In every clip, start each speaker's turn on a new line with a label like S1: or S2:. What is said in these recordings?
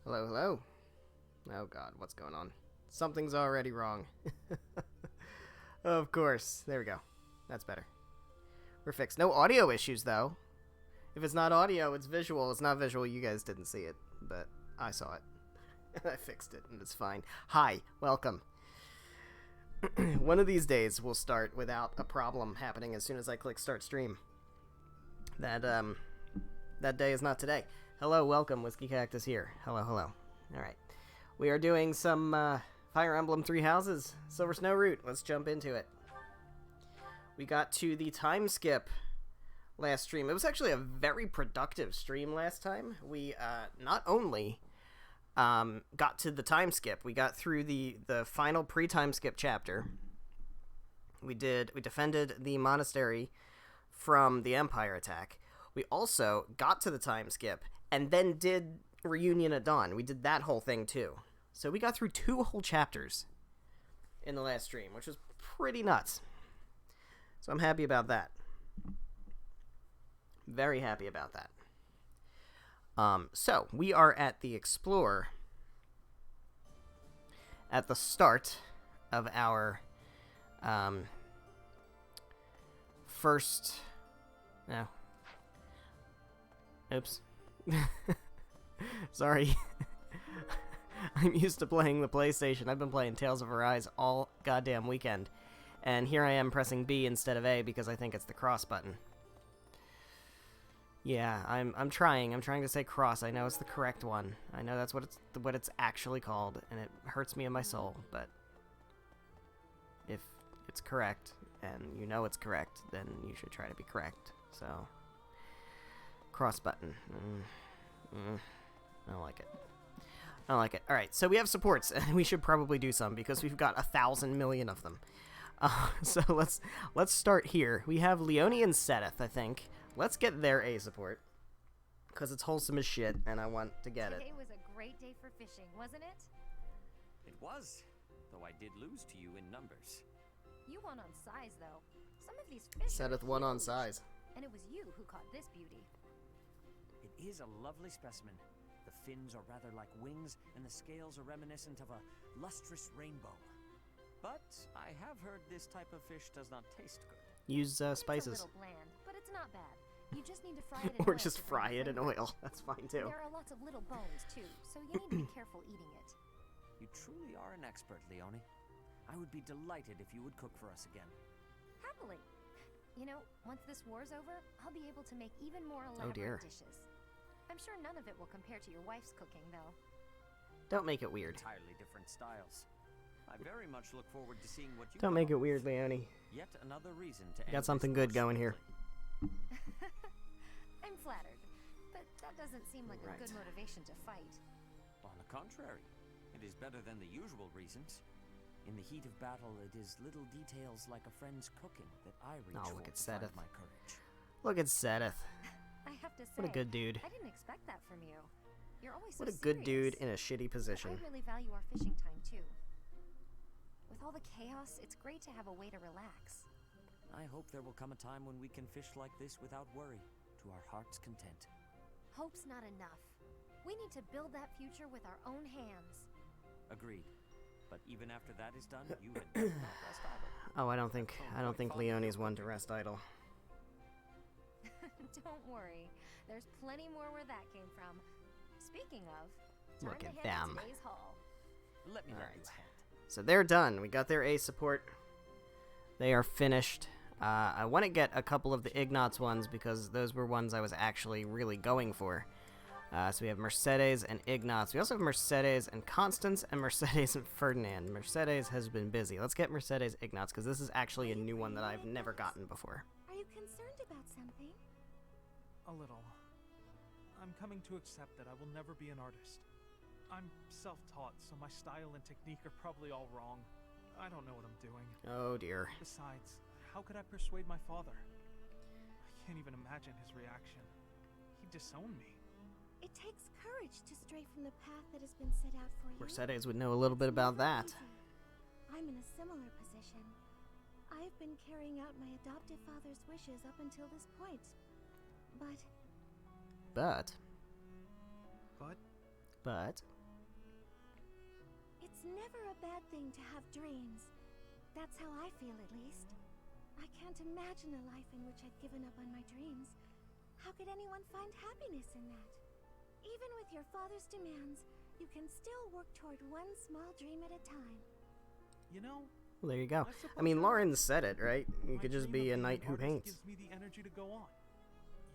S1: Hello, hello. Oh god, what's going on? Something's already wrong. Of course. There we go. That's better. We're fixed. No audio issues, though. If it's not audio, it's visual. It's not visual. You guys didn't see it, but I saw it. I fixed it, and it's fine. Hi, welcome. One of these days, we'll start without a problem happening as soon as I click start stream. That day is not today. Hello, welcome. Whiskey Cactus here. Hello, hello. Alright. We are doing some Fire Emblem Three Houses, Silver Snow Root. Let's jump into it. We got to the time skip last stream. It was actually a very productive stream last time. We not only got to the time skip, we got through the final pre-time skip chapter. We defended the monastery from the Empire attack. We also got to the time skip and then did Reunion at Dawn. We did that whole thing too. So we got through 2 whole chapters in the last stream, which was pretty nuts. So I'm happy about that. Very happy about that. So we are at the Explorer at the start of our first... No. Oops. Sorry. I'm used to playing the PlayStation. I've been playing Tales of Arise all goddamn weekend. And here I am pressing B instead of A because I think it's the cross button. Yeah, I'm trying. I'm trying to say cross. I know it's the correct one. I know that's what it's actually called, and it hurts me in my soul, but if it's correct and you know it's correct, then you should try to be correct. So cross button. I don't like it. I don't like it. Alright, so we have supports, and we should probably do some, because we've got 1,000 million of them. So let's start here. We have Leone and Seth, I think. Let's get their A support, because it's wholesome as shit, and I want to get it.
S2: Today was a great day for fishing, wasn't it?
S3: It was, though I did lose to you in numbers.
S2: You won on size, though. Some of these fish
S1: Seth
S2: are
S1: won on
S2: huge,
S1: size.
S2: and it was you who caught this beauty.
S3: It is a lovely specimen. The fins are rather like wings, and the scales are reminiscent of a lustrous rainbow. But I have heard this type of fish does not taste good.
S1: Use
S2: It's
S1: spices.
S2: a little bland, but it's not bad. You just need to fry it in
S1: Or
S2: oil
S1: just
S2: to
S1: fry
S2: bring
S1: it in
S2: flavor.
S1: oil. That's fine, too.
S2: There are lots of little bones, too, so you need to be careful eating it.
S3: You truly are an expert, Leone. I would be delighted if you would cook for us again.
S2: Happily. You know, once this war's over, I'll be able to make even more elaborate
S1: dear.
S2: dishes. I'm sure none of it will compare to your wife's cooking, though.
S1: Don't make it weird.
S3: Entirely different styles. I very much look forward to seeing what you
S1: Don't
S3: come
S1: make it
S3: up with.
S1: weird, Leone.
S3: Yet another reason to
S1: Got something good going here.
S2: I'm flattered, but that doesn't seem like
S1: Right.
S2: a good motivation to fight.
S3: On the contrary, it is better than the usual reasons. In the heat of battle, it is little details like a friend's cooking that I reach
S1: Oh,
S3: for
S1: look at
S3: to find
S1: Seth.
S3: my courage.
S1: Look at Seth.
S2: I have to say,
S1: What a good dude.
S2: I didn't expect that from you. You're always
S1: What a
S2: so
S1: good dude
S2: serious.
S1: in a shitty
S2: I
S1: position.
S2: really value our fishing time, too. With all the chaos, it's great to have a way to relax.
S3: I hope there will come a time when we can fish like this without worry, to our heart's content.
S2: Hope's not enough. We need to build that future with our own hands.
S3: Agreed. But even after that is done, you had better not rest idle.
S1: Oh, I don't think Leone's one to rest idle.
S2: Don't worry. There's plenty more where that came from. Speaking of, time
S1: Look
S2: to
S1: at
S2: head
S1: them.
S2: to today's haul.
S3: Let me lend you
S1: Alright.
S3: a hand.
S1: So they're done. We got their A support. They are finished. I want to get a couple of the Ignots ones because those were ones I was actually really going for. So we have Mercedes and Ignots. We also have Mercedes and Constance and Mercedes and Ferdinand. Mercedes has been busy. Let's get Mercedes Ignots because this is actually a new one that I've never gotten before.
S2: Are you concerned about something?
S4: A little. I'm coming to accept that I will never be an artist. I'm self-taught, so my style and technique are probably all wrong. I don't know what I'm doing.
S1: Oh dear.
S4: Besides, how could I persuade my father? I can't even imagine his reaction. He'd disown me.
S5: It takes courage to stray from the path that has been set out for you.
S1: Mercedes would know a little bit about that.
S5: Easy. I'm in a similar position. I've been carrying out my adoptive father's wishes up until this point. But
S1: But
S4: But
S5: It's never a bad thing to have dreams. That's how I feel, at least. I can't imagine a life in which I'd given up on my dreams. How could anyone find happiness in that? Even with your father's demands, you can still work toward one small dream at a time.
S4: You know,
S1: Well, there you go.
S4: suppose
S1: I mean,
S4: you're
S1: Lauren
S4: right.
S1: said it, right? You
S4: My
S1: could just
S4: dream
S1: be
S4: of
S1: a
S4: being
S1: knight
S4: an
S1: who
S4: artist
S1: paints.
S4: gives me the energy to go on.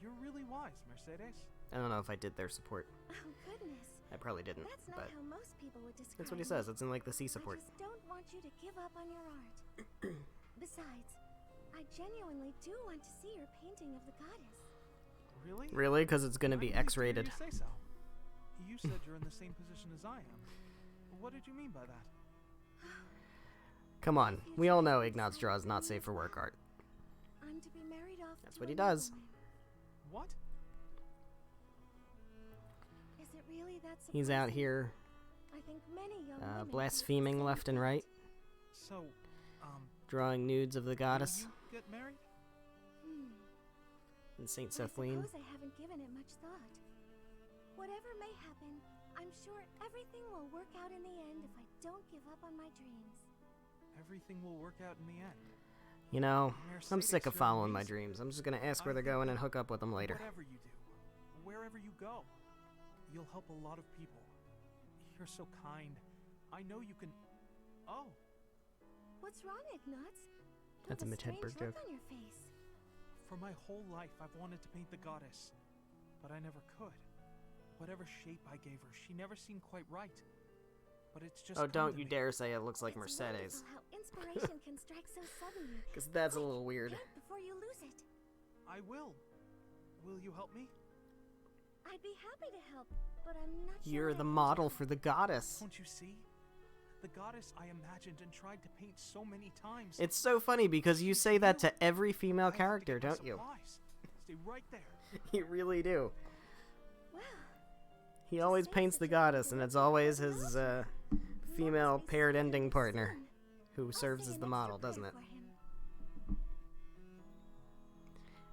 S4: You're really wise, Mercedes.
S1: I don't know if I did their support.
S5: Oh, goodness.
S1: I probably didn't,
S5: That's not
S1: but
S5: how most people would describe
S1: that's what he
S5: me.
S1: says. It's in like the C support.
S5: I just don't want you to give up on your art. Besides, I genuinely do want to see your painting of the goddess.
S4: Really?
S1: Really? Because it's going to
S4: I'm
S1: be
S4: pleased to hear
S1: X-rated.
S4: you say so. You said you're in the same position as I am. What did you mean by that?
S1: Come on. We all know Ignatz draws not safe for work art.
S5: I'm to be married off
S1: That's
S5: to
S1: what he
S5: a
S1: does.
S5: nobleman.
S4: What?
S5: Is it really that
S1: He's out
S5: surprising?
S1: here
S5: I think many young women
S1: blaspheming
S5: feel the
S1: left
S5: same
S1: and right,
S4: So,
S1: drawing nudes of the goddess
S4: will you get married?
S1: and Saint
S5: I
S1: Sethleen.
S5: suppose I haven't given it much thought. Whatever may happen, I'm sure everything will work out in the end if I don't give up on my dreams.
S4: Everything will work out in the end.
S1: You know, I'm
S4: Mercedes,
S1: sick of
S4: you're
S1: following my
S4: amazing.
S1: dreams. I'm just going to ask where
S4: I
S1: they're
S4: think
S1: going and
S4: that
S1: hook up with them later.
S4: Whatever you do, wherever you go, you'll help a lot of people. You're so kind. I know you can... Oh,
S5: What's wrong, Ignatz? You
S1: That's
S5: have
S1: a Mitch
S5: strange
S1: Hedberg
S5: look
S1: joke.
S5: on your face.
S4: for my whole life I've wanted to paint the goddess, but I never could. Whatever shape I gave her, she never seemed quite right. But it's just
S1: Oh,
S4: come
S1: don't
S4: to
S1: you
S4: me.
S1: dare say it looks like
S5: It's
S1: Mercedes.
S5: wonderful how inspiration can strike so suddenly.
S1: Because that's a little weird.
S5: Paint before you lose it.
S4: I will. Will you help me?
S5: I'd be happy to help, but I'm not sure
S1: You're
S5: what
S1: the
S5: I can
S1: model
S5: do.
S1: for the goddess.
S4: Don't you see? The goddess I imagined and tried to paint so many times.
S1: It's so funny because you say that to every
S4: I
S1: female
S4: have to
S1: character,
S4: get my
S1: don't you?
S4: supplies. Stay right there.
S1: You really do.
S5: Wow.
S1: He always
S5: Saint
S1: paints the
S5: such a
S1: goddess, and
S5: beautiful
S1: it's always
S5: girl.
S1: his
S5: You
S1: female
S5: must be
S1: paired
S5: so
S1: ending
S5: very
S1: partner
S5: soon.
S1: who
S5: I'll
S1: serves
S5: say
S1: as
S5: an
S1: the
S5: extra
S1: model, doesn't
S5: prayer
S1: it?
S5: for him.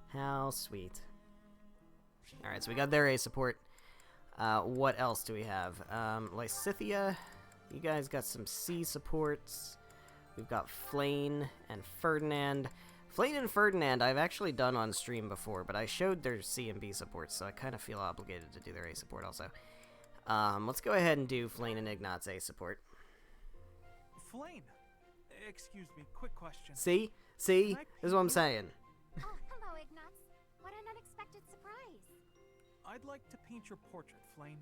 S1: How sweet. Alright, so we got their A support. What else do we have? Lysithia. You guys got some C supports. We've got Flane and Ferdinand. Flane and Ferdinand I've actually done on stream before, but I showed their C and B supports, so I kind of feel obligated to do their A support also. Let's go ahead and do Flane and Ignatz A support.
S4: Flane. Excuse me, quick question.
S1: See? See? This is what I'm saying.
S2: Oh, hello, Ignatz. What an unexpected surprise.
S4: I'd like to paint your portrait, Flane.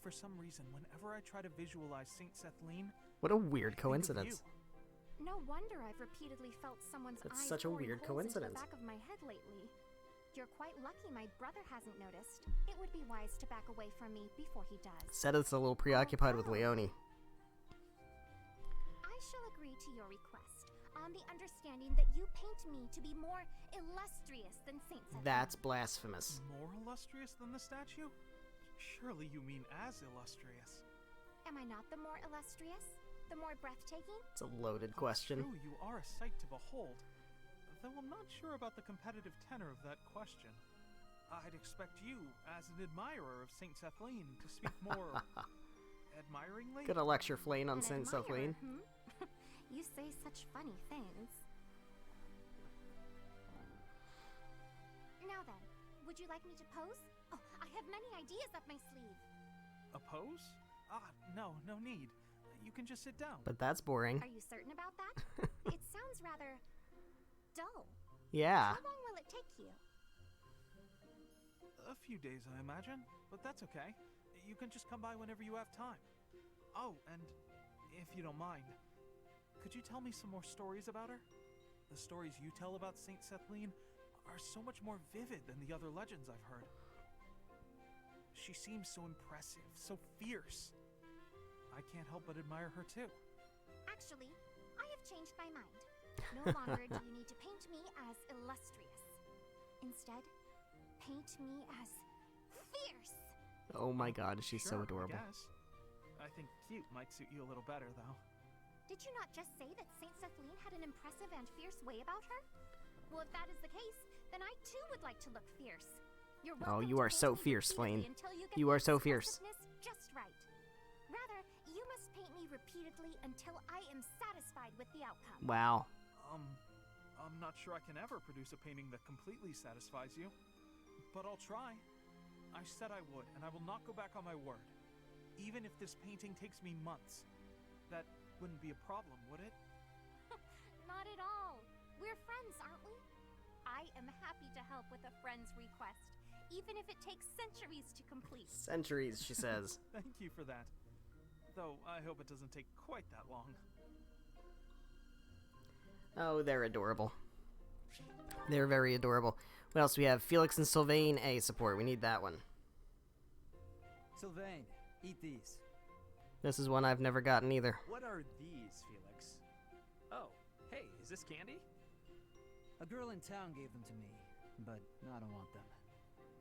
S4: For some reason, whenever I try to visualize Saint Sethleen,
S1: What a weird
S4: I think of
S1: coincidence.
S4: you.
S2: No wonder I've repeatedly felt someone's
S1: That's
S2: eyes
S1: such a
S2: boring
S1: weird
S2: holes into
S1: coincidence.
S2: the back of my head lately. You're quite lucky my brother hasn't noticed. It would be wise to back away from me before he does.
S1: Seth's a little preoccupied with Leone.
S2: I shall agree to your request, on the understanding that you paint me to be more illustrious than Saint Seth.
S1: That's blasphemous.
S4: More illustrious than the statue? Surely you mean as illustrious.
S2: Am I not the more illustrious? The more breathtaking?
S1: It's a loaded question.
S4: True, you are a sight to behold. Though I'm not sure about the competitive tenor of that question. I'd expect you, as an admirer of Saint Sethleen, to speak more admiringly.
S1: Gonna lecture Flane on
S2: An
S1: Saint
S2: admirer,
S1: Sethleen.
S2: You say such funny things. Now then, would you like me to pose? Oh, I have many ideas up my sleeve.
S4: A pose? No need. You can just sit down.
S1: But that's boring.
S2: Are you certain about that? It sounds rather dull.
S1: Yeah.
S2: How long will it take you?
S4: A few days, I imagine, but that's okay. You can just come by whenever you have time. Oh, and if you don't mind, could you tell me some more stories about her? The stories you tell about Saint Sethleen are so much more vivid than the other legends I've heard. She seems so impressive, so fierce. I can't help but admire her too.
S2: Actually, I have changed my mind. No longer do you need to paint me as illustrious. Instead, paint me as fierce.
S1: Oh my god, she's so
S4: Sure,
S1: adorable.
S4: I guess. I think cute might suit you a little better, though.
S2: Did you not just say that Saint Sethleen had an impressive and fierce way about her? Well, if that is the case, then I too would like to look fierce. You're
S1: Oh,
S2: welcome
S1: you
S2: to
S1: are
S2: paint
S1: so
S2: me
S1: fierce,
S2: repeatedly
S1: Flane.
S2: until you get
S1: You
S2: the
S1: are so fierce.
S2: expressiveness just right. Rather, you must paint repeatedly until I am satisfied with the outcome.
S1: Wow.
S4: I'm not sure I can ever produce a painting that completely satisfies you. But I'll try. I said I would, and I will not go back on my word. Even if this painting takes me months. That wouldn't be a problem, would it?
S2: Not at all. We're friends, aren't we? I am happy to help with a friend's request, even if it takes centuries to complete.
S1: Centuries, she says.
S4: Thank you for that. Though I hope it doesn't take quite that long.
S1: Oh, they're adorable. They're very adorable. What else do we have? Felix and Sylvain A support. We need that one.
S6: Sylvain, eat these.
S1: This is one I've never gotten either.
S3: What are these, Felix? Oh, hey, is this candy?
S6: A girl in town gave them to me, but I don't want them.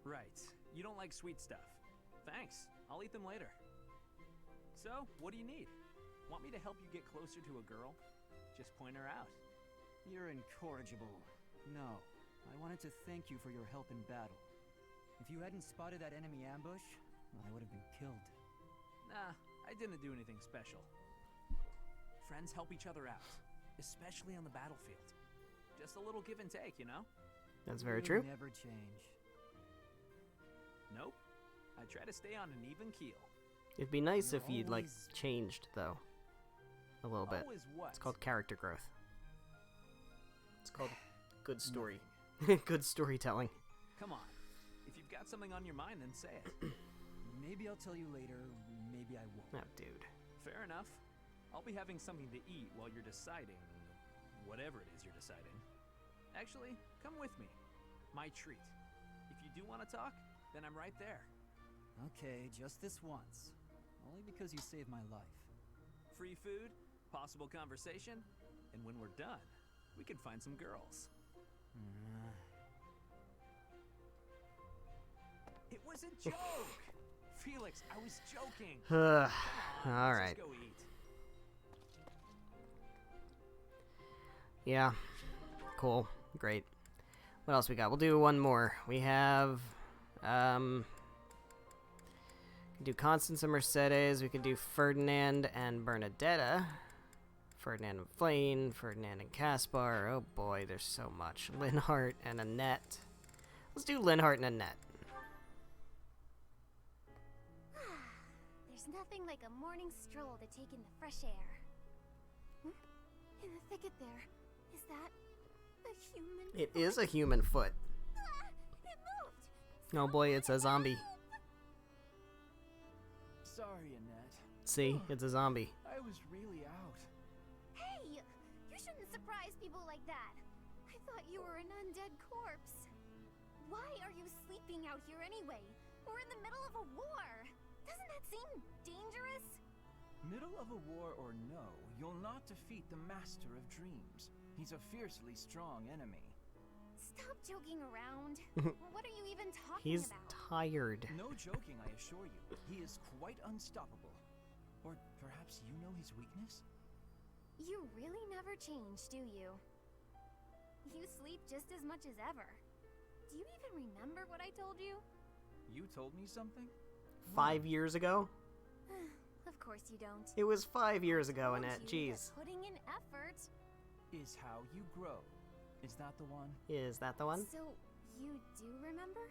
S3: Right. You don't like sweet stuff. Thanks. I'll eat them later. So, what do you need? Want me to help you get closer to a girl? Just point her out.
S6: You're incorrigible. No, I wanted to thank you for your help in battle. If you hadn't spotted that enemy ambush, I would have been killed.
S3: Nah, I didn't do anything special. Friends help each other out, especially on the battlefield. Just a little give and take, you know?
S1: That's very
S6: You
S1: true.
S6: never change.
S3: Nope. I try to stay on an even keel.
S1: It'd be nice
S6: You're
S1: if you'd, like,
S6: always-
S1: changed, though. A little bit.
S3: Always what?
S1: It's called character growth. It's called good story. Good storytelling.
S3: Come on. If you've got something on your mind, then say it.
S6: Maybe I'll tell you later, maybe I won't.
S1: Oh, dude.
S3: Fair enough. I'll be having something to eat while you're deciding whatever it is you're deciding. Actually, come with me. My treat. If you do want to talk, then I'm right there.
S6: Okay, just this once. Only because you saved my life.
S3: Free food, possible conversation, and when we're done, we can find some girls. It was a joke! Felix, I was joking! Come on,
S1: All
S3: let's
S1: right.
S3: just go eat.
S1: Yeah. Cool. Great. What else we got? We'll do one more. We have, we can do Constance and Mercedes. We can do Ferdinand and Bernadetta. Ferdinand and Flane. Ferdinand and Caspar. Oh boy, there's so much. Linhart and Annette. Let's do Linhart and Annette.
S2: There's nothing like a morning stroll to take in the fresh air. In the thicket there, is that a human?
S1: It is a human foot.
S2: Ah, it moved!
S1: Oh boy, it's a zombie.
S7: Sorry, Annette.
S1: See, it's a zombie.
S7: I was really out.
S2: Hey! You shouldn't surprise people like that. I thought you were an undead corpse. Why are you sleeping out here anyway? We're in the middle of a war. Doesn't that seem dangerous?
S7: Middle of a war or no, you'll not defeat the Master of Dreams. He's a fiercely strong enemy.
S2: Stop joking around. What are you even talking
S1: He's
S2: about?
S1: tired.
S7: No joking, I assure you. He is quite unstoppable. Or perhaps you know his weakness?
S2: You really never change, do you? You sleep just as much as ever. Do you even remember what I told you?
S7: You told me something?
S1: 5 years ago?
S2: Of course you don't.
S1: It was 5 years ago,
S2: Told
S1: Annette.
S2: you that
S1: Jeez.
S2: putting in effort.
S7: Is how you grow. Is that the one?
S1: Is that the one?
S2: So, you do remember?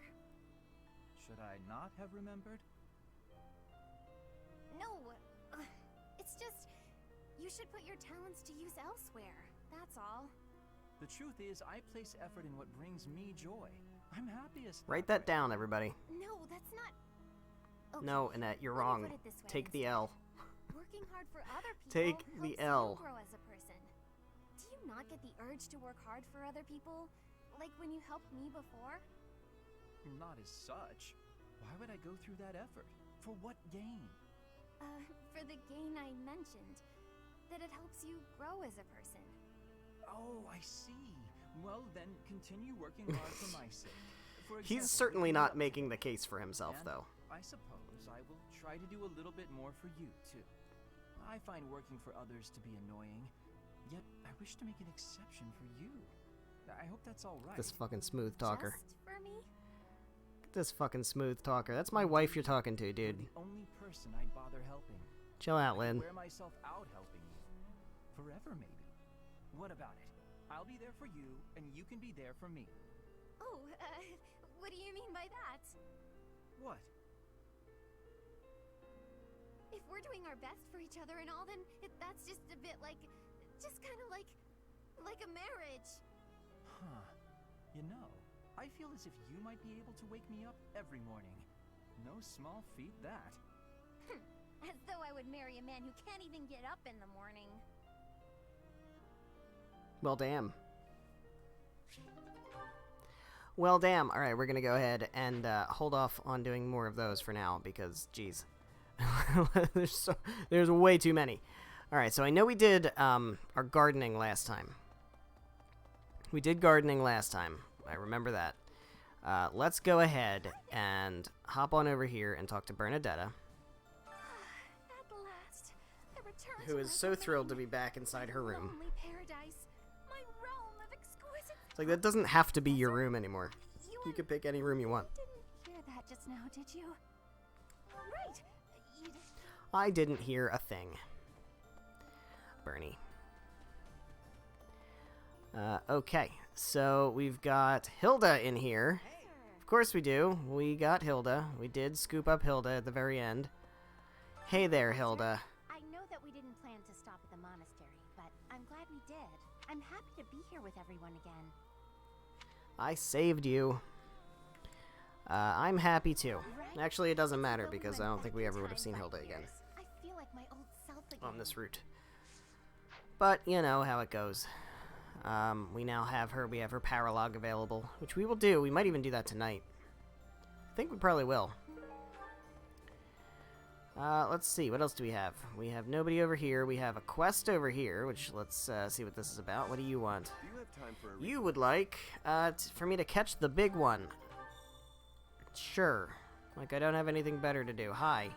S7: Should I not have remembered?
S2: No. It's just, you should put your talents to use elsewhere. That's all.
S7: The truth is, I place effort in what brings me joy. I'm happiest.
S1: Write that down, everybody.
S2: No, that's not. Okay,
S1: No, Annette, you're
S2: let me
S1: wrong.
S2: put it this way
S1: Take the
S2: instead.
S1: L.
S2: Working hard for other people
S1: Take the
S2: helps
S1: L.
S2: you grow as a person. Do you not get the urge to work hard for other people? Like when you helped me before?
S7: Not as such. Why would I go through that effort? For what gain?
S2: For the gain I mentioned. That it helps you grow as a person.
S7: Oh, I see. Well, then continue working hard for my sake. For
S1: He's
S7: example,
S1: certainly
S7: looking
S1: not
S7: up to
S1: making
S7: me.
S1: the case for himself,
S7: And
S1: though.
S7: I suppose I will try to do a little bit more for you, too. I find working for others to be annoying, yet I wish to make an exception for you. I hope that's all right.
S1: This fucking smooth talker.
S2: Just for me?
S1: This fucking smooth talker. That's my wife you're talking to,
S7: You're
S1: dude.
S7: the only person I'd bother helping.
S1: Chill out, Lynn.
S7: Wear myself out helping you. Forever, maybe. What about it? I'll be there for you, and you can be there for me.
S2: Oh, what do you mean by that?
S7: What?
S2: If we're doing our best for each other and all, then that's just a bit like, just kind of like a marriage.
S7: Huh. You know, I feel as if you might be able to wake me up every morning. No small feat, that.
S2: As though I would marry a man who can't even get up in the morning.
S1: Well, damn. Well, damn. All right, we're going to go ahead and hold off on doing more of those for now because, geez, there's way too many. All right, so I know we did our gardening last time. We did gardening last time. I remember that. Let's go ahead and hop on over here and talk to Bernadetta,
S2: At last, the return
S1: who
S2: to
S1: is
S2: my
S1: so thrilled to be
S2: beloved
S1: back inside her room.
S2: lonely paradise, my realm of exquisite.
S1: It's like, that doesn't have to be your room anymore.
S2: You
S1: You can pick any room you want.
S2: didn't hear that just now, did you? Right. You did.
S1: I didn't hear a thing. Bernie. Okay, so we've got Hilda in here. Of course we do. We got Hilda. We did scoop up Hilda at the very end. Hey there, Hilda.
S2: I know that we didn't plan to stop at the monastery, but I'm glad we did. I'm happy to be here with everyone again.
S1: I saved you. I'm happy too.
S2: Right?
S1: Actually, it doesn't matter
S2: It's as though we
S1: because I
S2: went
S1: don't think
S2: back
S1: we
S2: in
S1: ever would have
S2: time
S1: seen
S2: 5
S1: Hilda again
S2: years. I feel like my old self again.
S1: on this route. But, you know how it goes. We now have her. We have her paralog available, which we will do. We might even do that tonight. I think we probably will. Let's see. What else do we have? We have nobody over here. We have a quest over here, which let's see what this is about. What do you want?
S8: Do you have time for a
S1: You would like for me to catch the big one. Sure. Like I don't have anything better to do. Hi.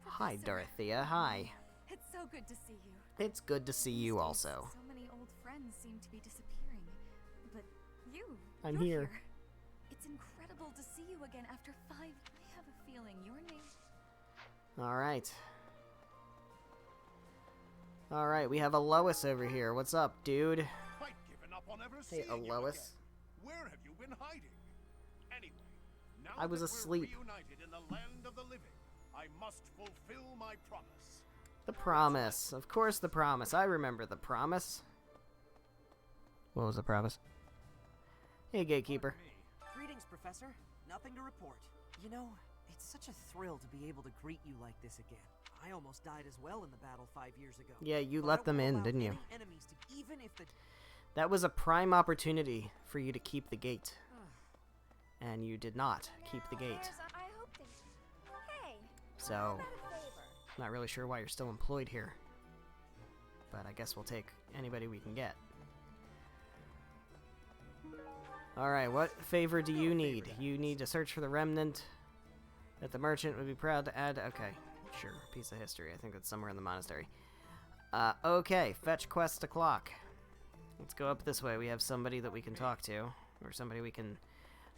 S1: Hi, Dorothea. Hi.
S9: It's so good to see you.
S1: It's good to see you also.
S9: So many old friends seem to be disappearing. But
S1: I'm
S9: you're
S1: here.
S9: It's incredible to see you again after 5. I have a feeling your name.
S1: Alright. Alright, we have a Lois over here. What's up, dude?
S8: Quite given up on ever
S1: Hey,
S8: seeing you
S1: Lois.
S8: again. Where have you been hiding? Anyway, now
S1: I was
S8: that
S1: asleep.
S8: We're reunited in the land of the living, I must fulfill my promise.
S1: The promise. Of course, the promise. I remember the promise. What was the promise? Hey, gatekeeper.
S3: Greetings, Professor. Nothing to report. You know, it's such a thrill to be able to greet you like this again. I almost died as well in the battle 5 years ago.
S1: Yeah, you
S3: But
S1: let
S3: I
S1: them
S3: won't
S1: in,
S3: allow
S1: didn't you?
S3: any enemies to, even if the
S1: That was a prime opportunity for you to keep the gate. And you did not keep the gate.
S2: I hope they... Hey,
S1: So,
S2: how about a favor?
S1: not really sure why you're still employed here. But I guess we'll take anybody we can get. Alright, what favor do you need? You need to search for the remnant that the merchant would be proud to add. Okay, sure. Piece of history. I think that's somewhere in the monastery. Okay, fetch quest o'clock. Let's go up this way. We have somebody that we can talk to, or somebody we can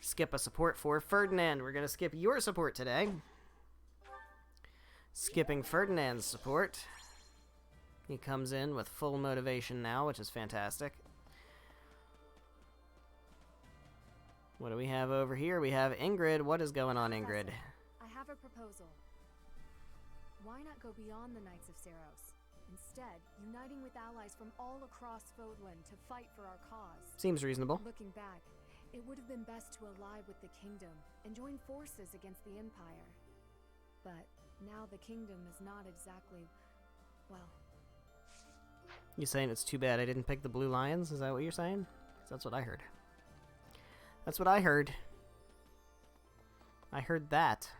S1: skip a support for. Ferdinand, we're going to skip your support today. Skipping Ferdinand's support. He comes in with full motivation now, which is fantastic. What do we have over here? We have Ingrid. What is going on, Ingrid?
S9: I have a proposal. Why not go beyond the Knights of Seros? Instead, uniting with allies from all across Fodland to fight for our cause.
S1: Seems reasonable.
S9: Looking back, it would have been best to ally with the kingdom and join forces against the Empire. But now the kingdom is not exactly, well...
S1: You saying it's too bad I didn't pick the Blue Lions? Is that what you're saying? 'Cause that's what I heard. That's what I heard. I heard that.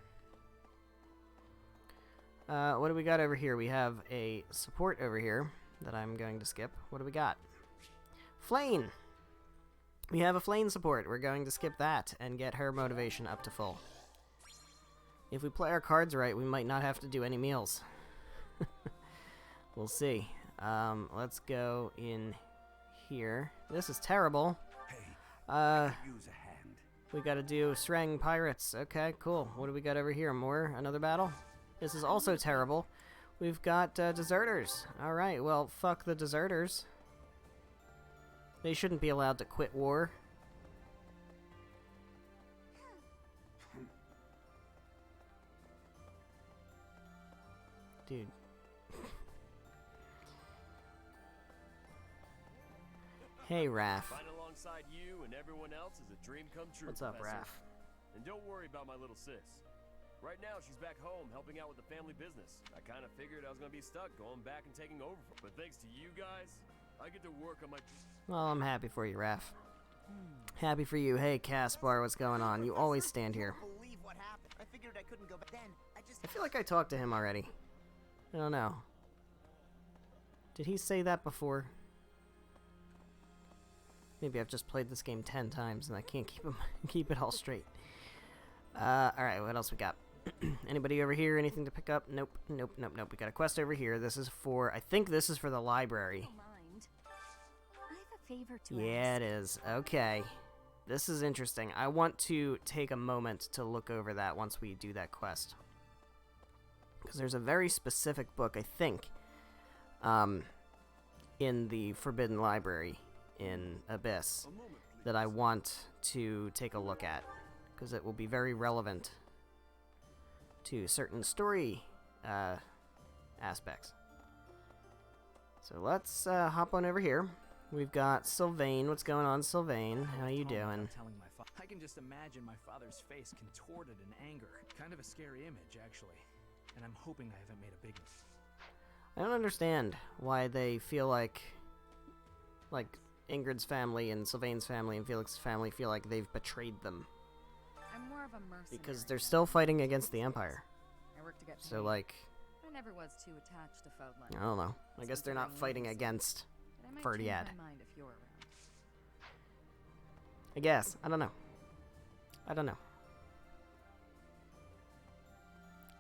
S1: What do we got over here? We have a support over here that I'm going to skip. What do we got? Flane! We have a Flane support. We're going to skip that and get her motivation up to full. If we play our cards right, we might not have to do any meals. We'll see. Let's go in here. This is terrible.
S8: Hey, I could use a hand.
S1: We gotta do Sreng Pirates. Okay, cool. What do we got over here? Another battle? This is also terrible. We've got deserters. Alright, well, fuck the deserters. They shouldn't be allowed to quit war. Dude. Hey, Raph.
S10: Fighting alongside you and everyone else is a dream come true.
S1: What's up,
S10: Professor.
S1: Raph?
S10: And don't worry about my little sis. Right now, she's back home helping out with the family business. I kind of figured I was going to be stuck going back and taking over. But thanks to you guys, I get to work on my...
S1: Well, I'm happy for you, Raph. Happy for you. Hey, Caspar, what's going on? You always stand here.
S11: Believe what happened. I figured I couldn't go back then.
S1: I feel like I talked to him already. I don't know. Did he say that before? Maybe I've just played this game 10 times and I can't keep it all straight. Alright, what else we got? Anybody over here? Anything to pick up? Nope. We got a quest over here. This is for... I think this is for the library.
S2: I have a favor to
S1: Yeah,
S2: ask.
S1: it is. Okay. This is interesting. I want to take a moment to look over that once we do that quest. Because there's a very specific book, I think, in the Forbidden Library in Abyss that I want to take a look at. Because it will be very relevant to certain story aspects. So let's hop on over here. We've got Sylvain. What's going on, Sylvain? How you doing?
S7: I can just imagine my father's face contorted in anger. Kind of a scary image, actually. And I'm hoping I haven't made a big mistake.
S1: I don't understand why they feel like Ingrid's family and Sylvain's family and Felix's family feel like they've betrayed them.
S12: I'm more of a mercenary.
S1: Because they're still fighting against the Empire.
S12: I work to get
S1: So,
S12: paid.
S1: like...
S12: I never was too attached to Feldland.
S1: I don't know. I guess they're not fighting against Ferdiad.
S12: If you're around.
S1: I guess. I don't know.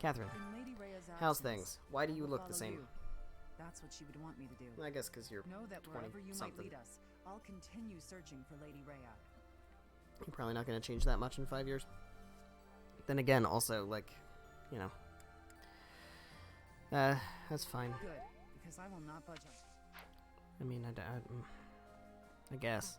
S1: Catherine,
S12: In Lady Rhea's
S1: how's
S12: absence,
S1: things? Why do
S12: I
S1: you
S12: will
S1: look the
S12: follow
S1: same?
S12: you. That's what she would want me to do.
S1: I guess because you're
S12: Know that wherever you might
S1: 20-something.
S12: lead us, I'll continue searching for Lady Rhea.
S1: You're probably not going to change that much in 5 years. Then again, also, like, you know. That's fine.
S12: Good, because I will not budge on.
S1: I mean, I guess.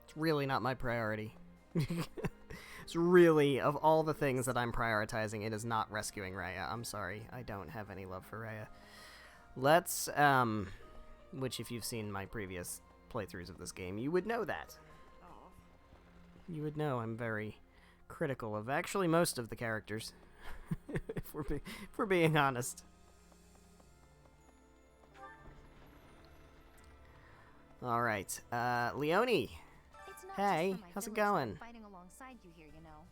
S1: It's really not my priority. It's really, of all the things that I'm prioritizing, it is not rescuing Rhea. I'm sorry, I don't have any love for Rhea. Let's, which if you've seen my previous playthroughs of this game, you would know that. You would know I'm very critical of actually most of the characters, if we're being honest. Alright, Leonie.
S2: It's not
S1: Hey,
S2: just for my
S1: how's it
S2: village that I'm
S1: going?
S2: fighting alongside you here, you know.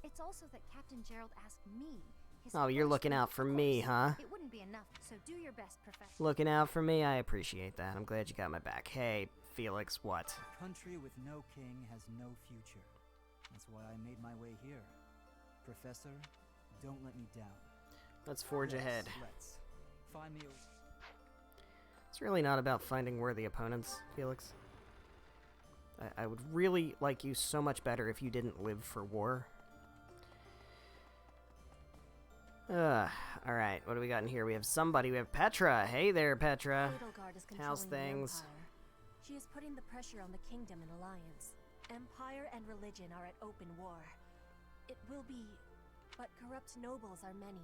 S2: It's also that Captain Gerald asked me. his
S1: Oh, you're
S2: first
S1: looking
S2: and
S1: out for
S2: of
S1: me,
S2: course,
S1: huh?
S2: It wouldn't be enough, so do your best, Professor.
S1: Looking out for me, I appreciate that. I'm glad you got my back. Hey, Felix, what?
S6: A country with no king has no future. That's why I made my way here. Professor, don't let me down.
S1: Let's forge ahead.
S6: Let's. Find me a...
S1: It's really not about finding worthy opponents, Felix. I would really like you so much better if you didn't live for war. Alright, what do we got in here? We have somebody. We have Petra. Hey there, Petra.
S5: Edelgard is
S1: How's
S5: controlling the
S1: things?
S5: Empire. She is putting the pressure on the kingdom in alliance. Empire and religion are at open war. It will be, but corrupt nobles are many.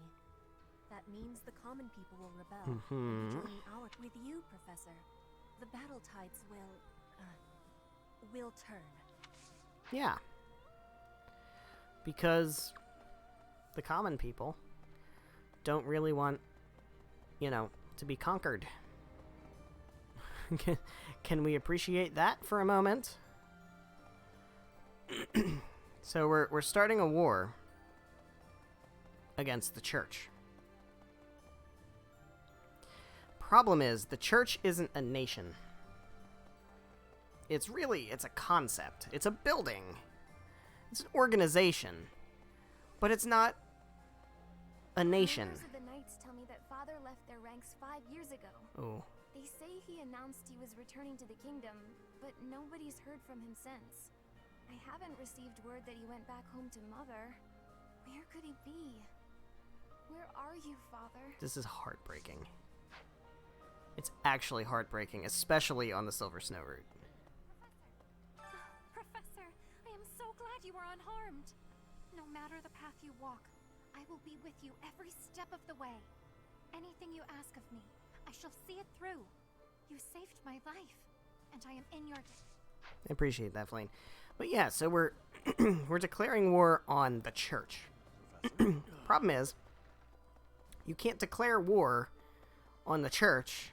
S5: That means the common people will rebel.
S1: Mhm.
S5: Joining our with you, Professor. The battle tides will turn.
S1: Yeah. Because the common people don't really want, you know, to be conquered. Can we appreciate that for a moment? So we're starting a war against the church. Problem is, the church isn't a nation. It's a concept. It's a building. It's an organization. But it's not a nation.
S2: Members of the Knights tell me that Father left their ranks 5 years ago.
S1: Oh.
S2: They say he announced he was returning to the kingdom, but nobody's heard from him since. I haven't received word that he went back home to Mother. Where could he be? Where are you, Father?
S1: This is heartbreaking. It's actually heartbreaking, especially on the Silver Snow route.
S2: Professor, I am so glad you are unharmed. No matter the path you walk, I will be with you every step of the way. Anything you ask of me, I shall see it through. You saved my life, and I am in your debt.
S1: I appreciate that, Flame. But yeah, so we're we're declaring war on the church. Problem is, you can't declare war on the church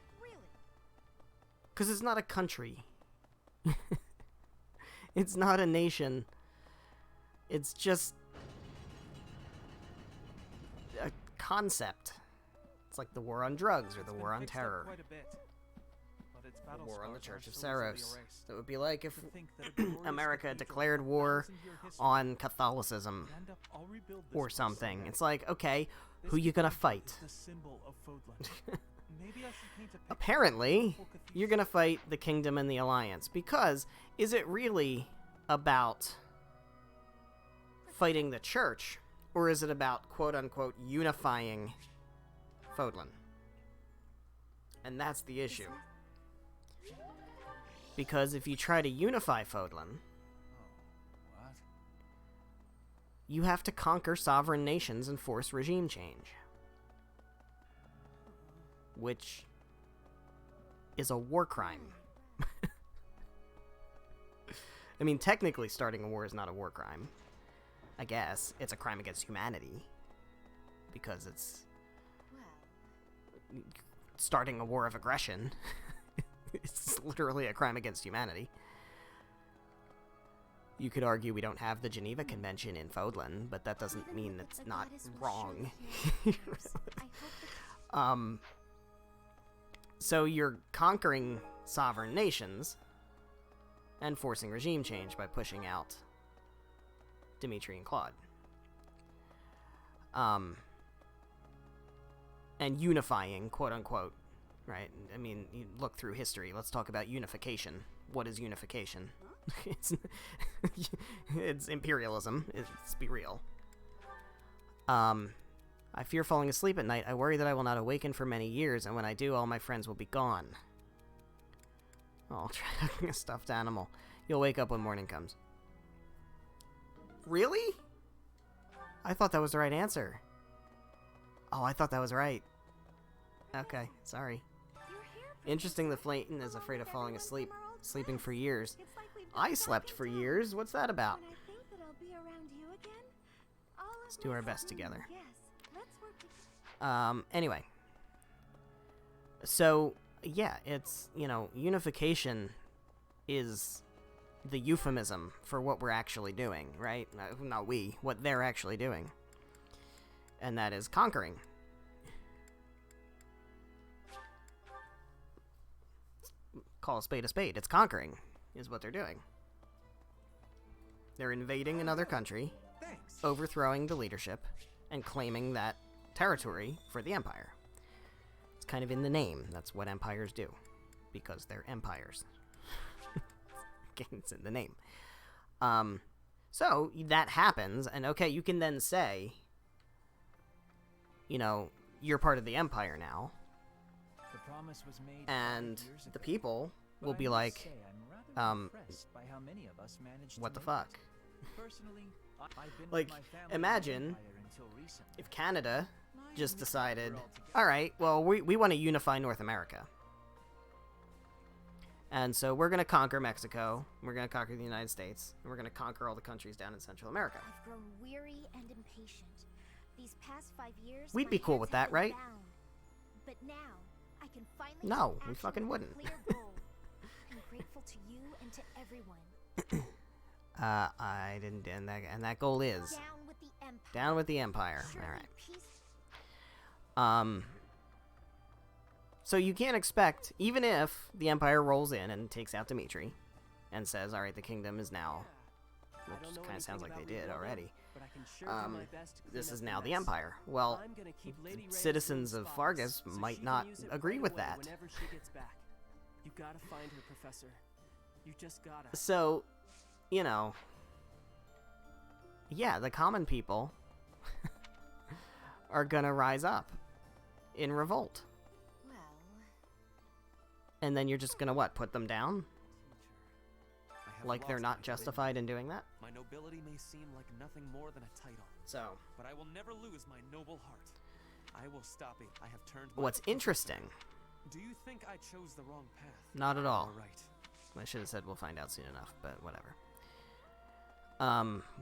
S1: because it's not a country. It's not a nation. It's just a concept. It's like the war on drugs or the war on terror.
S4: Quite a bit, but its
S1: The
S4: battle
S1: war on the
S4: scars
S1: Church
S4: are
S1: of
S4: so easily
S1: Saros.
S4: erased.
S1: That would be like if
S4: To think that a glorious
S1: America
S4: cathedral
S1: declared
S4: with
S1: war
S4: 1,000-year history
S1: on Catholicism
S4: could end up, I'll rebuild this
S1: or
S4: place
S1: something.
S4: someday.
S1: It's like, okay,
S4: This
S1: who you gonna
S4: cathedral
S1: fight?
S4: is the symbol of Fodlan. Maybe I should paint a picture of
S1: Apparently,
S4: the beautiful
S1: you're
S4: cathedral.
S1: gonna fight the Kingdom and the Alliance, because is it really about fighting the Church, or is it about quote-unquote unifying Fodlan? And that's the issue. Because if you try to unify Fodlan,
S3: What?
S1: you have to conquer sovereign nations and force regime change. Which is a war crime. I mean, technically starting a war is not a war crime. I guess. It's a crime against humanity. Because it's starting a war of aggression. It's literally a crime against humanity. You could argue we don't have the Geneva Convention in Fodlan, but that doesn't mean it's not wrong. So you're conquering sovereign nations and forcing regime change by pushing out Dimitri and Claude. And unifying, quote-unquote, right? I mean, you look through history. Let's talk about unification. What is unification? It's imperialism. Let's be real. I fear falling asleep at night. I worry that I will not awaken for many years, and when I do, all my friends will be gone. Oh, tracking a stuffed animal. You'll wake up when morning comes. Really? I thought that was the right answer. Oh, I thought that was right. Okay, sorry. Interesting the Flayton is afraid of falling asleep. Sleeping for years. I slept for years. What's that about? Let's do our best together. Anyway. So, yeah, it's, you know, unification is the euphemism for what we're actually doing, right? Not we, what they're actually doing. And that is conquering. Call a spade, it's conquering, is what they're doing. They're invading another country, overthrowing the leadership, and claiming that territory for the Empire. It's kind of in the name. That's what empires do. Because they're empires. It's in the name. So, that happens, and okay, you can then say, you know, you're part of the Empire now.
S3: The promise was made
S1: And
S3: 5 years
S1: the
S3: ago,
S1: people
S3: but
S1: will
S3: I
S1: be
S3: must
S1: like,
S3: say I'm rather impressed by how many of us managed
S1: what
S3: to
S1: the
S3: make
S1: fuck?
S3: it. Personally, I've been
S1: Like,
S3: with my family
S1: imagine
S3: in the Empire until recently.
S1: if Canada
S3: My
S1: just
S3: youth
S1: decided,
S3: were altogether-
S1: alright, well, we want to unify North America. And so we're going to conquer Mexico, we're going to conquer the United States, and we're going to conquer all the countries down in Central America.
S2: I've grown weary and impatient. These past 5 years,
S1: We'd
S2: my
S1: be cool
S2: hands
S1: with
S2: have
S1: that,
S2: been
S1: right?
S2: bound. But now, I can finally
S1: No,
S2: take
S1: we
S2: action
S1: fucking
S2: with a
S1: wouldn't.
S2: clear goal. I'm grateful to you and to everyone.
S1: I didn't, and that goal is
S2: Down with the Empire.
S1: down with the Empire.
S2: Surely
S1: Alright.
S2: peace.
S1: So you can't expect, even if the Empire rolls in and takes out Dimitri, and says, alright, the kingdom is now, which kind of sounds like they did already,
S7: but I can sure do my best to
S1: this
S7: clean
S1: is
S7: up
S1: now
S7: the
S1: the
S7: mess.
S1: Empire. Well,
S7: I'm gonna keep Lady Rhea's
S1: citizens
S7: little
S1: of
S7: spotless,
S1: Fargus
S7: so
S1: might
S7: she
S1: not
S7: can use it
S1: agree
S7: right
S1: with
S7: away
S1: that.
S7: Whenever she gets back. You gotta find her, Professor. You just gotta.
S1: So, you know, yeah, the common people are gonna rise up in revolt.
S2: Well,
S1: And then you're just gonna, what, put them down?
S3: I have
S1: Like they're
S3: lost
S1: not
S3: my
S1: justified in doing that?
S3: My nobility may seem like nothing more than a title,
S1: So,
S3: but I will never lose my noble heart. I will stop it. I have turned my...
S1: what's interesting,
S3: Do you think I chose the wrong path?
S1: not at all.
S3: All right.
S1: I should have said we'll find out soon enough, but whatever.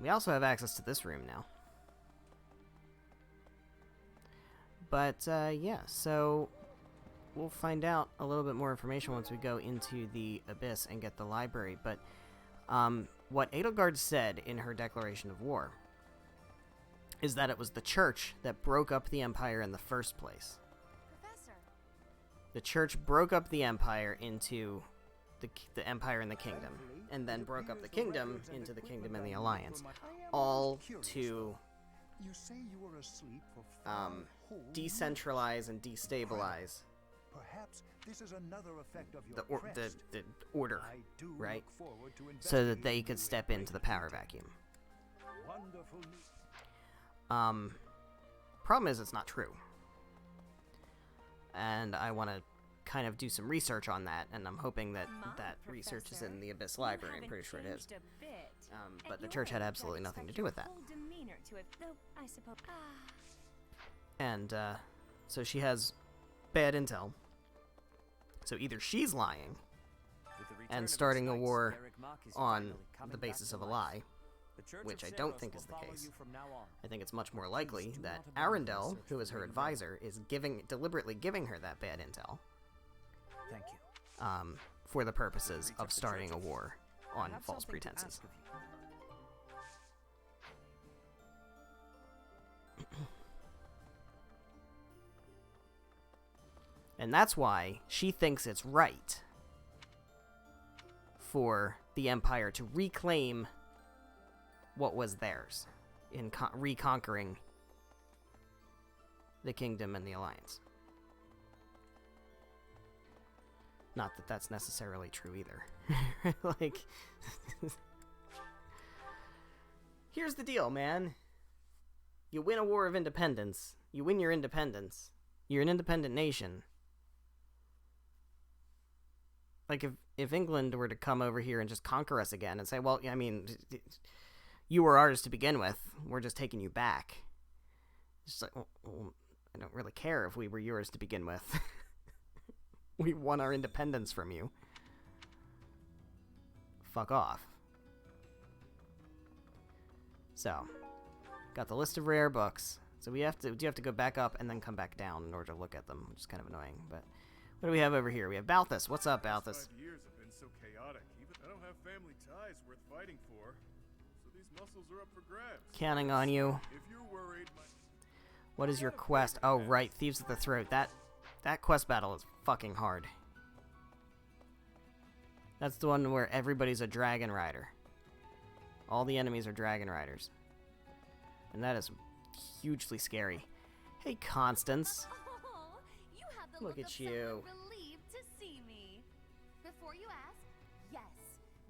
S1: We also have access to this room now. But, yeah, so we'll find out a little bit more information once we go into the Abyss and get the library. But, what Edelgard said in her declaration of war is that it was the church that broke up the Empire in the first place.
S2: Professor.
S1: The church broke up the Empire into the Empire and the Kingdom, and then broke up the Kingdom into the Kingdom and the Alliance, all to
S8: You say you were asleep for 5 whole
S1: decentralize and destabilize
S8: Perhaps this is another effect of your
S1: the order,
S8: I do
S1: right?
S8: look forward to
S1: So that they
S8: investigating
S1: could
S8: you
S1: step
S8: in
S1: into the
S8: greater
S1: power
S8: detail.
S1: vacuum.
S8: Wonderful news.
S1: Problem is, it's not true. And I want to kind of do some research on that, and I'm hoping that that research is in the Abyss Library. I'm pretty sure it is. But the church had absolutely nothing to do with that. And, so she has bad intel. So either she's lying
S3: With the return
S1: and
S3: of
S1: starting
S3: its
S1: a
S3: knights,
S1: war
S3: Derek Mock is
S1: on
S3: finally coming
S1: the
S3: back
S1: basis
S3: to
S1: of a
S3: life.
S1: lie,
S3: The Church
S1: which
S3: of
S1: I don't
S3: Seiros
S1: think
S3: will
S1: is the
S3: follow
S1: case.
S3: you from now on.
S1: I think it's much more likely
S3: do
S1: that
S3: not abandon the
S1: Arundel,
S3: search
S1: who
S3: for
S1: is her
S3: Lady
S1: advisor, is deliberately giving her that bad intel,
S3: Thank you.
S1: for the purposes
S3: Reach up
S1: of
S3: the
S1: starting a
S3: churches.
S1: war
S3: I
S1: on
S3: have
S1: false
S3: something to
S1: pretenses.
S3: ask of you.
S1: And that's why she thinks it's right for the Empire to reclaim what was theirs in reconquering the Kingdom and the Alliance. Not that that's necessarily true either. Like, here's the deal, man. You win a war of independence. You win your independence. You're an independent nation. Like, if England were to come over here and just conquer us again and say, well, I mean, you were ours to begin with. We're just taking you back. It's just like, well, I don't really care if we were yours to begin with. We won our independence from you. Fuck off. So, got the list of rare books. So we have to go back up and then come back down in order to look at them, which is kind of annoying. But what do we have over here? We have Malthus. What's up, Malthus?
S13: 5 years have been so chaotic. Even I don't have family ties worth fighting for, so these muscles are up for grabs.
S1: Counting on you.
S13: If you're worried,
S1: What is your quest? Oh, right, Thieves at the Throat. That quest battle is fucking hard. That's the one where everybody's a dragon rider. All the enemies are dragon riders. And that is hugely scary. Hey, Constance.
S2: Oh, you have the
S1: Look
S2: look
S1: at
S2: of
S1: you.
S2: someone relieved to see me. Before you ask, yes,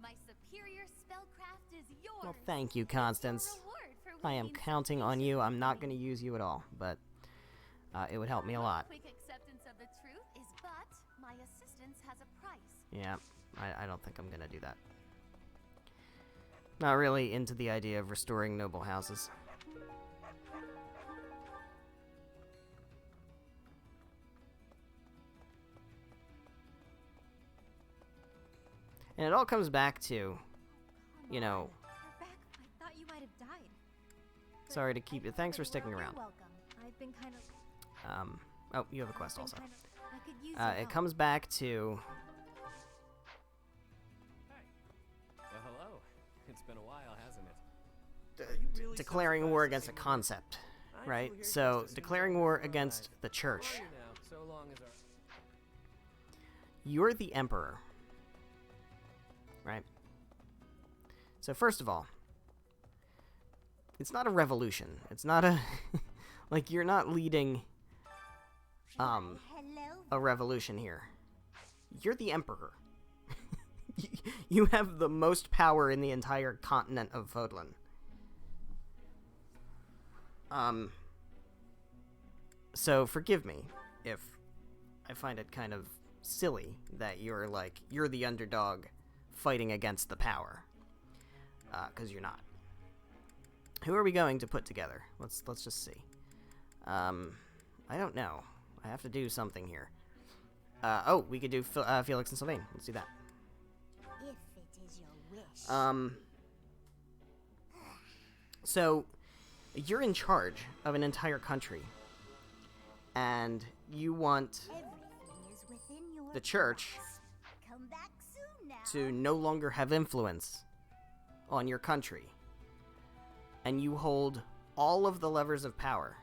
S2: my superior spellcraft is yours.
S1: Well, thank you, Constance.
S2: Reward for
S1: I am
S2: winning
S1: counting on you. I'm not going to use you at all, but it would help me a lot.
S2: Quick acceptance of the truth is but my assistance has a price.
S1: Yeah, I don't think I'm going to do that. Not really into the idea of restoring noble houses. And it all comes back to, you know,
S5: You're back. I thought you might have died.
S1: sorry to keep it. Thanks for sticking
S5: You're
S1: around.
S5: welcome. I've been kind of.
S1: Oh, you have a quest also.
S5: I could use your
S1: It
S5: help.
S1: comes back to,
S10: Well, hello. It's been a while, hasn't it?
S1: declaring war against a concept, right? So, declaring war against the church.
S10: So long as our...
S1: You're the emperor, right? So first of all, it's not a revolution. It's not a like you're not leading a revolution here. You're the emperor. You have the most power in the entire continent of Fodlan. So forgive me if I find it kind of silly that you're the underdog fighting against the power. 'Cause you're not. Who are we going to put together? Let's just see. I don't know. I have to do something here. We could do Felix and Sylvain. Let's do that.
S2: If it is your wish.
S1: So, you're in charge of an entire country, and you want
S2: Everything is within your
S1: the church
S2: grasp. Come back soon now.
S1: to no longer have influence on your country, and you hold all of the levers of power.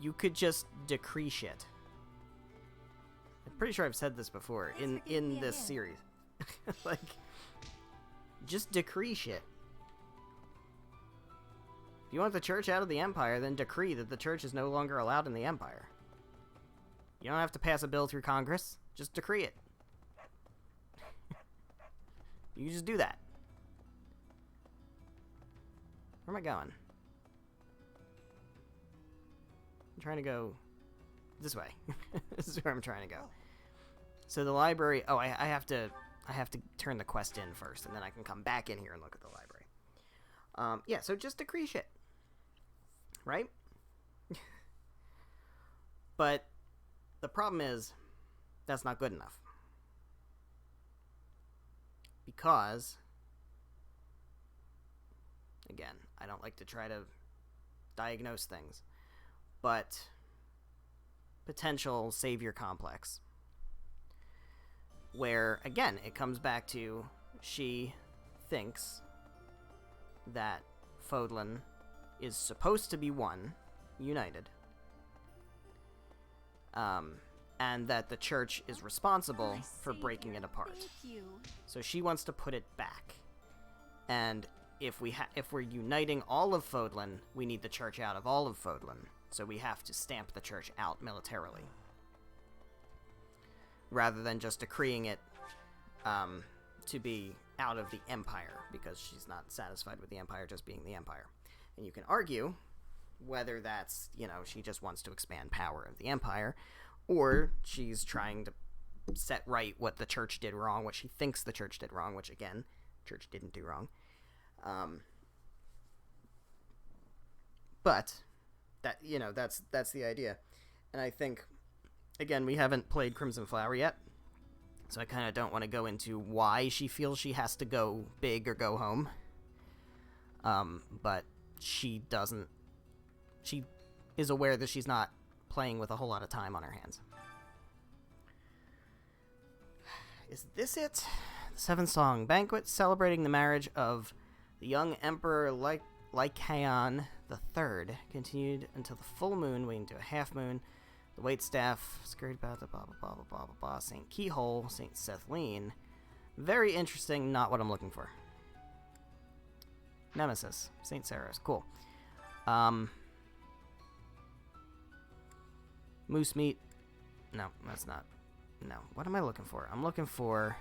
S1: You could just decree shit. I'm pretty sure I've said this before in this series. Just decree shit. If you want the church out of the Empire, then decree that the church is no longer allowed in the Empire. You don't have to pass a bill through Congress. Just decree it. You can just do that. Where am I going? I'm trying to go this way. This is where I'm trying to go. So the library... Oh, I have to turn the quest in first, and then I can come back in here and look at the library. Yeah, so just decree shit. Right? But the problem is, that's not good enough. Because, again, I don't like to try to diagnose things, but potential savior complex. Where, again, it comes back to she thinks that Fodlan is supposed to be one, united, and that the church is responsible for breaking it apart. So she wants to put it back. And if we're uniting all of Fodlan, we need the church out of all of Fodlan. So we have to stamp the church out militarily, rather than just decreeing it to be out of the Empire, because she's not satisfied with the Empire just being the Empire. And you can argue whether that's, she just wants to expand power of the Empire, or she's trying to set right what the church did wrong, what she thinks the church did wrong, which, again, church didn't do wrong. But that, that's the idea. And I think, again, we haven't played Crimson Flower yet, so I kind of don't want to go into why she feels she has to go big or go home. But she is aware that she's not playing with a whole lot of time on her hands. Is this it? The Seventh Song Banquet, celebrating the marriage of the young Emperor Lycaon III, continued until the full moon, waiting to a half moon. The waitstaff scurried about the blah blah blah blah blah blah blah. St. Keyhole, St. Sethleen. Very interesting, not what I'm looking for. Nemesis, St. Sarah's, cool. Moose meat. No, that's not. No, what am I looking for? I'm looking for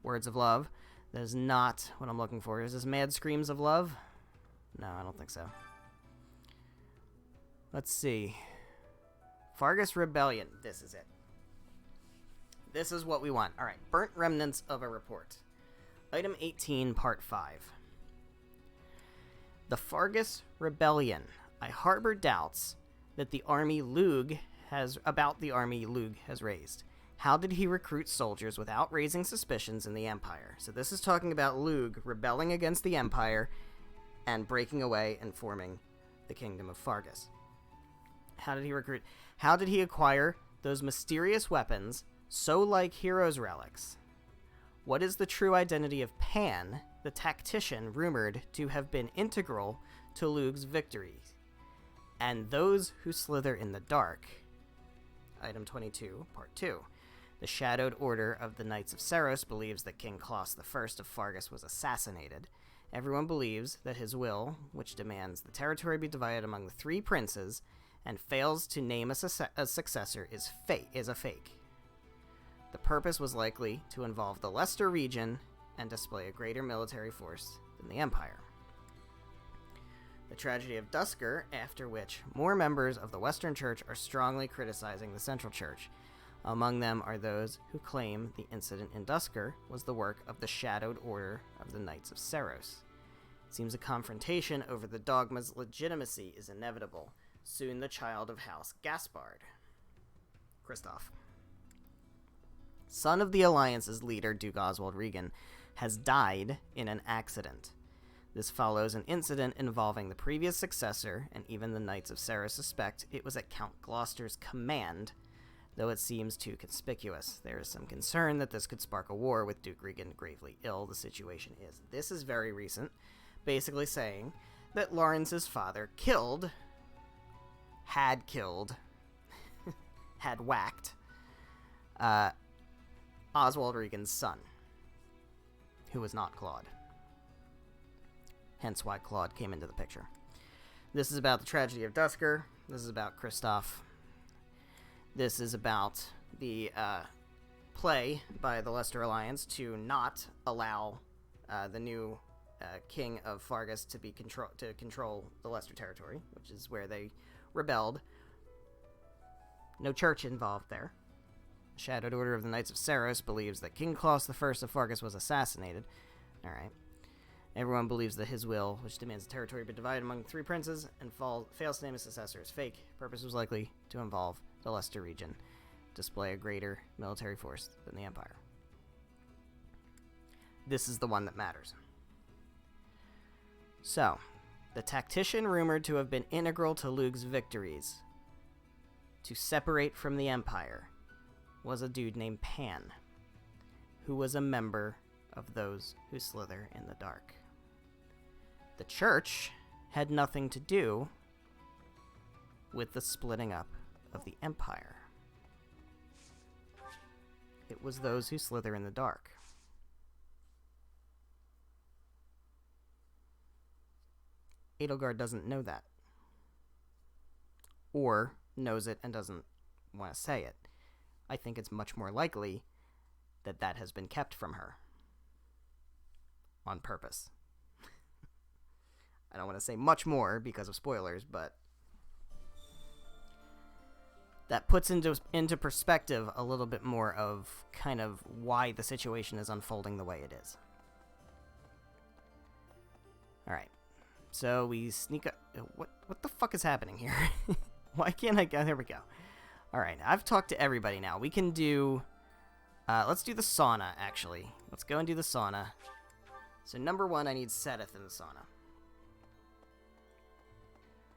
S1: Words of Love. That is not what I'm looking for. Is this Mad Screams of Love? No, I don't think so. Let's see. Fargus Rebellion. This is it. This is what we want. All right. Burnt Remnants of a Report. Item 18, Part 5. The Fargus Rebellion. I harbor doubts that the army Lug has raised. How did he recruit soldiers without raising suspicions in the Empire? So this is talking about Lug rebelling against the Empire and breaking away and forming the Kingdom of Fargus. How did he recruit? How did he acquire those mysterious weapons so like heroes' relics? What is the true identity of Pan, the tactician rumored to have been integral to Lug's victories? And those who slither in the dark. Item 22, Part 2. The Shadowed Order of the Knights of Saros believes that King Klaus I of Fargus was assassinated. Everyone believes that his will, which demands the territory be divided among the three princes, and fails to name a successor, is a fake. The purpose was likely to involve the Leicester region and display a greater military force than the Empire. The tragedy of Dusker, after which more members of the Western Church are strongly criticizing the Central Church. Among them are those who claim the incident in Dusker was the work of the shadowed order of the Knights of Seros. It seems a confrontation over the dogma's legitimacy is inevitable. Soon the child of House Gaspard. Kristoff. Son of the Alliance's leader, Duke Oswald Regan, has died in an accident. This follows an incident involving the previous successor, and even the Knights of Seros suspect it was at Count Gloucester's command, though it seems too conspicuous. There is some concern that this could spark a war with Duke Regan gravely ill. The situation is. This is very recent, basically saying that Lawrence's father had whacked Oswald Regan's son, who was not Claude. Hence why Claude came into the picture. This is about the tragedy of Dusker. This is about Kristoff. This is about the play by the Leicester Alliance to not allow the new king of Fargus to control the Leicester territory, which is where they rebelled. No church involved there. The Shadowed Order of the Knights of Seros believes that King Claus I of Fargus was assassinated. Alright. Everyone believes that his will, which demands the territory be divided among 3 princes, and fails to name a successor, is fake. Purpose was likely to involve the Leicester region, display a greater military force than the Empire. This is the one that matters. So, the tactician rumored to have been integral to Luke's victories to separate from the Empire was a dude named Pan, who was a member of those who slither in the dark. The church had nothing to do with the splitting up of the Empire. It was those who slither in the dark. Edelgard doesn't know that. Or knows it and doesn't want to say it. I think it's much more likely that that has been kept from her. On purpose. I don't want to say much more because of spoilers, but that puts into perspective a little bit more of kind of why the situation is unfolding the way it is. Alright. So we sneak up. What the fuck is happening here? Why can't I go? There we go. Alright, I've talked to everybody now. We can do... let's do the sauna, actually. Let's go and do the sauna. So number 1, I need Seth in the sauna.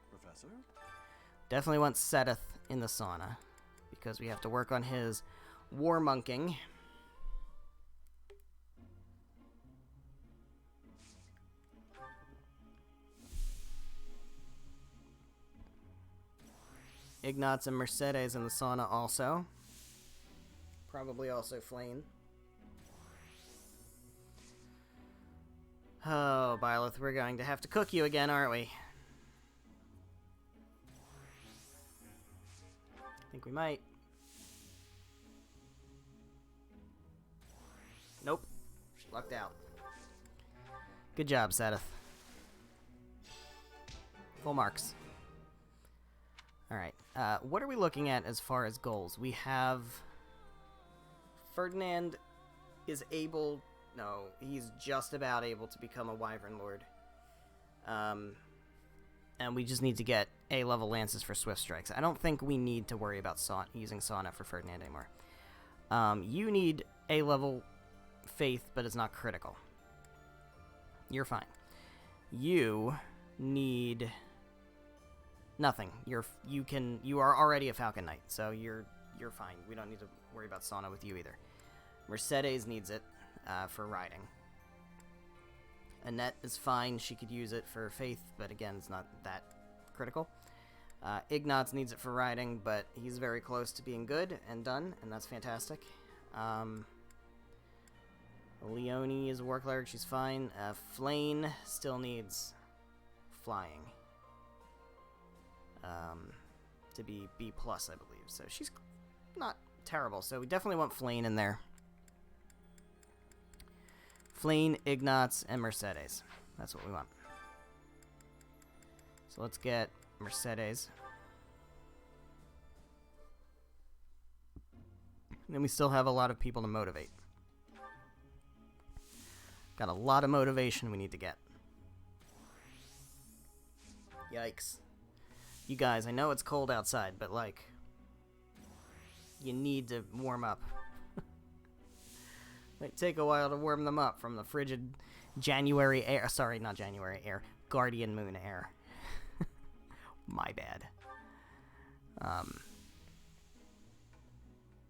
S13: Professor?
S1: Definitely want Seth in the sauna, because we have to work on his warmonking. Ignatz and Mercedes in the sauna also. Probably also Flane. Oh, Byleth, we're going to have to cook you again, aren't we? I think we might. Nope. Lucked out. Good job, Seth. Full marks. Alright. What are we looking at as far as goals? We have... Ferdinand is able... No, he's just about able to become a Wyvern Lord. And we just need to get A-level lances for Swift Strikes. I don't think we need to worry about using Sauna for Ferdinand anymore. You need A-level Faith, but it's not critical. You're fine. You need... Nothing. You are already a Falcon Knight, so you're fine. We don't need to worry about Sauna with you either. Mercedes needs it for riding. Annette is fine. She could use it for Faith, but again, it's not that critical. Ignatz needs it for riding, but he's very close to being good and done, and that's fantastic. Leonie is a War Cleric. She's fine. Flane still needs flying. To be B+, I believe. So she's not terrible. So we definitely want Flane in there. Flane, Ignatz, and Mercedes. That's what we want. So let's get Mercedes. And then we still have a lot of people to motivate. Got a lot of motivation we need to get. Yikes. You guys, I know it's cold outside, but like, you need to warm up. Might take a while to warm them up from the frigid January air. Sorry, not January air. Guardian moon air. My bad.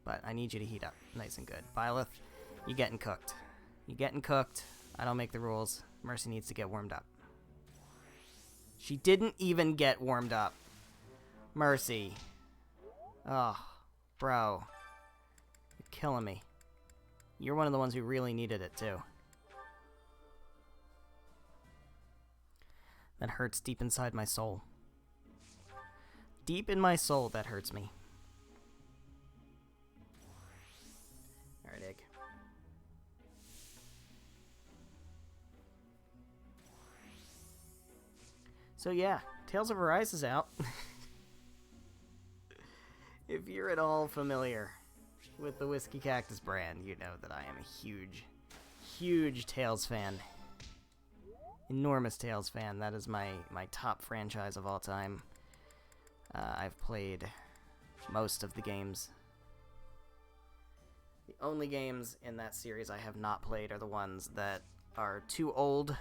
S1: But I need you to heat up nice and good. Byleth, you getting cooked. You getting cooked. I don't make the rules. Mercy needs to get warmed up. She didn't even get warmed up. Mercy. Oh, bro. You're killing me. You're one of the ones who really needed it, too. That hurts deep inside my soul. Deep in my soul, that hurts me. Alright, egg. So yeah, Tales of Arise is out. If you're at all familiar with the Whiskey Cactus brand, you know that I am a huge, huge Tales fan. Enormous Tales fan. That is my top franchise of all time. I've played most of the games. The only games in that series I have not played are the ones that are too old.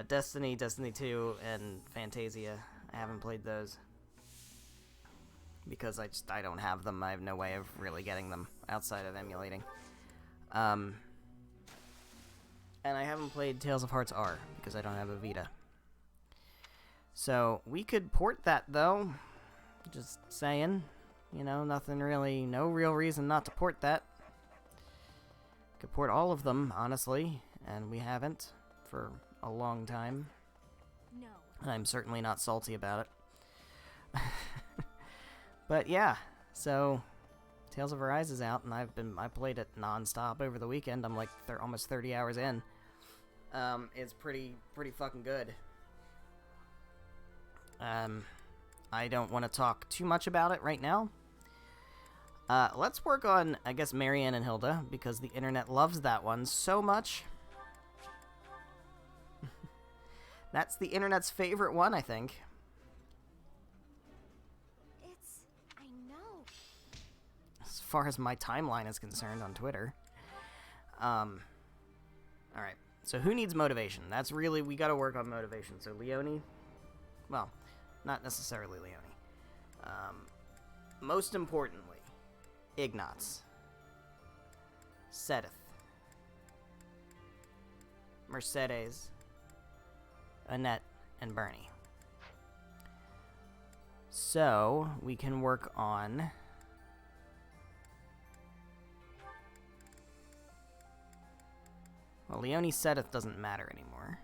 S1: Destiny, Destiny 2, and Fantasia. I haven't played those. Because I don't have them. I have no way of really getting them outside of emulating. And I haven't played Tales of Hearts R because I don't have a Vita. So we could port that though. Just saying. You know, nothing really, no real reason not to port that. Could port all of them, honestly, and we haven't for a long time.
S2: No.
S1: And I'm certainly not salty about it. But yeah, so Tales of Arise is out, and I played it non-stop over the weekend. I'm like almost 30 hours in. It's pretty fucking good. I don't want to talk too much about it right now. Let's work on, I guess, Marianne and Hilda, because the internet loves that one so much. That's the internet's favorite one, I think.
S2: I know.
S1: As far as my timeline is concerned on Twitter. Alright, so who needs motivation? That's really, we gotta work on motivation. So Leone, well, not necessarily Leone. Most importantly, Ignatz, Seth, Mercedes, Annette, and Bernie. So, we can work on well, Leone Seth doesn't matter anymore.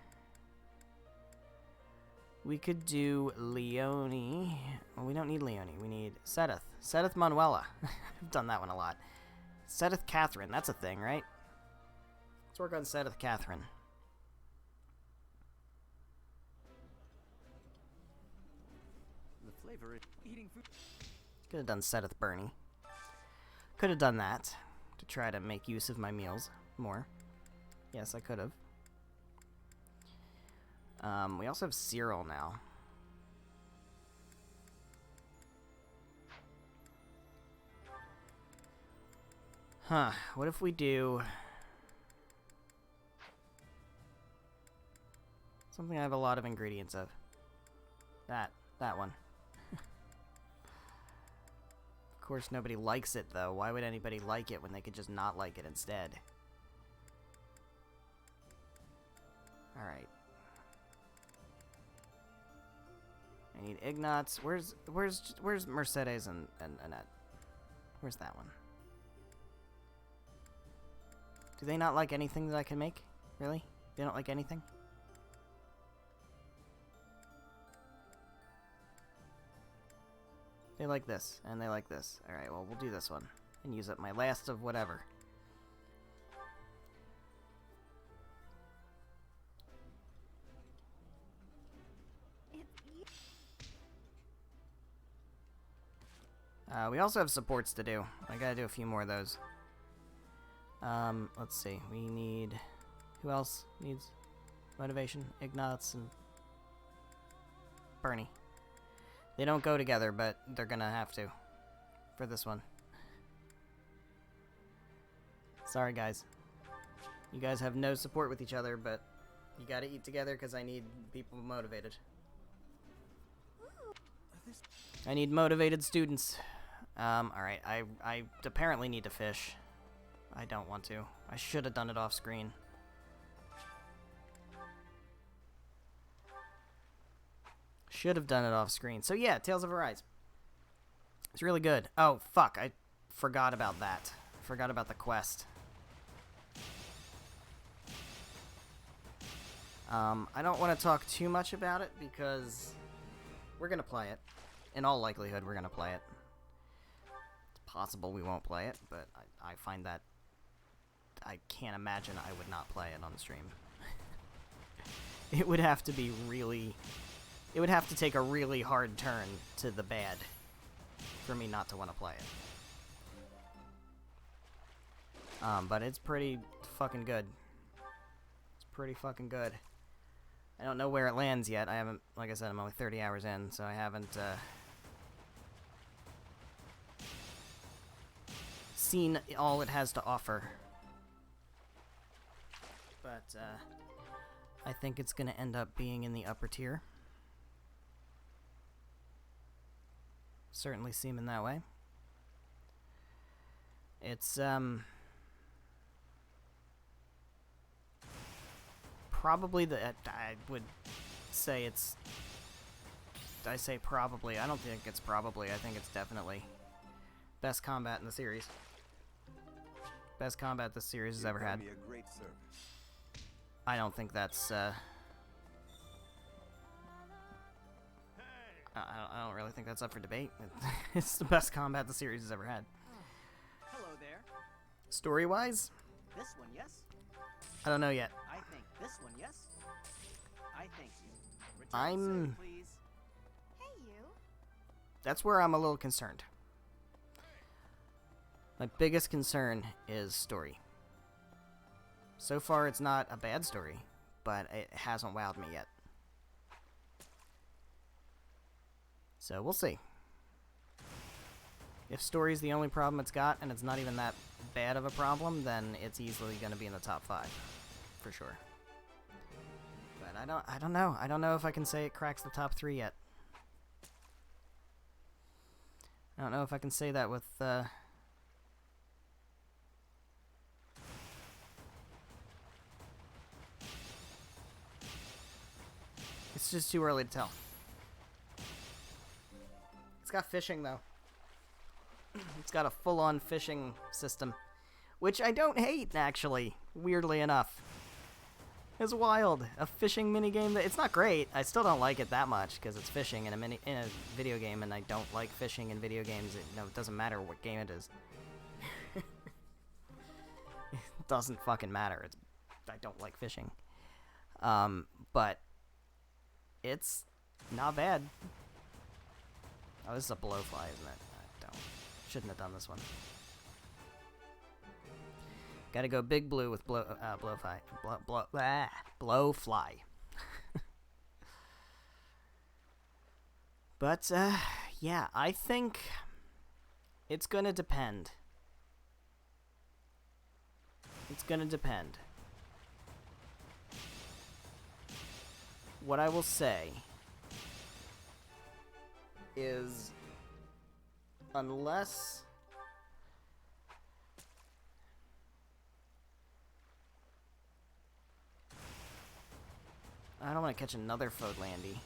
S1: We could do Leone. Well, we don't need Leone. We need Seth. Seth Manuela. I've done that one a lot. Seth Catherine. That's a thing, right? Let's work on Seth Catherine.
S3: The flavor is eating food.
S1: Could have done Seth Bernie. Could have done that to try to make use of my meals more. Yes, I could have. We also have Cyril now. Huh, what if we do something I have a lot of ingredients of? That one. Of course, nobody likes it, though. Why would anybody like it when they could just not like it instead? Alright. I need Ignatz. Where's Mercedes and Annette? Where's that one? Do they not like anything that I can make? Really? They don't like anything? They like this, and they like this. Alright, well, we'll do this one. And use up my last of whatever. We also have supports to do. I gotta do a few more of those. Let's see. We need... Who else needs motivation? Ignatz and Bernie. They don't go together, but they're gonna have to for this one. Sorry, guys. You guys have no support with each other, but you gotta eat together because I need people motivated. I need motivated students. Alright, I apparently need to fish. I don't want to. I should have done it off screen. Should have done it off screen. So yeah, Tales of Arise. It's really good. Oh, fuck. I forgot about that. Forgot about the quest. I don't want to talk too much about it because we're going to play it. In all likelihood, we're going to play it. It's possible we won't play it, but I find that I can't imagine I would not play it on the stream. It would have to be really... It would have to take a really hard turn to the bad for me not to want to play it. But it's pretty fucking good. It's pretty fucking good. I don't know where it lands yet. I haven't, like I said, I'm only 30 hours in, so I haven't seen all it has to offer. But I think it's going to end up being in the upper tier. Certainly seeming that way. It's probably I would say it's... I say probably. I don't think it's probably. I think it's definitely best combat in the series. Best combat this series has ever had.
S14: Me a great service.
S1: I don't think that's... I don't really think that's up for debate. It's the best combat the series has ever had.
S11: Hello there.
S1: Story-wise?
S11: This one, yes?
S1: I don't know yet.
S11: I think this one, yes? I think
S1: I'm...
S11: please.
S2: Hey, you.
S1: That's where I'm a little concerned. My biggest concern is story. So far, it's not a bad story, but it hasn't wowed me yet. So we'll see. If story's the only problem it's got, and it's not even that bad of a problem, then it's easily going to be in the top 5, for sure. But I don't know. I don't know if I can say it cracks the top 3 yet. I don't know if I can say that with it's just too early to tell. It's got fishing, though. It's got a full-on fishing system, which I don't hate, actually, weirdly enough. It's wild. A fishing minigame that... It's not great. I still don't like it that much, because it's fishing in a video game, and I don't like fishing in video games. It doesn't matter what game it is. It doesn't fucking matter. I don't like fishing. But it's not bad. Oh, this is a blowfly, isn't it? Shouldn't have done this one. Gotta go big blue with blowfly. Blowfly. But, yeah, I think it's gonna depend. It's gonna depend. What I will say is, unless I don't want to catch another Fodlandy.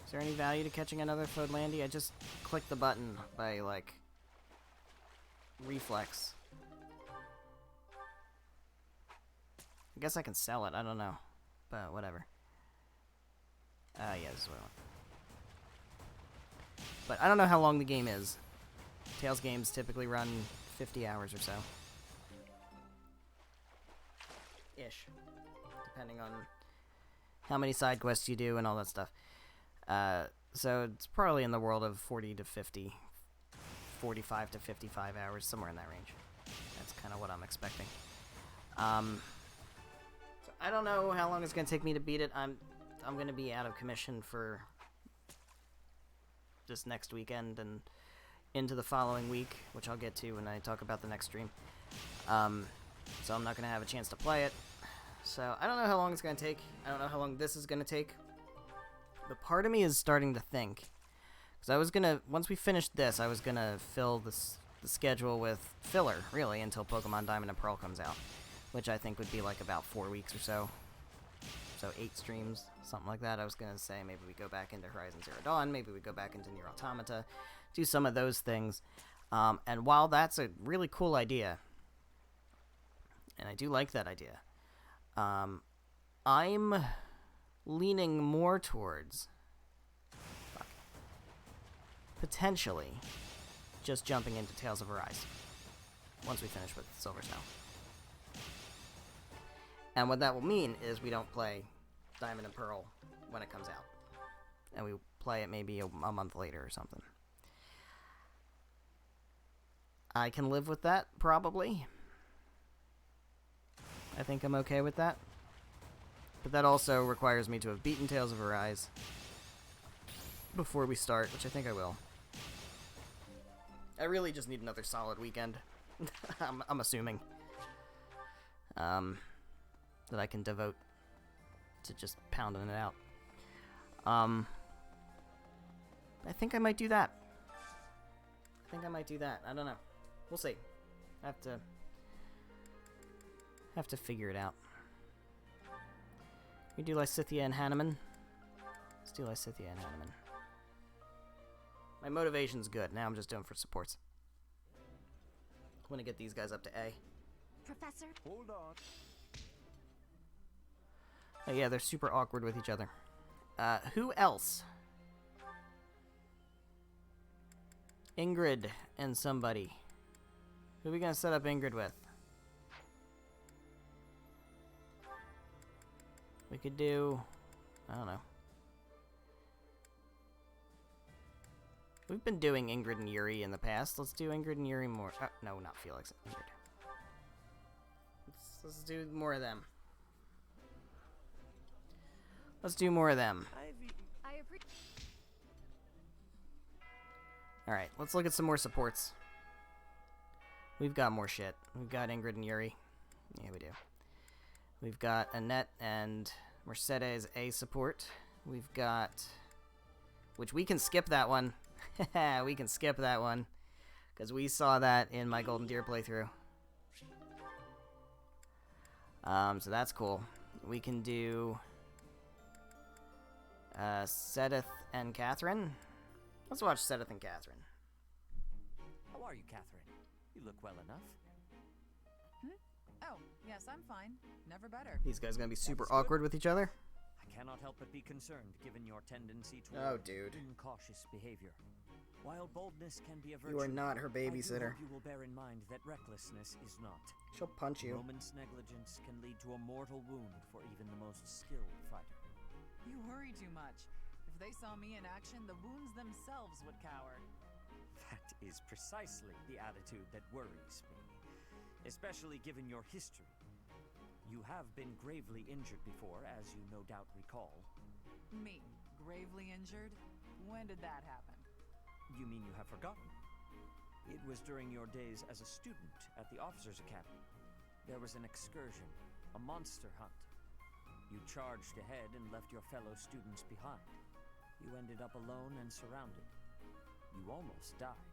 S1: Is there any value to catching another Fodlandy? I just clicked the button by, like, reflex. I guess I can sell it, I don't know. But whatever. Yeah, this is what I want. But I don't know how long the game is. Tales games typically run 50 hours or so. Ish. Depending on how many side quests you do and all that stuff. So it's probably in the world of 40 to 50, 45 to 55 hours, somewhere in that range. That's kind of what I'm expecting. So I don't know how long it's going to take me to beat it. I'm going to be out of commission for this next weekend and into the following week, which I'll get to when I talk about the next stream. So I'm not going to have a chance to play it. So I don't know how long it's going to take. I don't know how long this is going to take. But part of me is starting to think, because I was going to, once we finished this, I was going to fill the schedule with filler, really, until Pokemon Diamond and Pearl comes out, which I think would be like about 4 weeks or so. So 8 streams, something like that. I was going to say maybe we go back into Horizon Zero Dawn, maybe we go back into Nier Automata, do some of those things. And while that's a really cool idea, and I do like that idea, I'm leaning more towards potentially just jumping into Tales of Arise once we finish with Silver Snow. And what that will mean is we don't play Diamond and Pearl when it comes out, and we play it maybe a month later or something. I can live with that, probably. I think I'm okay with that. But that also requires me to have beaten Tales of Arise before we start, which I think I will. I really just need another solid weekend. I'm assuming. That I can devote to just pounding it out. I think I might do that. I don't know. We'll see. I have to figure it out. We do Lysithea and Hanneman. Let's do Lysithea and Hanneman. My motivation's good. Now I'm just doing for supports. I want to get these guys up to A.
S2: Professor?
S3: Hold on.
S1: Oh, yeah, they're super awkward with each other. Who else? Ingrid and somebody. Who are we gonna set up Ingrid with? We could do... I don't know. We've been doing Ingrid and Yuri in the past. Let's do Ingrid and Yuri more. Oh, no, not Felix. Ingrid. Let's do more of them. Let's do more of them. Alright, let's look at some more supports. We've got more shit. We've got Ingrid and Yuri. Yeah, we do. We've got Annette and Mercedes A support. We've got... Which we can skip that one. We can skip that one. Because we saw that in my Golden Deer playthrough. So that's cool. We can do... Seth and Catherine. Let's watch Seth and Catherine.
S3: How are you, Catherine? You look well enough.
S12: Oh, yes, I'm fine. Never better.
S1: These guys gonna be super awkward with each other?
S3: I cannot help but be concerned, given your tendency toward incautious behavior. While boldness can be a virtue,
S1: you are not her babysitter.
S3: You will bear in mind that recklessness is not.
S1: She'll punch you.
S3: Moment's negligence can lead to a mortal wound for even the most skilled fighter.
S12: You worry too much. If they saw me in action, the wounds themselves would cower.
S3: That is precisely the attitude that worries me, especially given your history. You have been gravely injured before, as you no doubt recall.
S12: Me? Gravely injured? When did that happen?
S3: You mean you have forgotten? It was during your days as a student at the Officers' Academy. There was an excursion, a monster hunt. You charged ahead and left your fellow students behind. You ended up alone and surrounded. You almost died.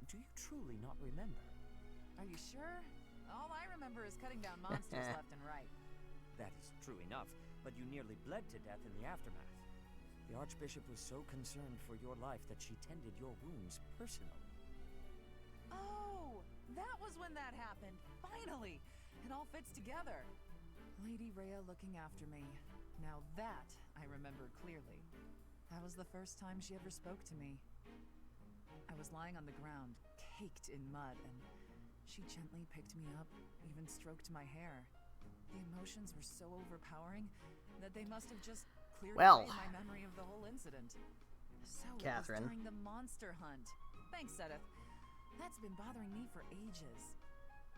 S3: Do you truly not remember?
S12: Are you sure? All I remember is cutting down monsters left and right.
S3: That is true enough, but you nearly bled to death in the aftermath. The Archbishop was so concerned for your life that she tended your wounds personally.
S12: Oh, that was when that happened. Finally! It all fits together. Lady Rhea looking after me. Now that I remember clearly. That was the first time she ever spoke to me. I was lying on the ground, caked in mud, and she gently picked me up, even stroked my hair. The emotions were so overpowering that they must have just cleared
S1: Well.
S12: away my memory of the whole incident. So
S1: Catherine.
S12: it was during the monster hunt. Thanks, Seth. That's been bothering me for ages.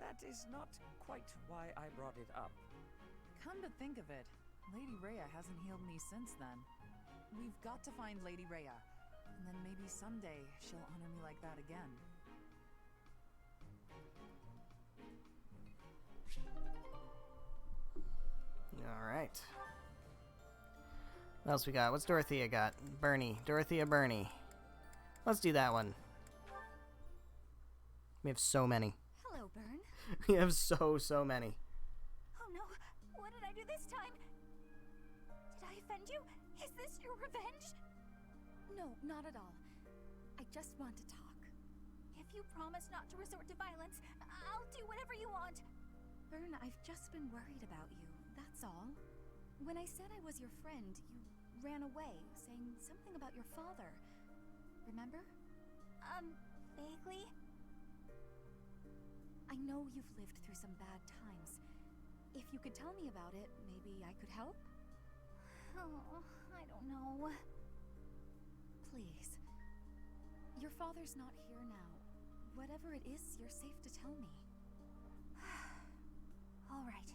S3: That is not quite why I brought it up.
S12: Come to think of it, Lady Rhea hasn't healed me since then. We've got to find Lady Rhea, and then maybe someday she'll honor me like that again.
S1: Alright. What else we got? What's Dorothea got? Bernie. Dorothea Bernie. Let's do that one. We have so many.
S2: Hello, Bern.
S1: We have so many.
S2: Oh no, what did I do this time? Did I offend you? Is this your revenge?
S5: No, not at all. I just want to talk.
S2: If you promise not to resort to violence, I'll do whatever you want.
S5: Bern, I've just been worried about you, that's all. When I said I was your friend, you ran away, saying something about your father. Remember?
S2: Vaguely?
S5: I know you've lived through some bad times. If you could tell me about it, maybe I could help?
S2: Oh, I don't know.
S5: Please. Your father's not here now. Whatever it is, you're safe to tell me.
S2: All right.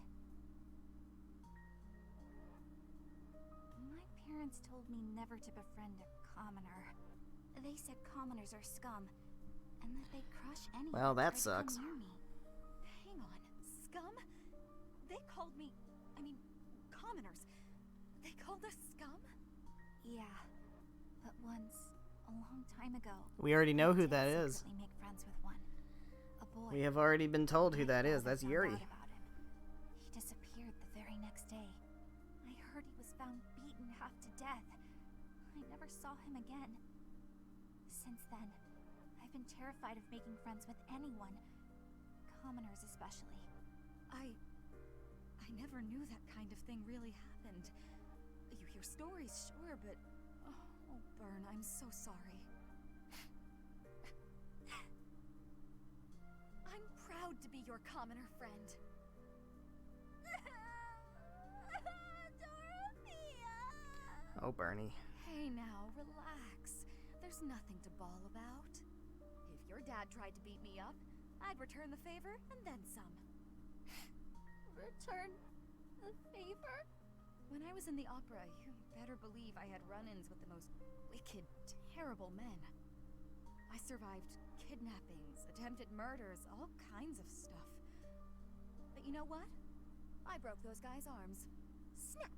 S2: My parents told me never to befriend a commoner. They said commoners are scum, and that they'd crush anyone
S1: Well, that
S2: who tried to
S1: sucks.
S2: come near me.
S5: Hang on. Scum? They called me... commoners. They called us scum?
S2: Yeah, but once, a long time ago,
S1: We already know who
S2: I did
S1: that is.
S2: secretly make friends with one. A boy.
S1: We have already been told who that is. That's
S2: Found
S1: Yuri.
S2: out about him. He disappeared the very next day. I heard he was found beaten half to death. I never saw him again. Since then, I've been terrified of making friends with anyone. Commoners especially.
S5: I never knew that kind of thing really happened. You hear stories, sure, but... Oh, Bern, I'm so sorry. I'm proud to be your commoner friend.
S2: Dorothea!
S1: Oh, Bernie.
S5: Hey now, relax. There's nothing to bawl about. If your dad tried to beat me up, I'd return the favor and then some.
S2: Return the favor?
S5: When I was in the opera, you better believe I had run-ins with the most wicked, terrible men. I survived kidnappings, attempted murders, all kinds of stuff. But you know what? I broke those guys' arms. Snap!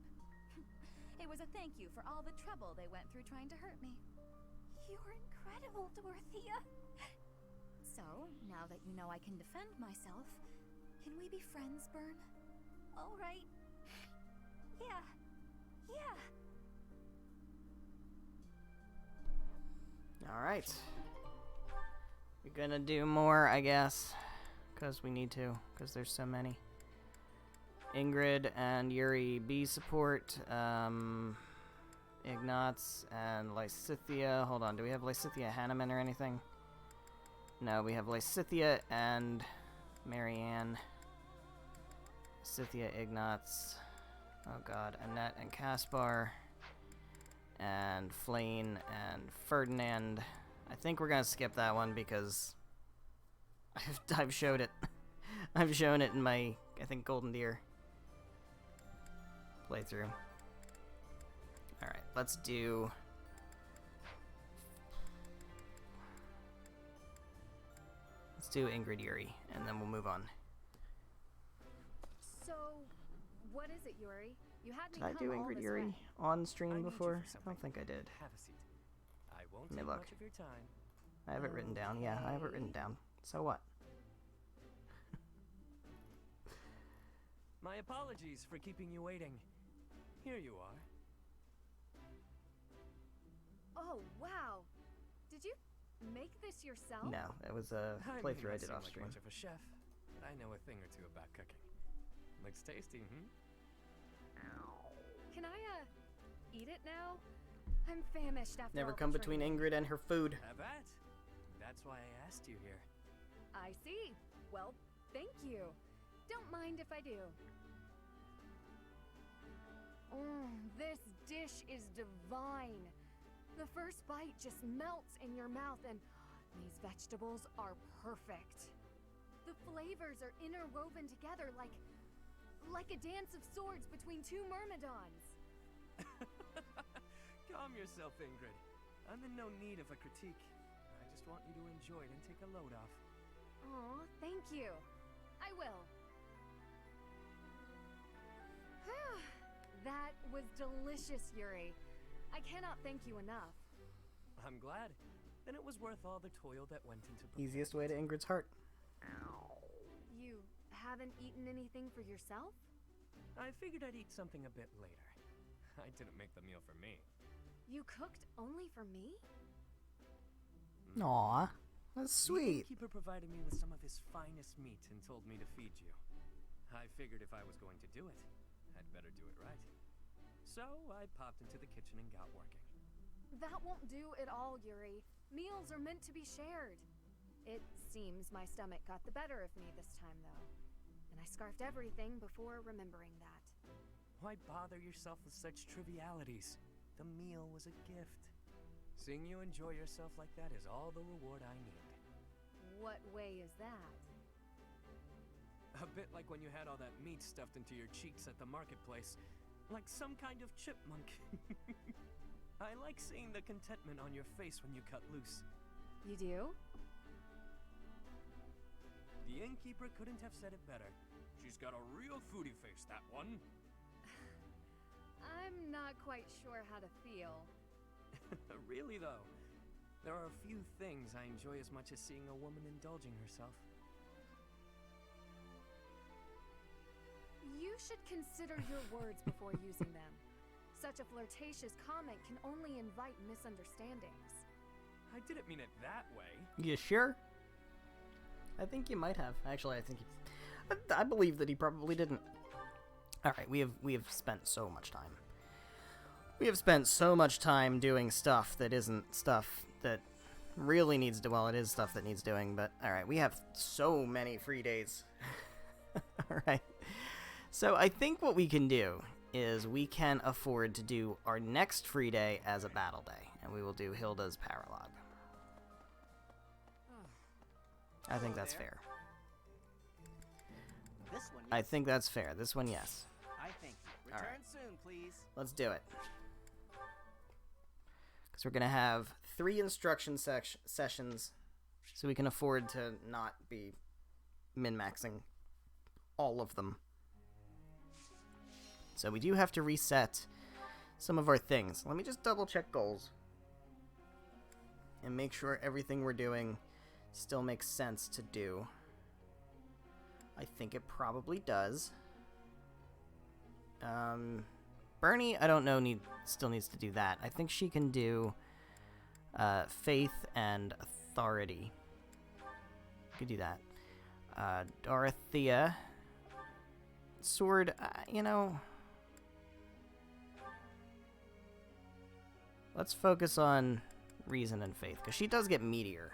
S5: It was a thank you for all the trouble they went through trying to hurt me.
S2: You're incredible, Dorothea.
S5: So, now that you know I can defend myself, can we be friends, Bern?
S2: All right. Yeah.
S1: Alright. We're gonna do more, I guess. Because we need to. Because there's so many. Ingrid and Yuri B support. Ignatz and Lysithia. Hold on, do we have Lysithia Hanneman or anything? No, we have Lysithia and Marianne. Lysithia, Ignatz. Oh god, Annette and Caspar. And Flane and Ferdinand. I think we're gonna skip that one because I've showed it. I've shown it in my, I think, Golden Deer playthrough. Alright, let's do... Let's do Ingrid Yuri, and then we'll move on.
S9: So, what is it, Yuri? You had me
S1: Did I do
S9: come all
S1: Ingrid
S9: this
S1: Yuri
S9: way.
S1: on
S3: I
S1: stream
S3: need you
S1: before?
S3: for
S1: I don't think I did.
S3: Have a seat. I won't
S1: Let me
S3: take
S1: look.
S3: much of your time.
S1: I have it written down. Yeah, I have it written down. So what?
S3: My apologies for keeping you waiting. Here you are.
S9: Oh, wow. Did you make this yourself?
S1: No, it was a
S3: I may
S1: playthrough I
S3: not
S1: did
S3: seem
S1: off
S3: like
S1: stream.
S3: much of a chef, but I know a thing or two about cooking. Looks tasty,
S9: Can I, eat it now? I'm famished after
S1: Never
S9: all
S1: come
S9: the
S1: between
S9: training.
S1: Ingrid and her food.
S3: Have that. That's why I asked you here.
S9: I see. Well, thank you. Don't mind if I do. This dish is divine. The first bite just melts in your mouth, and these vegetables are perfect. The flavors are interwoven together like a dance of swords between two myrmidons.
S7: Calm yourself, Ingrid. I'm in no need of a critique. I just want you to enjoy it and take a load off.
S9: Aw, thank you. I will. That was delicious, Yuri. I cannot thank you enough.
S7: I'm glad. Then it was worth all the toil that went into
S1: Easiest way to Ingrid's heart.
S9: You haven't eaten anything for yourself?
S7: I figured I'd eat something a bit later. I didn't make the meal for me.
S9: You cooked only for me?
S1: Aw, that's sweet.
S7: The innkeeper provided me with some of his finest meat and told me to feed you. I figured if I was going to do it, I'd better do it right. So I popped into the kitchen and got working.
S9: That won't do at all, Yuri. Meals are meant to be shared. It seems my stomach got the better of me this time, though. And I scarfed everything before remembering that.
S7: Why bother yourself with such trivialities? The meal was a gift. Seeing you enjoy yourself like that is all the reward I need.
S9: What way is that?
S7: A bit like when you had all that meat stuffed into your cheeks at the marketplace. Like some kind of chipmunk. I like seeing the contentment on your face when you cut loose.
S9: You do?
S7: The innkeeper couldn't have said it better. She's got a real foodie face, that one.
S9: I'm not quite sure how to feel.
S7: Really, though. There are a few things I enjoy as much as seeing a woman indulging herself.
S9: You should consider your words before using them. Such a flirtatious comment can only invite misunderstandings.
S7: I didn't mean it that way.
S1: You sure? I think you might have. Actually, I believe that he probably didn't. All right, we have spent so much time. We have spent so much time doing stuff that isn't stuff that really needs to. Well, it is stuff that needs doing, but all right, we have so many free days. All right. So I think what we can do is we can afford to do our next free day as a battle day, and we will do Hilda's Paralogue. I think that's fair.
S11: This one, yes.
S1: I think that's fair. This one, yes.
S11: I think.
S1: All
S11: Return
S1: right.
S11: soon, please.
S1: Let's do it. Because we're going to have 3 instruction sessions, so we can afford to not be min-maxing all of them. So we do have to reset some of our things. Let me just double-check goals and make sure everything we're doing still makes sense to do. I think it probably does. Bernie, I don't know, still needs to do that. I think she can do faith and authority. Could do that. Dorothea, sword, you know. Let's focus on reason and faith, because she does get meteor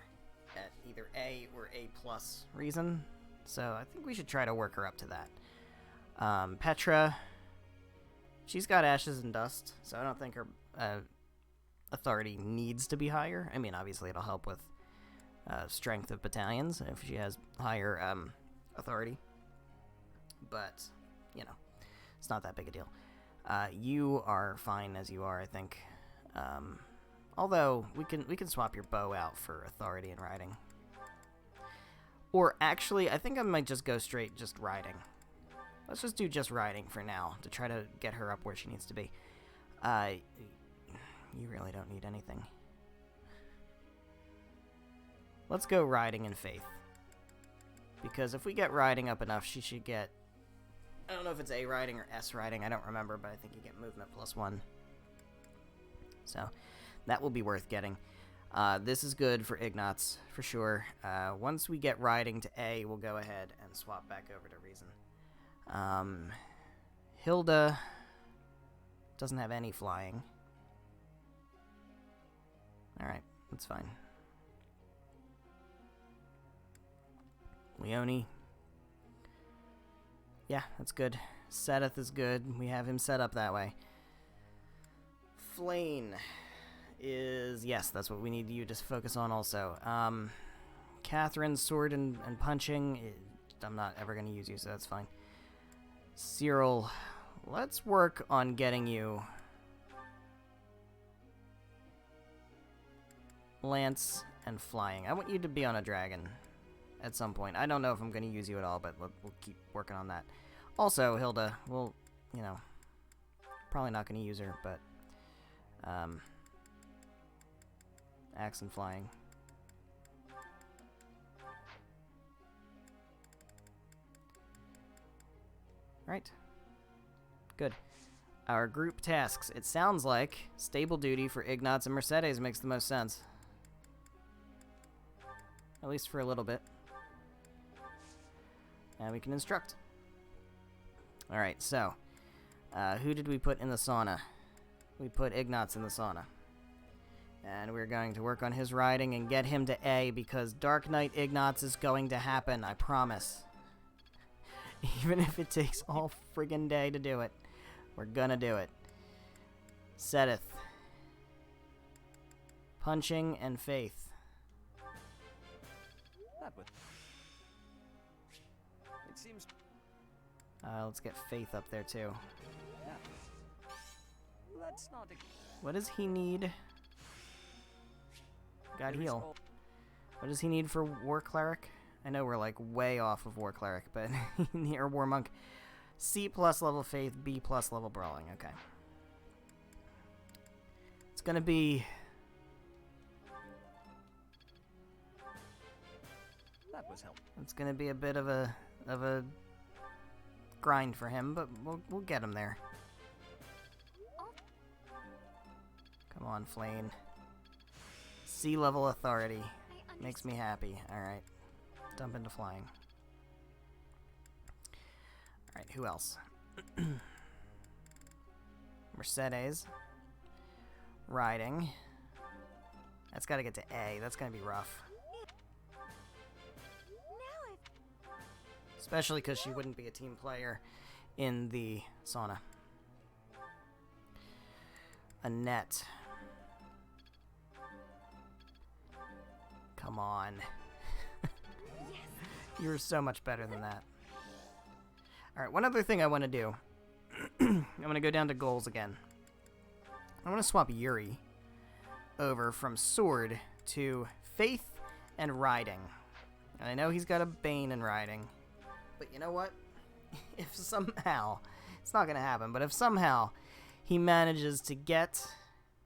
S1: at either A or A+ reason. So I think we should try to work her up to that. Petra, she's got ashes and dust, so I don't think her authority needs to be higher. I mean, obviously it'll help with strength of battalions if she has higher authority. But, you know, it's not that big a deal. You are fine as you are, I think. Although we can swap your bow out for authority and riding. Or actually, I think I might just go straight just riding. Let's just do just riding for now to try to get her up where she needs to be. You really don't need anything. Let's go riding and faith. Because if we get riding up enough, she should get... I don't know if it's A riding or S riding, I don't remember, but I think you get movement +1. So, that will be worth getting. This is good for Ignatz, for sure. Once we get riding to A, we'll go ahead and swap back over to reason. Hilda doesn't have any flying. Alright, that's fine. Leone. Yeah, that's good. Seth is good. We have him set up that way. Flane is... Yes, that's what we need you to focus on also. Catherine's sword and punching. I'm not ever going to use you, so that's fine. Cyril, let's work on getting you... Lance and flying. I want you to be on a dragon at some point. I don't know if I'm going to use you at all, but we'll keep working on that. Also, Hilda, well, you know, probably not going to use her, but axe and flying. Right. Good. Our group tasks. It sounds like stable duty for Ignatz and Mercedes makes the most sense. At least for a little bit. And we can instruct. Alright, so. Who did we put in the sauna? We put Ignatz in the sauna. And we're going to work on his riding and get him to A, because Dark Knight Ignatz is going to happen, I promise. Even if it takes all friggin' day to do it. We're gonna do it. Seth. Punching and faith.
S3: That would... It seems...
S1: Let's get faith up there too.
S3: Yeah. Let's not...
S1: What does he need? God heal. What does he need for War Cleric? I know we're like way off of War Cleric, but... or War Monk. C plus level faith, B plus level brawling. Okay. It's gonna be...
S3: That was helpful.
S1: It's gonna be a bit of a grind for him, but we'll get him there. Come on, Flane. C level authority makes me happy. All right, dump into flying. All right, who else? Mercedes. Riding. That's got to get to A. That's gonna be rough. Especially because she wouldn't be a team player in the sauna. Annette. Come on. You're so much better than that. Alright, one other thing I want to do. I'm going to go down to goals again. I want to swap Yuri over from sword to faith and riding. And I know he's got a bane in riding. But you know what? If somehow, it's not going to happen, but if somehow he manages to get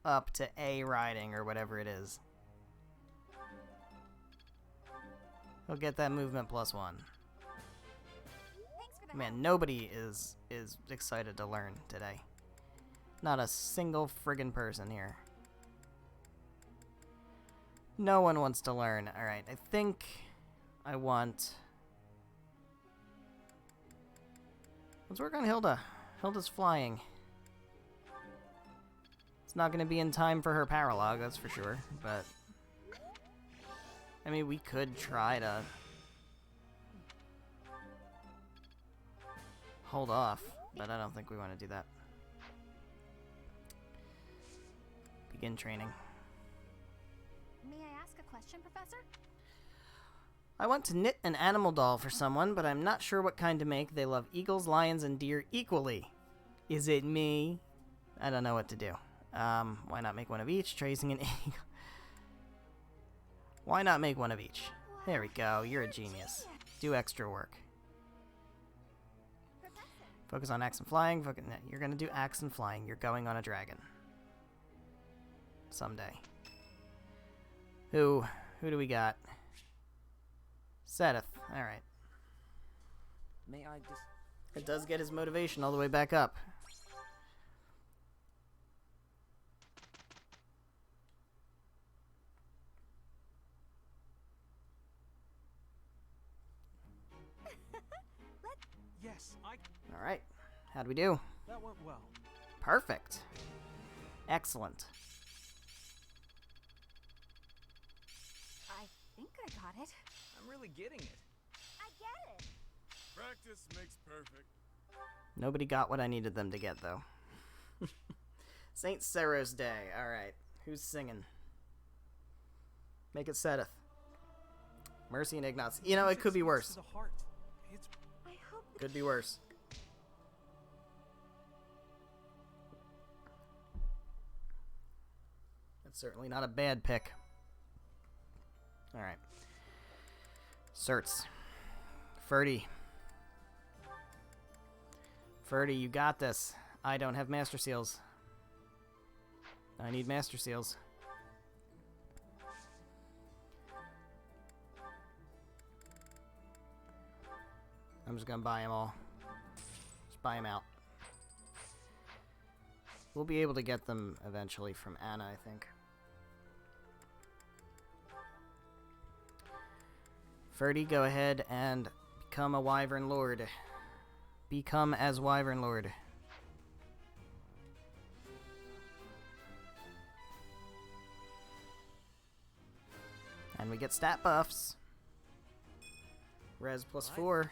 S1: up to A riding or whatever it is, he'll get that movement +1. Man, nobody is excited to learn today. Not a single friggin' person here. No one wants to learn. Alright, I think I want... Let's work on Hilda. Hilda's flying. It's not going to be in time for her paralog, that's for sure, but... I mean, we could try to... hold off, but I don't think we want to do that. Begin training.
S2: May I ask a question, Professor?
S1: I want to knit an animal doll for someone, but I'm not sure what kind to make. They love eagles, lions, and deer equally. Is it me? I don't know what to do. Why not make one of each? Tracing an eagle. Why not make one of each? There we go. You're a genius. Do extra work. Focus on axe and flying. You're going to do axe and flying. You're going on a dragon. Someday. Who do we got? Seth. Alright.
S3: May I just...
S1: It does get his motivation all the way back up.
S4: Yes,
S1: Alright. How'd we do?
S4: That went well.
S1: Perfect. Excellent.
S2: I think I got it.
S3: I'm really getting it.
S2: I get it.
S13: Practice makes perfect.
S1: Nobody got what I needed them to get, though. St. Sero's Day. Alright. Who's singing? Make it Seth. Mercy and Ignatz. You know, it could be worse. Could be worse. That's certainly not a bad pick. Alright. Certs. Ferdy. Ferdy, you got this. I don't have Master Seals. I need Master Seals. I'm just gonna buy them all. Just buy them out. We'll be able to get them eventually from Anna, I think. Ferdy, go ahead and become a Wyvern Lord. Become as Wyvern Lord. And we get stat buffs. Res +4.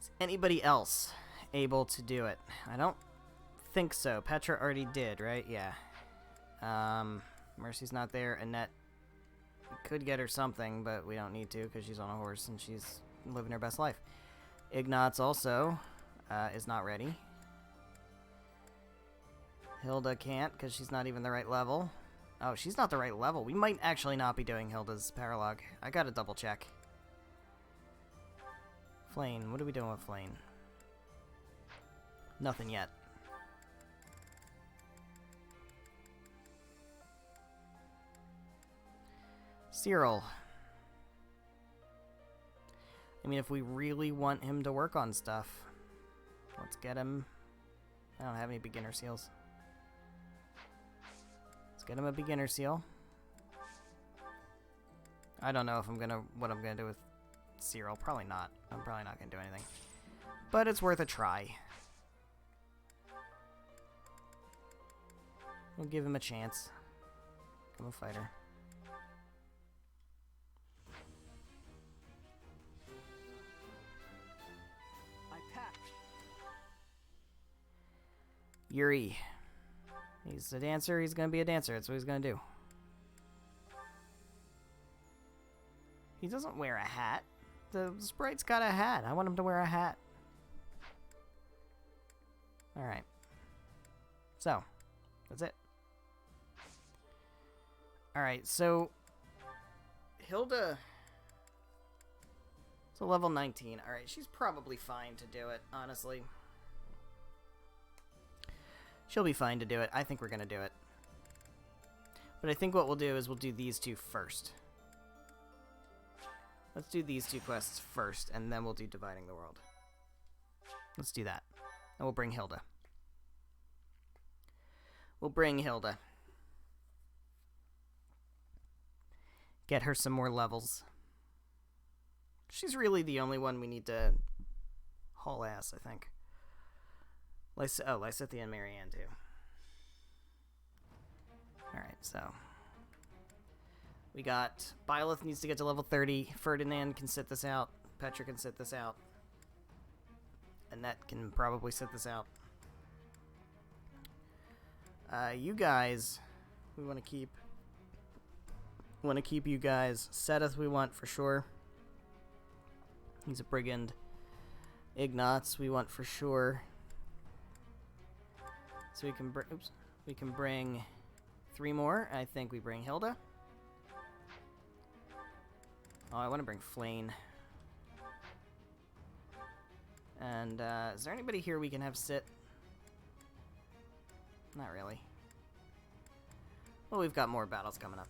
S1: Is anybody else able to do it? I don't think so. Petra already did, right? Yeah. Mercy's not there. Annette, we could get her something, but we don't need to because she's on a horse and she's living her best life. Ignatz also is not ready. Hilda can't because she's not even the right level. Oh, she's not the right level. We might actually not be doing Hilda's paralog. I gotta double check. Flane. What are we doing with Flane? Nothing yet. Cyril. I mean, if we really want him to work on stuff, let's get him. I don't have any beginner seals. Let's get him a beginner seal. I don't know if what I'm gonna do with Cyril. Probably not. I'm probably not gonna do anything. But it's worth a try. We'll give him a chance. Become a fighter. Yuri. He's a dancer, he's gonna be a dancer. That's what he's gonna do. He doesn't wear a hat. The sprite's got a hat. I want him to wear a hat. Alright. So, that's it. Alright, so Hilda is a level 19. Alright, she's probably fine to do it, honestly. She'll be fine to do it. I think we're going to do it. But I think what we'll do is we'll do these two first. Let's do these two quests first, and then we'll do Dividing the World. Let's do that. And we'll bring Hilda. We'll bring Hilda. Get her some more levels. She's really the only one we need to haul ass, I think. Lysithea and Marianne, too. Alright, so. We got... Byleth needs to get to level 30. Ferdinand can sit this out. Petra can sit this out. Annette can probably sit this out. You guys... We want to keep... We want to keep you guys. Seth we want for sure. He's a brigand. Ignatz we want for sure. So we can bring 3 more. I think we bring Hilda. Oh, I want to bring Flane. And is there anybody here we can have sit? Not really. Well, we've got more battles coming up.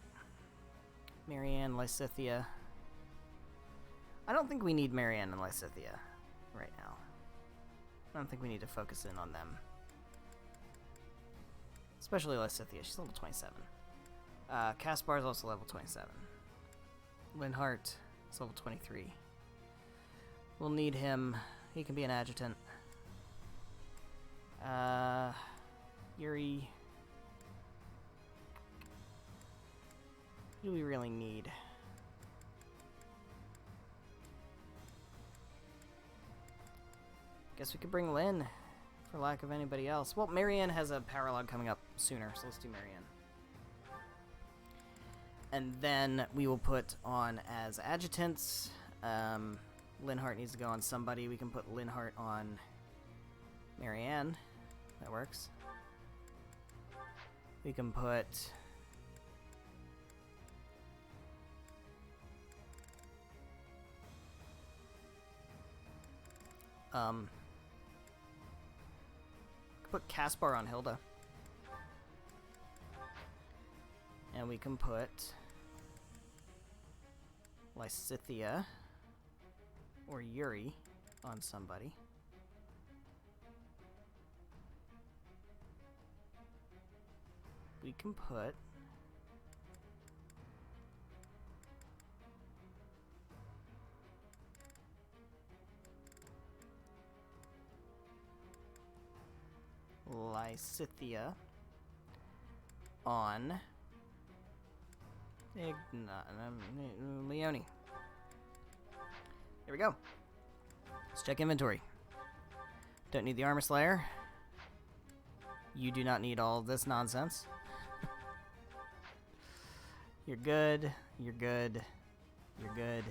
S1: Marianne, Lysithea. I don't think we need Marianne and Lysithea right now. I don't think we need to focus in on them. Especially Lysithea, she's level 27. Caspar is also level 27. Linhart is level 23. We'll need him. He can be an adjutant. Yuri. Who do we really need? Guess we could bring Lynn, for lack of anybody else. Well, Marianne has a power log coming up sooner, so let's do Marianne. And then we will put on as adjutants. Linhart needs to go on somebody. We can put Linhart on Marianne. That works. We can put... put Caspar on Hilda. And we can put Lysithea or Yuri on somebody. We can put Lysithea on Leone. There we go. Let's check inventory. Don't need the Armor Slayer. You do not need all this nonsense. You're good. You're good. You're good.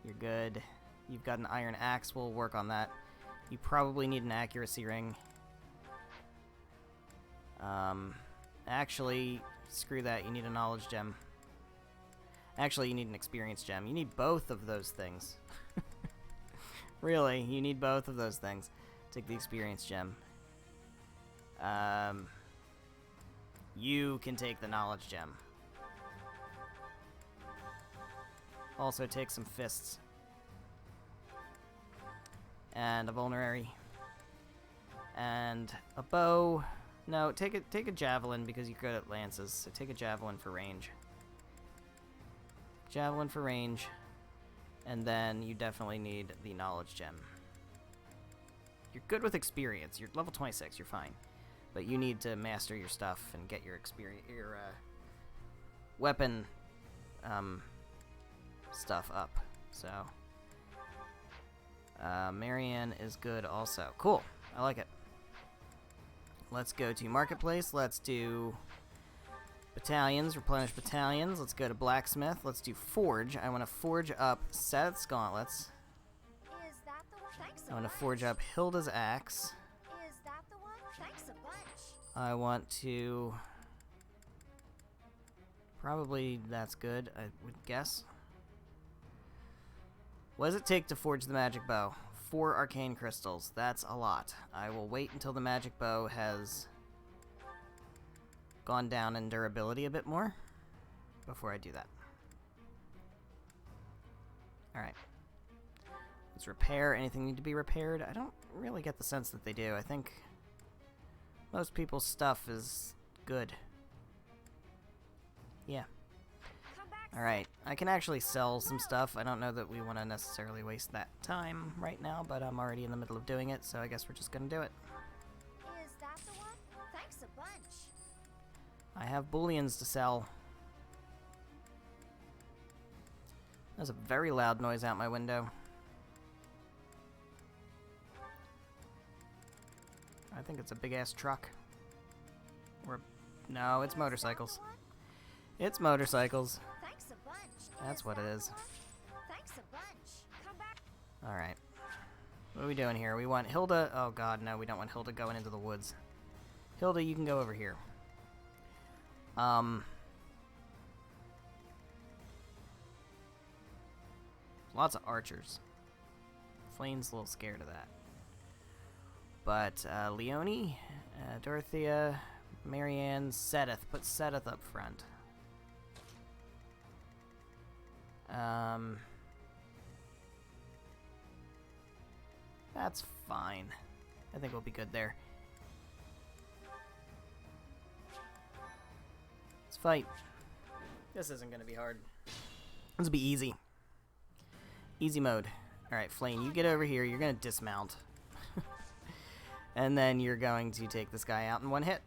S1: You're good. You've got an Iron Axe. We'll work on that. You probably need an Accuracy Ring. Actually, screw that. You need a Knowledge Gem. Actually, you need an Experience Gem. You need both of those things. Really, you need both of those things. Take the Experience Gem. You can take the Knowledge Gem. Also take some Fists. And a Vulnerary. And a Bow. No, take a Javelin because you're good at lances. So take a Javelin for range. Javelin for range. And then you definitely need the Knowledge Gem. You're good with experience. You're level 26. You're fine. But you need to master your stuff and get your experience, your weapon stuff up. So Marianne is good also. Cool. I like it. Let's go to Marketplace. Let's do battalions, replenish battalions. Let's go to Blacksmith. Let's do Forge. I want to forge up Seth's gauntlets.
S2: Is that the one? Thanks a
S1: I want to
S2: bunch.
S1: forge up Hilda's axe.
S2: Is that the one? Thanks a bunch.
S1: I want to... Probably that's good, I would guess. What does it take to forge the magic bow? 4 arcane crystals. That's a lot. I will wait until the magic bow has gone down in durability a bit more before I do that. Alright. Let's repair. Anything need to be repaired? I don't really get the sense that they do. I think most people's stuff is good. Yeah. Alright, I can actually sell some stuff. I don't know that we want to necessarily waste that time right now, but I'm already in the middle of doing it, so I guess we're just going to do it.
S2: Is that the one? Thanks a bunch.
S1: I have bullions to sell. There's a very loud noise out my window. I think it's a big-ass truck. Or, no, it's motorcycles. It's motorcycles.
S2: Thanks a bunch.
S1: That's what it is.
S2: Thanks a bunch. Come back.
S1: Alright. What are we doing here? We want Hilda... Oh god, no, we don't want Hilda going into the woods. Hilda, you can go over here. Lots of archers. Flame's a little scared of that. But, Leone, Dorothea, Marianne, Seth. Put Seth up front. That's fine. I think we'll be good there. Let's fight. This isn't gonna be hard. This will be easy. Easy mode. Alright, Flame, you get over here. You're gonna dismount. And then you're going to take this guy out in one hit.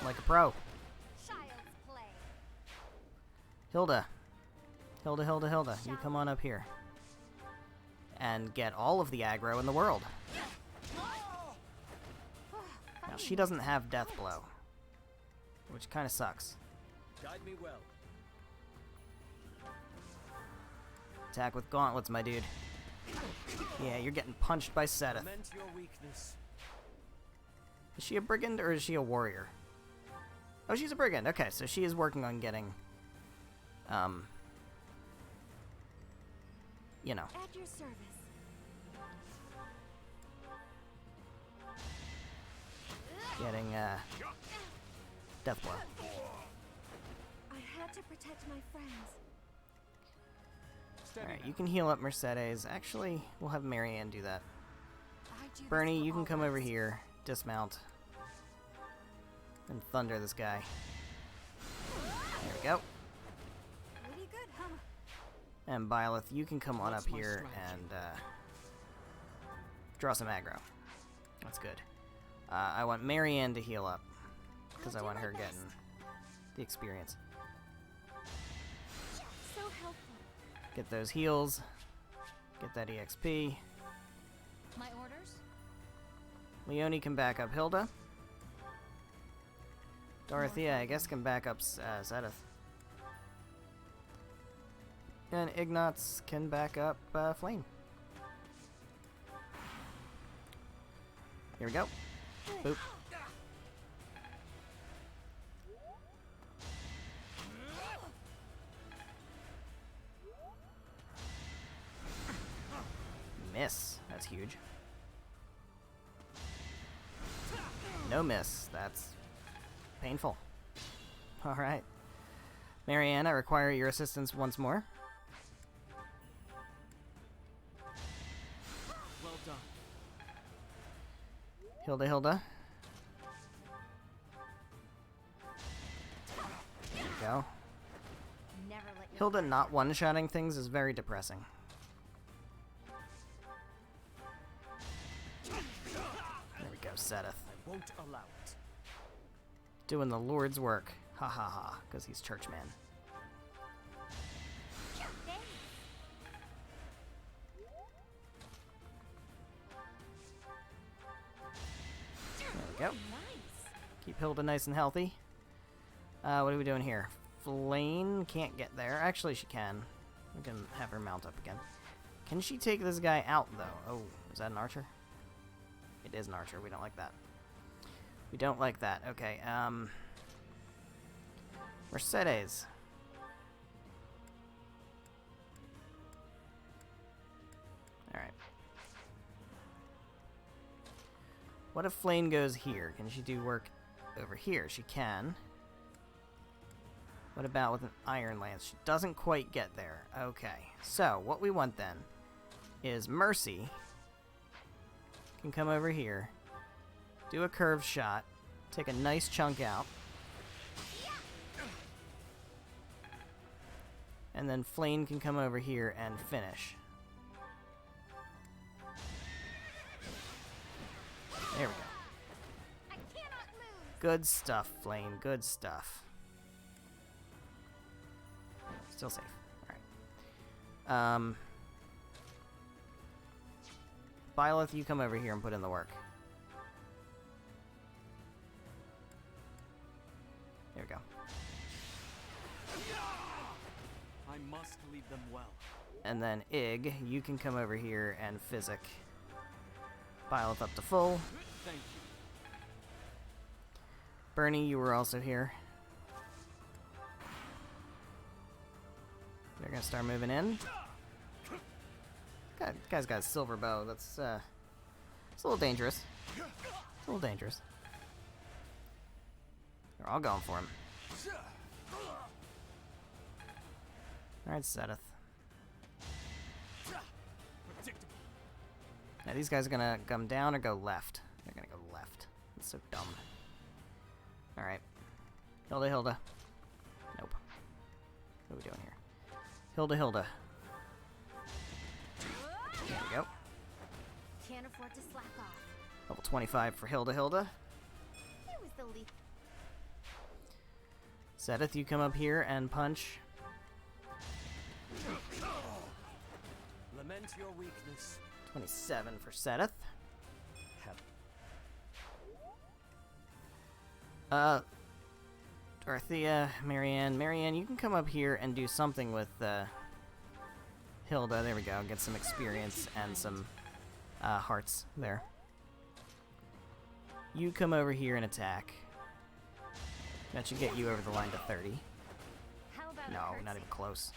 S1: Like a pro.
S2: Child's play.
S1: Hilda. Hilda. You come on up here. and get all of the aggro in the world. Now, she doesn't have Death Blow, which kind of sucks.
S3: Guide me well.
S1: Attack with gauntlets, my dude. Yeah, you're getting punched by Seth.
S3: Lament your weakness.
S1: Is she a brigand or is she a warrior? Oh, she's a brigand. Okay, so she is working on getting, you know.
S5: At your service.
S1: Getting, Death Blow.
S5: I had to protect my friends.
S1: Alright, you can heal up Mercedes. Actually, we'll have Marianne do that. Bernie, you can come over here, dismount, and thunder this guy. There we go.
S5: Pretty good, huh?
S1: And Byleth, you can come on up here and draw some aggro. That's good. I want Marianne to heal up, because I want her getting the experience.
S5: So helpful.
S1: Get those heals. Get that EXP.
S2: My orders?
S1: Leonie can back up Hilda. Dorothea, I guess, can back up Zedith. And Ignatz can back up Flame. Here we go. Boop. Miss. That's huge. No miss. That's painful. Alright. Marianne, I require your assistance once more.
S7: Well done.
S1: Hilda. There we go.
S2: Never let your
S1: Hilda not one-shotting things is very depressing. There we go, Seth.
S3: I won't allow it.
S1: Doing the Lord's work. Ha ha ha, because he's churchman. There we go. Keep Hilda nice and healthy. What are we doing here? Flame can't get there. Actually, she can. We can have her mount up again. Can she take this guy out, though? Oh, is that an archer? It is an archer. We don't like that. We don't like that. Okay, Mercedes. Alright. What if Flame goes here? Can she do work over here? She can. What about with an Iron Lance? She doesn't quite get there. Okay. So, what we want then is Mercy can come over here, do a curved shot, take a nice chunk out, and then Flame can come over here and finish. There we go. Good stuff, Flame. Good stuff. Still safe. Alright. Byleth, you come over here and put in the work. There we go.
S3: I must lead them well.
S1: And then Ig, you can come over here and physic Byleth up to full.
S3: Thank you.
S1: Bernie, you were also here. They're gonna start moving in. Guy's got a silver bow. That's it's a little dangerous. It's a little dangerous. They're all going for him. Alright, Seth. Now these guys are gonna come down or go left. They're gonna go left. That's so dumb. Alright. Hilda. Nope. What are we doing here? Hilda. There we go.
S2: Can't afford to slack off.
S1: Level 25 for Hilda.
S2: It was the least.
S1: Seth, you come up here and punch.
S3: Lament your weakness.
S1: 27 for Seth. Dorothea, Marianne. Marianne, you can come up here and do something with Hilda. There we go. Get some experience and some hearts there. You come over here and attack. That should get you over the line to 30. No, not even close.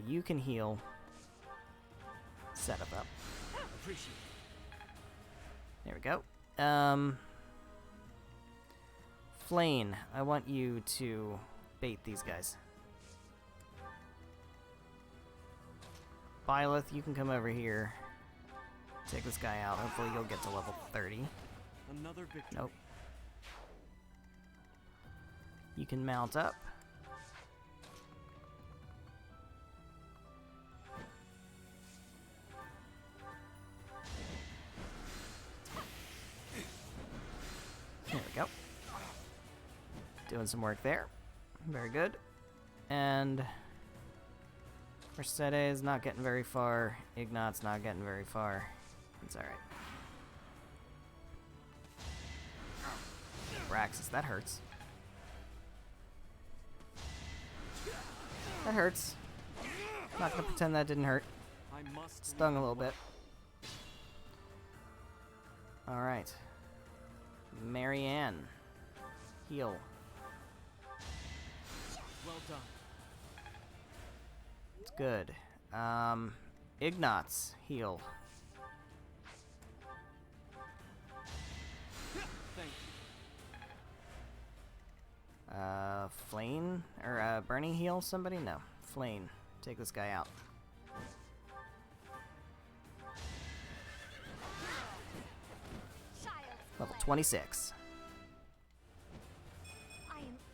S1: You can heal Seth up. There we go. Flane, I want you to bait these guys. Byleth, you can come over here. Take this guy out. Hopefully you'll get to level 30.
S3: Another victory.
S1: Nope. You can mount up. There we go. Doing some work there. Very good. And Mercedes not getting very far. Ignat's not getting very far. It's alright. Braxis, that hurts. That hurts. Not gonna pretend that didn't hurt. Stung a little bit. Alright. Marianne. Heal.
S3: Well done.
S1: It's good. Ignat's heal.
S3: Thank you.
S1: Flane? Or, Bernie heal somebody? No. Flane. Take this guy out. Level 26.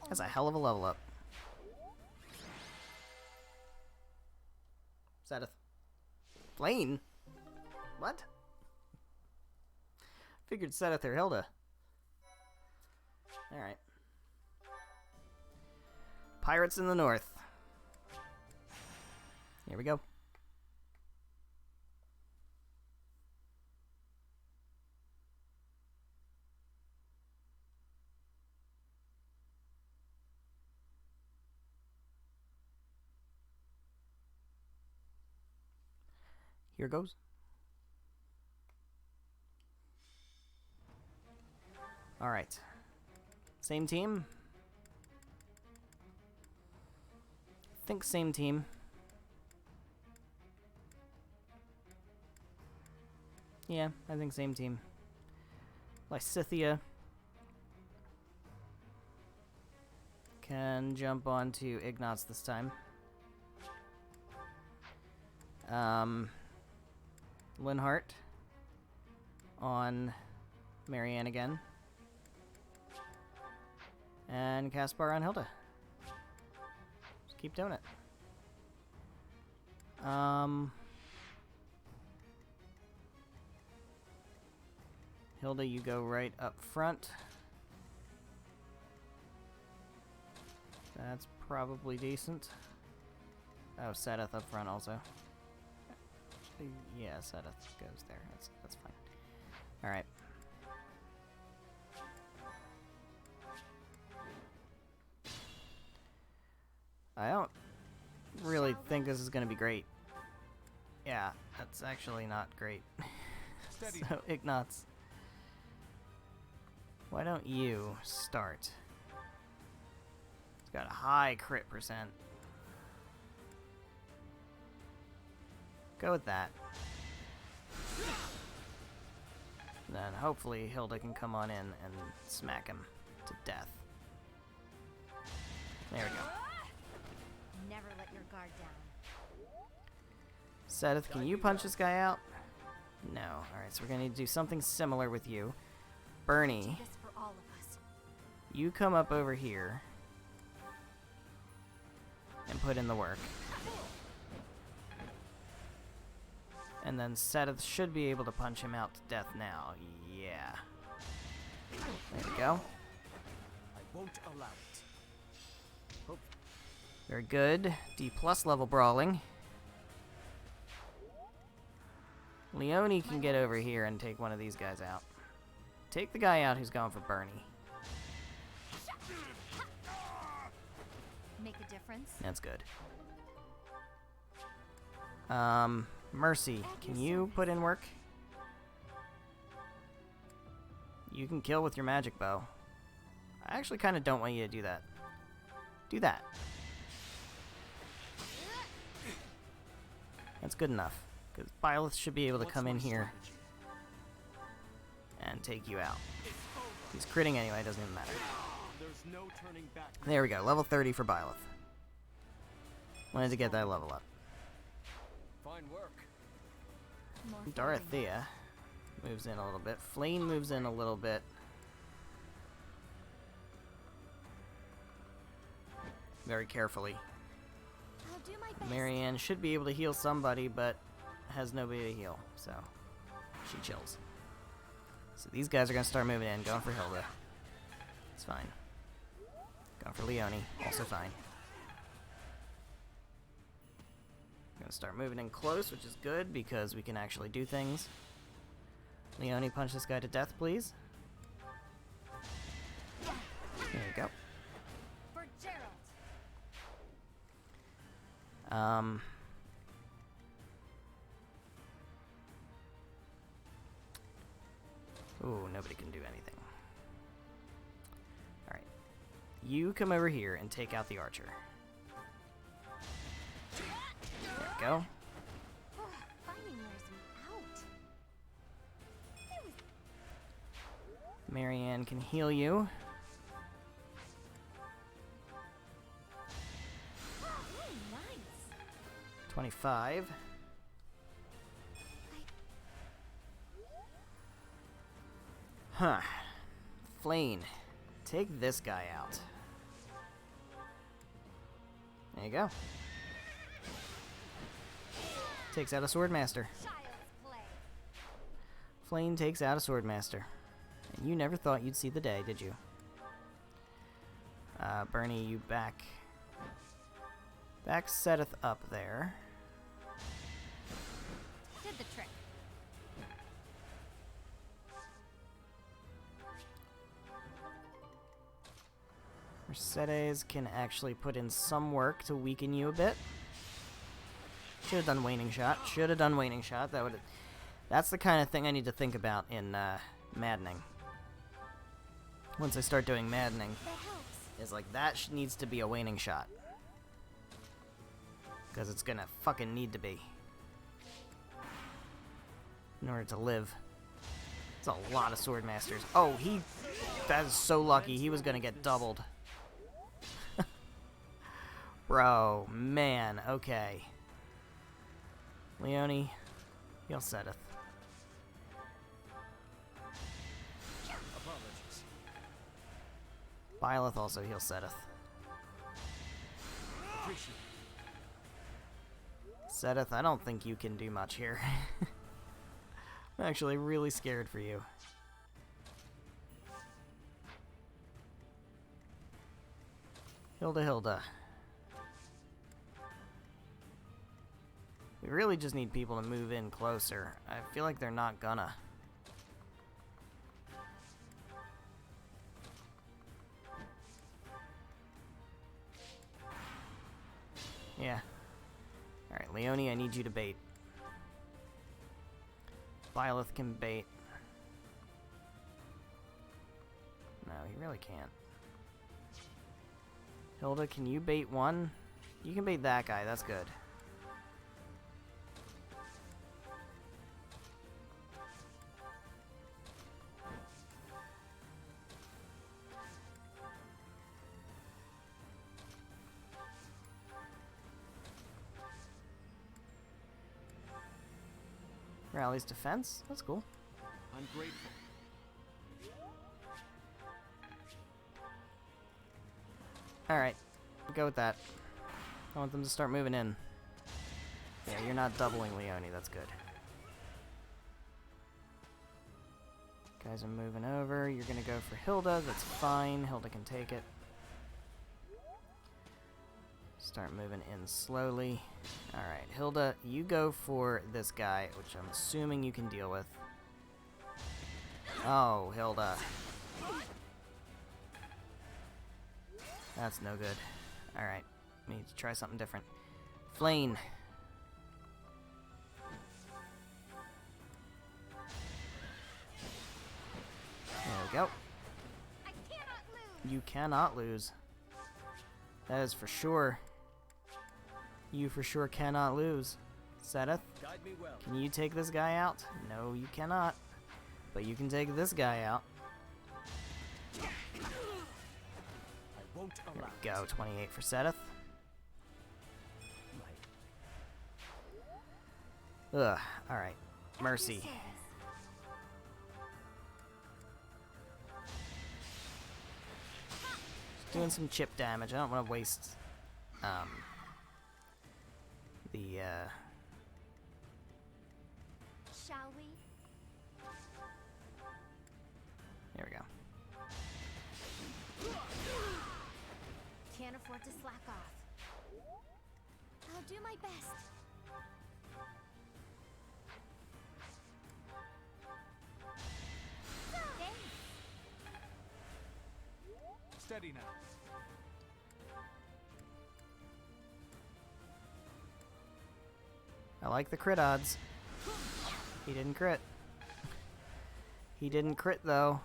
S1: That's a hell of a level up. Seth. Flane? What? Figured Seth or Hilda. Alright. Pirates in the North. Here we go. Here goes. All right. Same team? I think same team. Yeah, I think same team. Lysithia can jump onto Ignatz this time. Linhart on Marianne again. And Caspar on Hilda. Just keep doing it. Hilda, you go right up front. That's probably decent. Oh, Seth up front also. Yeah, Seth goes there. That's fine. All right. I don't really think this is going to be great. Yeah, that's actually not great. So, Ignatz, why don't you start? It's got a high crit percent. Go with that. Then hopefully Hilda can come on in and smack him to death. There we go.
S5: Never let your guard down.
S1: Seth, can you punch this guy out? No. Alright, so we're gonna need to do something similar with you. Bernie, you come up over here and put in the work. And then Seth should be able to punch him out to death now. Yeah. There we go.
S3: I won't allow it.
S1: Very good. D+ level brawling. Leone can get over here and take one of these guys out. Take the guy out who's going for Bernie.
S2: Make a difference.
S1: That's good. Mercy, can you put in work? You can kill with your magic bow. I actually kind of don't want you to do that. Do that. That's good enough. Because Byleth should be able to come in here and take you out. He's critting anyway, it doesn't even matter.
S3: There's no turning back.
S1: There we go, level 30 for Byleth. Wanted to get that level up.
S10: Fine work.
S1: Dorothea moves in a little bit. Flame moves in a little bit. Very carefully.
S2: I'll do my best.
S1: Marianne should be able to heal somebody, but has nobody to heal, so she chills. So these guys are going to start moving in, going for Hilda. It's fine. Going for Leone, also fine. Going to start moving in close, which is good because we can actually do things. Leone, punch this guy to death, please. There you go.
S2: For Gerald.
S1: Ooh, nobody can do anything. Alright. You come over here and take out the archer. There we go.
S2: Finding wears me out.
S1: Marianne can heal you.
S2: Nice.
S1: 25. Huh. Flane, take this guy out. There you go. Takes out a Swordmaster. Flane takes out a Swordmaster. And you never thought you'd see the day, did you? Bernie, you back Seth up there.
S2: Did the trick.
S1: Mercedes can actually put in some work to weaken you a bit. Should have done waning shot. Should have done waning shot. That's the kind of thing I need to think about in maddening. Once I start doing maddening, is like that needs to be a waning shot. Because it's gonna fucking need to be. In order to live. It's a lot of Swordmasters. Oh, that is so lucky. He was gonna get doubled. Bro, man, okay. Leone, heal Seth. Byleth also heal Seth. Seth, I don't think you can do much here. I'm actually really scared for you. Hilda. We really just need people to move in closer. I feel like they're not gonna. Yeah. Alright, Leone, I need you to bait. Byleth can bait. No, he really can't. Hilda, can you bait one? You can bait that guy, that's good. Rally's defense? That's cool.
S3: I'm grateful.
S1: Alright, go with that. I want them to start moving in. Yeah, you're not doubling Leone, that's good. Guys are moving over. You're gonna go for Hilda, that's fine. Hilda can take it. Start moving in slowly. Alright, Hilda, you go for this guy, which I'm assuming you can deal with. Oh, Hilda. That's no good. Alright, we need to try something different. Flame. There we go. You cannot lose. That is for sure. You for sure cannot lose. Seth, can you take this guy out? No, you cannot. But you can take this guy out. There we go, 28 for Seth. Ugh, alright. Mercy. Just doing some chip damage. I don't want to waste the
S2: Shall we?
S1: there we go.
S2: Can't afford to slack off. I'll do my best.
S4: Steady now.
S1: I like the crit odds. He didn't crit. He didn't crit though.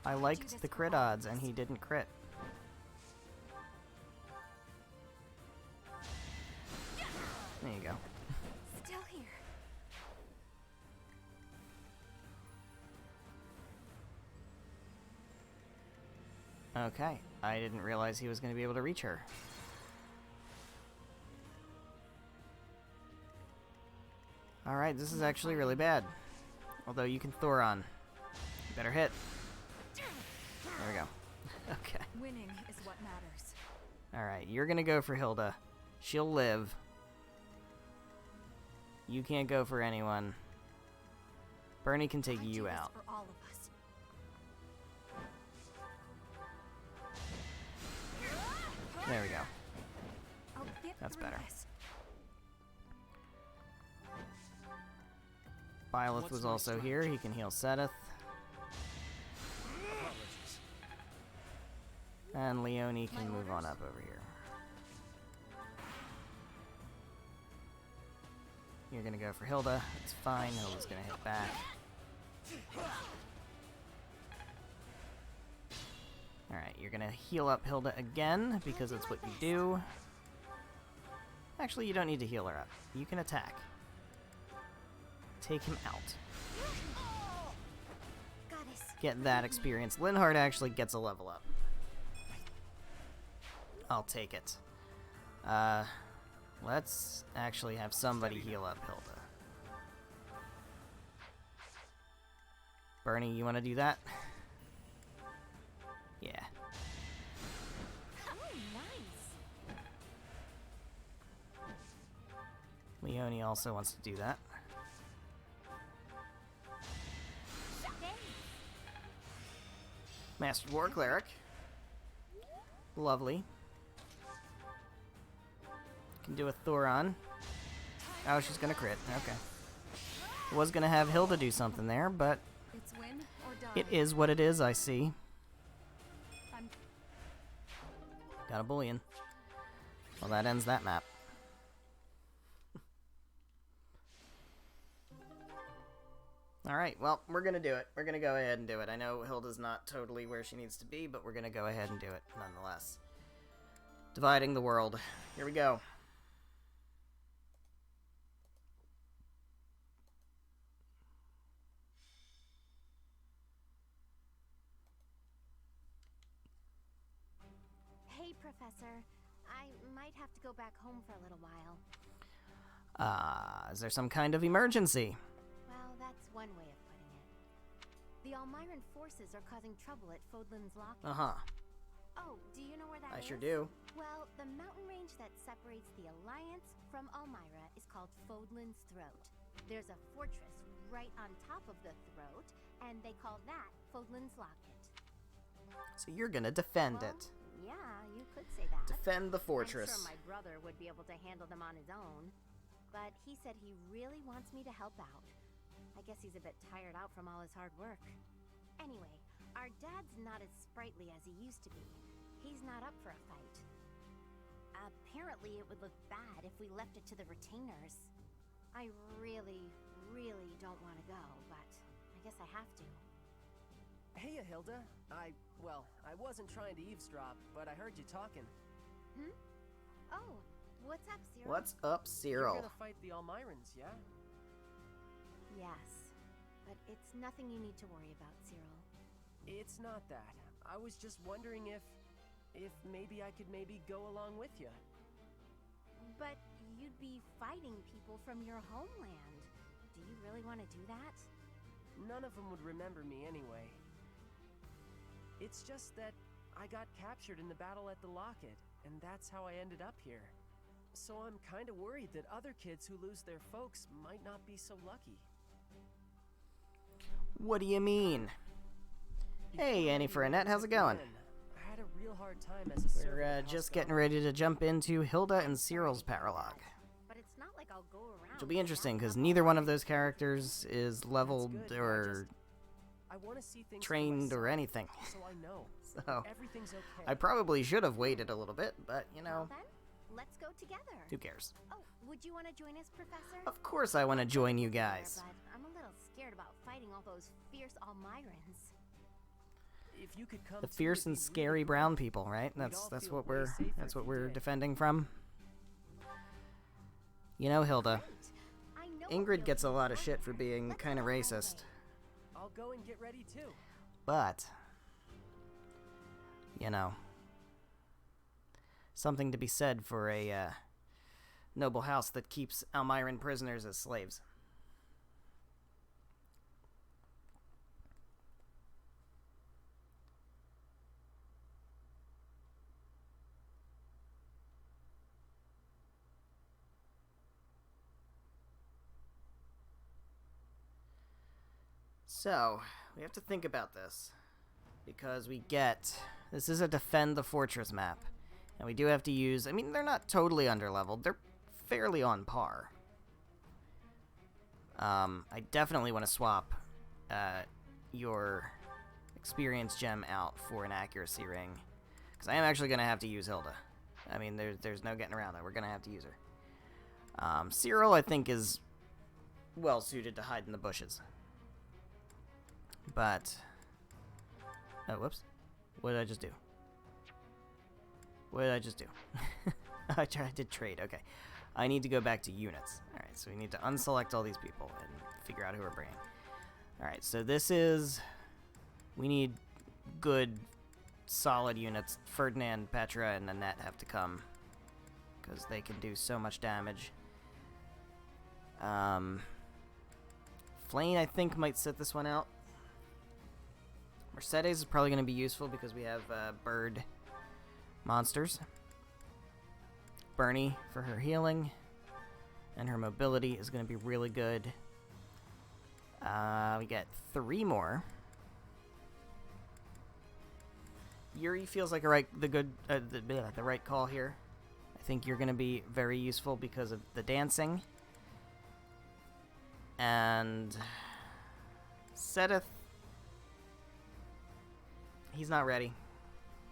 S1: I liked the crit odds and he didn't crit. There you go.
S2: Still here.
S1: Okay, I didn't realize he was going to be able to reach her. Alright, this is actually really bad. Although you can Thoron. Better hit. There we go. Okay.
S9: Winning is what matters.
S1: Alright, you're going to go for Hilda. She'll live. You can't go for anyone. Bernie can take you out.
S2: For all of us.
S1: There we go.
S2: I'll get
S1: That's
S2: through
S1: better.
S2: this.
S1: Byleth was also here. He can heal Seth. And Leone can move on up over here. You're gonna go for Hilda. It's fine. Hilda's gonna hit back. Alright, you're gonna heal up Hilda again because it's what you do. Actually, you don't need to heal her up. You can attack. Take him out. Get that experience. Linhardt actually gets a level up. I'll take it. Let's actually have somebody heal up Hilda. Bernie, you want to do that? Yeah.
S2: Oh, nice.
S1: Leone also wants to do that. Master War Cleric. Lovely. Can do a Thoron. Oh, she's gonna crit. Okay. Was gonna have Hilda do something there, but
S9: It's win or die.
S1: it is what it is, I see. Got a bullion. Well, that ends that map. Alright, well, we're gonna do it. We're gonna go ahead and do it. I know Hilda's not totally where she needs to be, but we're gonna go ahead and do it nonetheless. Dividing the world. Here we go.
S2: Hey, Professor. I might have to go back home for a little while.
S1: Is there some kind of emergency?
S2: Well, that's one way of putting it. The Almiran forces are causing trouble at Fodlan's Lock.
S1: Uh-huh.
S2: Oh, do you know where that
S1: I
S2: is?
S1: sure do.
S2: Well, the mountain range that separates the Alliance from Almyra is called Fodlan's Throat. There's a fortress right on top of the throat, and they call that Fodlan's Locket.
S1: So you're gonna defend it.
S2: Yeah, you could say that.
S1: Defend the
S2: I'm
S1: fortress.
S2: sure my brother would be able to handle them on his own. But he said he really wants me to help out. I guess he's a bit tired out from all his hard work. Anyway, our dad's not as sprightly as he used to be. He's not up for a fight. Apparently it would look bad if we left it to the retainers. I really don't want to go, but I guess I have to.
S14: Hey, Hilda. I wasn't trying to eavesdrop, but I heard you talking.
S2: Hmm? Oh, what's up, Cyril?
S1: What's up, Cyril?
S14: You're gonna fight the Almirans, yeah?
S2: Yes, but it's nothing you need to worry about, Cyril.
S14: It's not that. I was just wondering if maybe I could go along with you.
S2: But you'd be fighting people from your homeland. Do you really want to do that?
S14: None of them would remember me anyway. It's just that I got captured in the battle at the Locket, and that's how I ended up here. So I'm kind of worried that other kids who lose their folks might not be so lucky.
S1: What do you mean? Hey, Annie for Annette, how's it going?
S14: I had a real hard time as a servant.
S1: We're just getting ready to jump into Hilda and Cyril's paralogue.
S2: But it's not like I'll go around.
S1: Which will be interesting because neither one of those characters is leveled or
S14: I want to see things
S1: trained or anything.
S14: So I know.
S1: So
S14: Everything's okay.
S1: I probably should have waited a little bit, but you know,
S2: Well then, let's go together.
S1: who cares?
S2: Oh, would you want to join us, Professor?
S1: Of course I want to join you guys.
S2: But I'm a little scared about fighting all those fierce Almirans.
S14: If you could come
S1: The fierce and scary brown people, right? That's what we're defending from. You know, Hilda, Ingrid gets a lot of shit for being kind of racist.
S14: I'll go and get ready too.
S1: But you know, something to be said for a noble house that keeps Almiran prisoners as slaves. So, we have to think about this, because this is a defend the fortress map, and we do have to use, I mean, they're not totally underleveled, they're fairly on par. I definitely want to swap your experience gem out for an accuracy ring, because I am actually going to have to use Hilda. I mean, there's no getting around that, we're going to have to use her. Cyril, I think, is well suited to hide in the bushes. But, oh, whoops. What did I just do? What did I just do? I did trade, okay. I need to go back to units. Alright, so we need to unselect all these people and figure out who we're bringing. Alright, so this is, we need good, solid units. Ferdinand, Petra, and Annette have to come, because they can do so much damage. Flane, I think, might sit this one out. Mercedes is probably going to be useful because we have bird monsters. Bernie for her healing. And her mobility is going to be really good. We get 3 more. Yuri feels like the right call here. I think you're going to be very useful because of the dancing. And Seth, he's not ready.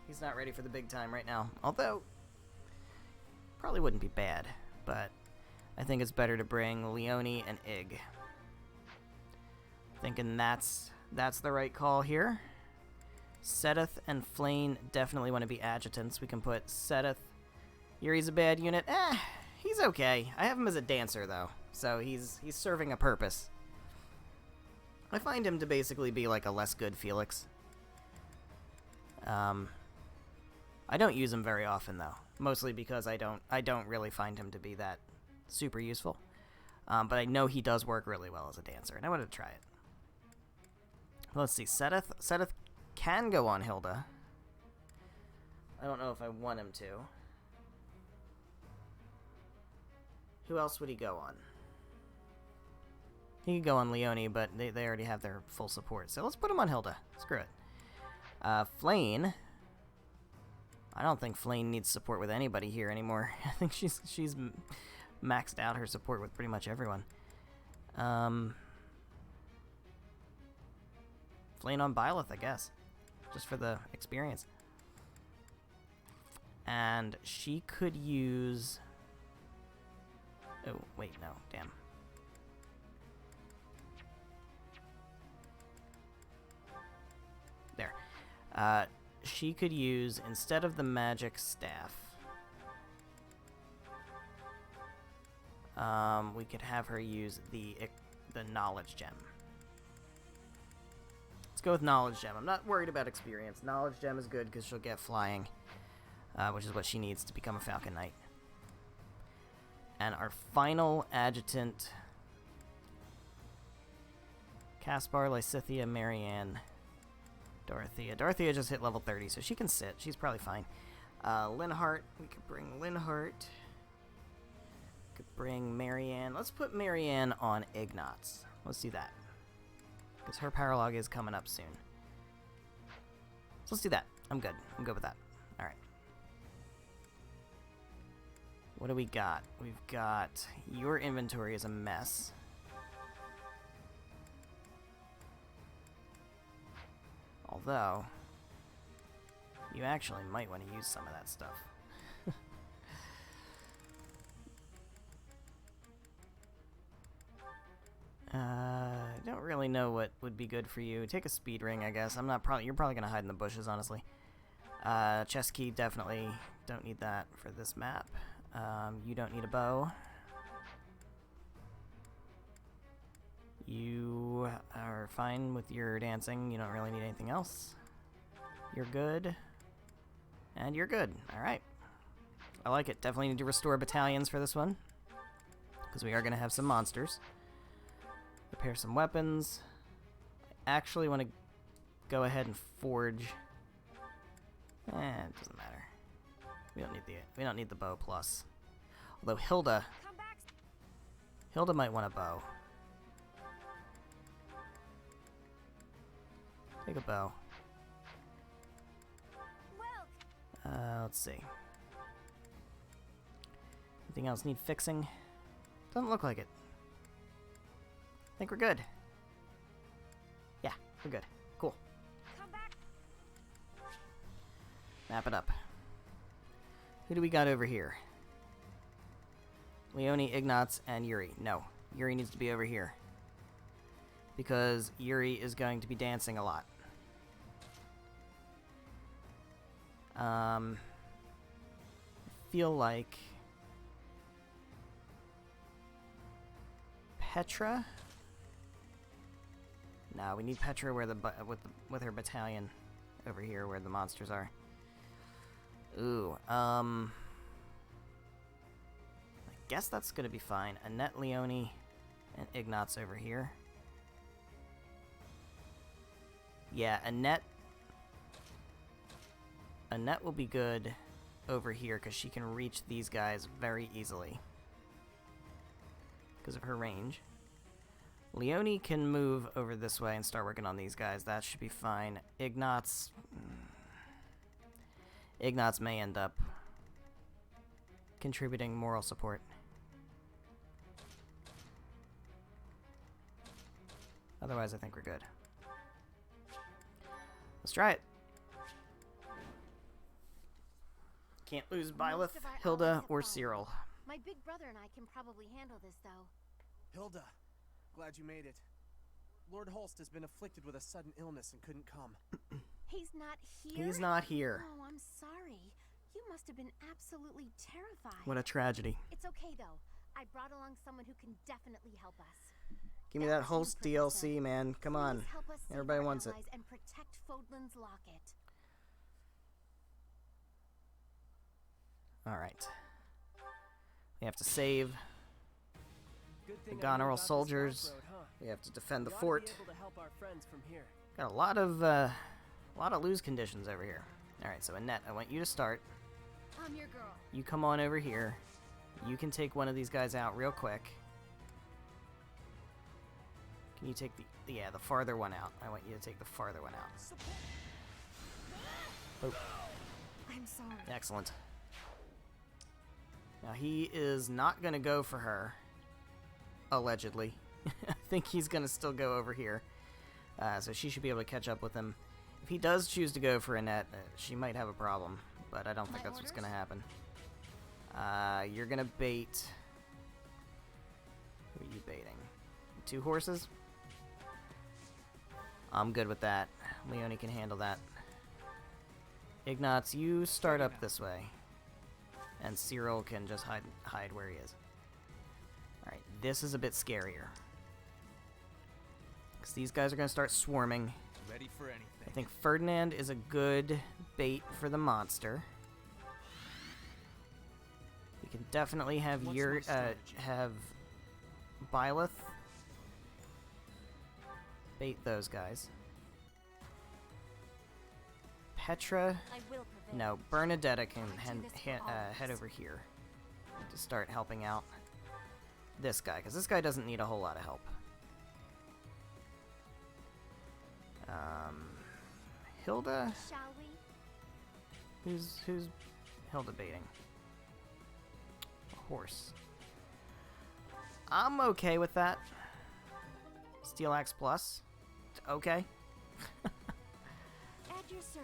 S1: He's not ready for the big time right now. Although, probably wouldn't be bad, but I think it's better to bring Leone and Ig. Thinking that's the right call here. Seth and Flane definitely want to be adjutants. We can put Seth. Yuri's a bad unit. He's okay. I have him as a dancer though, so he's serving a purpose. I find him to basically be like a less good Felix. I don't use him very often though, mostly because I don't really find him to be that super useful. But I know he does work really well as a dancer, and I wanted to try it. Let's see, Seth can go on Hilda. I don't know if I want him to. Who else would he go on? He could go on Leone, but they already have their full support, so let's put him on Hilda. Screw it. Flane, I don't think Flame needs support with anybody here anymore. I think she's maxed out her support with pretty much everyone. Flame on Byleth, I guess. Just for the experience. And she could use... Oh, wait, no. Damn. There. She could use, instead of the magic staff, we could have her use the knowledge gem. Let's go with knowledge gem. I'm not worried about experience. Knowledge gem is good because she'll get flying, which is what she needs to become a Falcon Knight. And our final adjutant, Caspar, Lysithia, Marianne, Dorothea. Dorothea just hit level 30, so she can sit. She's probably fine. Linhart. We could bring Linhart. Could bring Marianne. Let's put Marianne on Ignatz. Let's do that. Because her power log is coming up soon. So let's do that. I'm good. I'm good with that. Alright. What do we got? We've got... Your inventory is a mess. Although, you actually might want to use some of that stuff. I don't really know what would be good for you. Take a speed ring, I guess. You're probably gonna hide in the bushes, honestly. Chest key, definitely don't need that for this map. You don't need a bow. You are fine with your dancing. You don't really need anything else. You're good. And you're good. Alright. I like it. Definitely need to restore battalions for this one. Because we are going to have some monsters. Repair some weapons. I actually want to go ahead and forge. It doesn't matter. We don't need the bow plus. Although Hilda might want a bow. Take a bow. Let's see. Anything else need fixing? Doesn't look like it. I think we're good. Yeah, we're good. Cool. Map it up. Who do we got over here? Leone, Ignatz, and Yuri. No, Yuri needs to be over here. Because Yuri is going to be dancing a lot. I feel like Petra. No, we need Petra where with her battalion over here where the monsters are. Ooh, I guess that's gonna be fine. Annette, Leone, and Ignatz over here. Yeah, Annette will be good over here because she can reach these guys very easily because of her range. Leone can move over this way and start working on these guys. That should be fine. Ignatz may end up contributing moral support. Otherwise, I think we're good. Let's try it. Can't lose Byleth, Hilda, or Cyril.
S2: My big brother and I can probably handle this, though.
S15: Hilda, glad you made it. Lord Holst has been afflicted with a sudden illness and couldn't come.
S2: He's not here?
S1: He's not here.
S2: Oh, I'm sorry. You must have been absolutely terrified.
S1: What a tragedy.
S2: It's okay, though. I brought along someone who can definitely help us.
S1: Give me that Holst DLC, man. Come on. Everybody wants it.
S2: And protect Fodlan's locket.
S1: Alright. We have to save the Goneril soldiers. We have to defend the fort. Got a lot of lose conditions over here. Alright, so Annette, I want you to start.
S9: I'm your girl.
S1: You come on over here. You can take one of these guys out real quick. Can you take the farther one out? I want you to take the farther one out. Oh.
S2: I
S9: I'm sorry.
S1: Excellent. Now he is not going to go for her, allegedly. I think he's going to still go over here. So she should be able to catch up with him. If he does choose to go for Annette, she might have a problem, but I don't think that's what's going to happen. You're going to bait... Who are you baiting? 2 horses? I'm good with that. Leonie can handle that. Ignatz, you start up this way. And Cyril can just hide where he is. Alright, this is a bit scarier. Because these guys are going to start swarming.
S4: Ready for anything.
S1: I think Ferdinand is a good bait for the monster. We can definitely have have Byleth bait those guys. Petra, no, Bernadetta can head over here to start helping out this guy, because this guy doesn't need a whole lot of help. Hilda?
S2: Shall we?
S1: Who's Hilda baiting? A horse. I'm okay with that. Steel Axe Plus. Okay.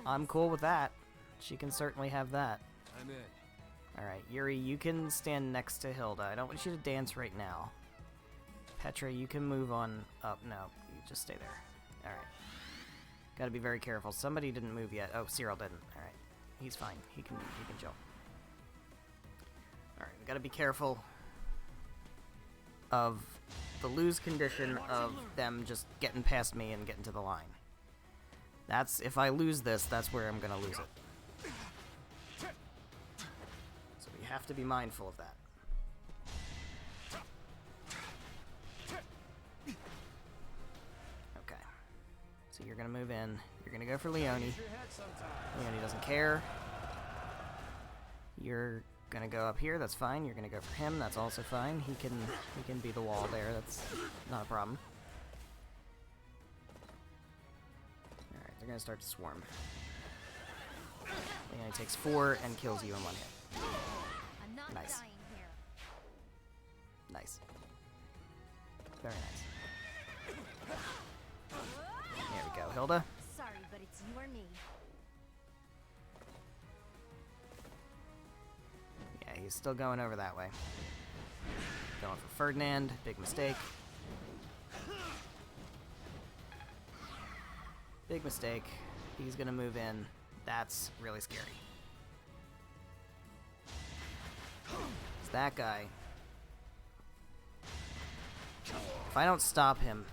S1: I'm cool with that. She can certainly have that.
S10: I'm in.
S1: Alright, Yuri, you can stand next to Hilda. I don't want you to dance right now. Petra, you can move on up. No, you just stay there. Alright. Gotta be very careful. Somebody didn't move yet. Oh, Cyril didn't. Alright. He's fine. He can jump. Alright, we gotta be careful of the lose condition of them just getting past me and getting to the line. That's, if I lose this, that's where I'm gonna lose it. So we have to be mindful of that. Okay. So you're gonna move in. You're gonna go for Leonie. Leonie doesn't care. You're gonna go up here, that's fine. You're gonna go for him, that's also fine. He can be the wall there, that's not a problem. Alright, they're gonna start to swarm. Leonie takes 4 and kills you in 1 hit.
S2: I'm not
S1: Nice.
S2: dying here.
S1: Nice. Very nice. There we go, Hilda.
S2: Sorry, but it's you or me.
S1: Yeah, he's still going over that way. Going for Ferdinand. Big mistake. Big mistake. He's gonna move in. That's really scary. It's that guy. If I don't stop him,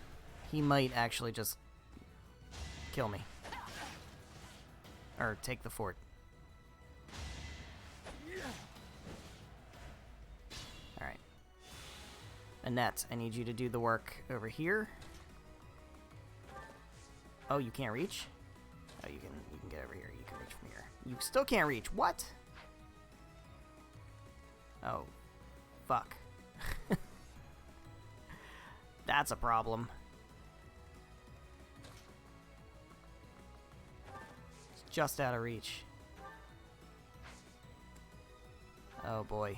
S1: he might actually just kill me. Or take the fort. Alright. Annette, I need you to do the work over here. Oh, you can't reach? Oh, you can get over here. You can reach from here. You still can't reach. What? Oh. Fuck. That's a problem. It's just out of reach. Oh boy.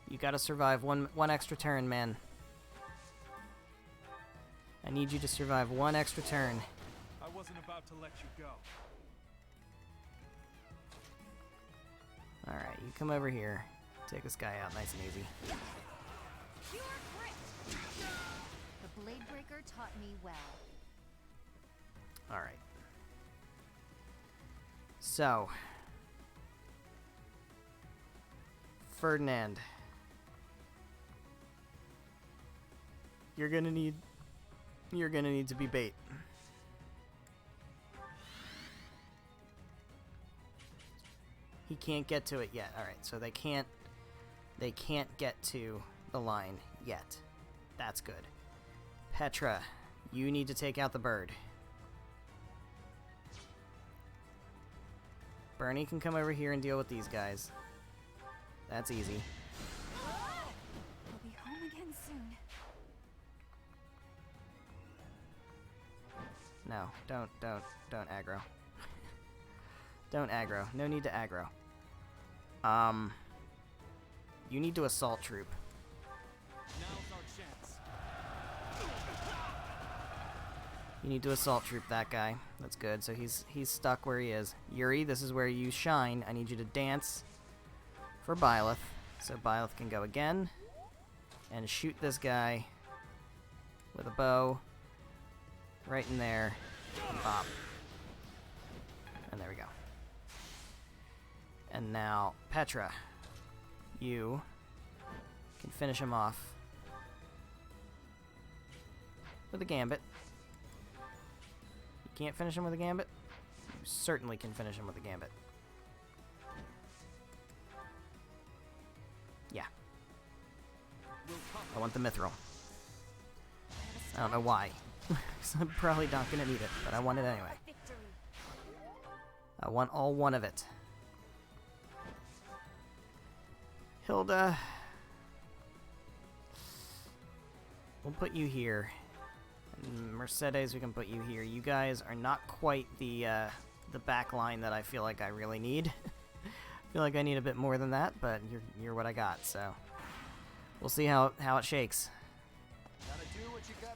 S1: You gotta survive one extra turn, man. I need you to survive 1 extra turn.
S4: I wasn't about to let you go.
S1: Alright, you come over here. Take this guy out nice and easy.
S2: Pure grit. The Blade Breaker taught me well.
S1: Alright. So. Ferdinand. You're gonna need to be bait. He can't get to it yet. Alright, so they can't get to the line yet. That's good. Petra, you need to take out the bird. Bernie can come over here and deal with these guys. That's easy.
S2: I'll be home again soon.
S1: No, don't aggro. Don't aggro. No need to aggro. You need to assault troop.
S4: Now's our chance.
S1: You need to assault troop that guy. That's good. So he's stuck where he is. Yuri, this is where you shine. I need you to dance for Byleth. So Byleth can go again and shoot this guy with a bow right in there. Pop. And there we go. And now Petra, you can finish him off with a gambit. You can't finish him with a gambit? You certainly can finish him with a gambit. Yeah. I want the mithril. I don't know why. So I'm probably not gonna need it, but I want it anyway. I want all one of it. Hilda, we'll put you here. And Mercedes, we can put you here. You guys are not quite the back line that I feel like I really need. I feel like I need a bit more than that, but you're what I got, so we'll see how it shakes.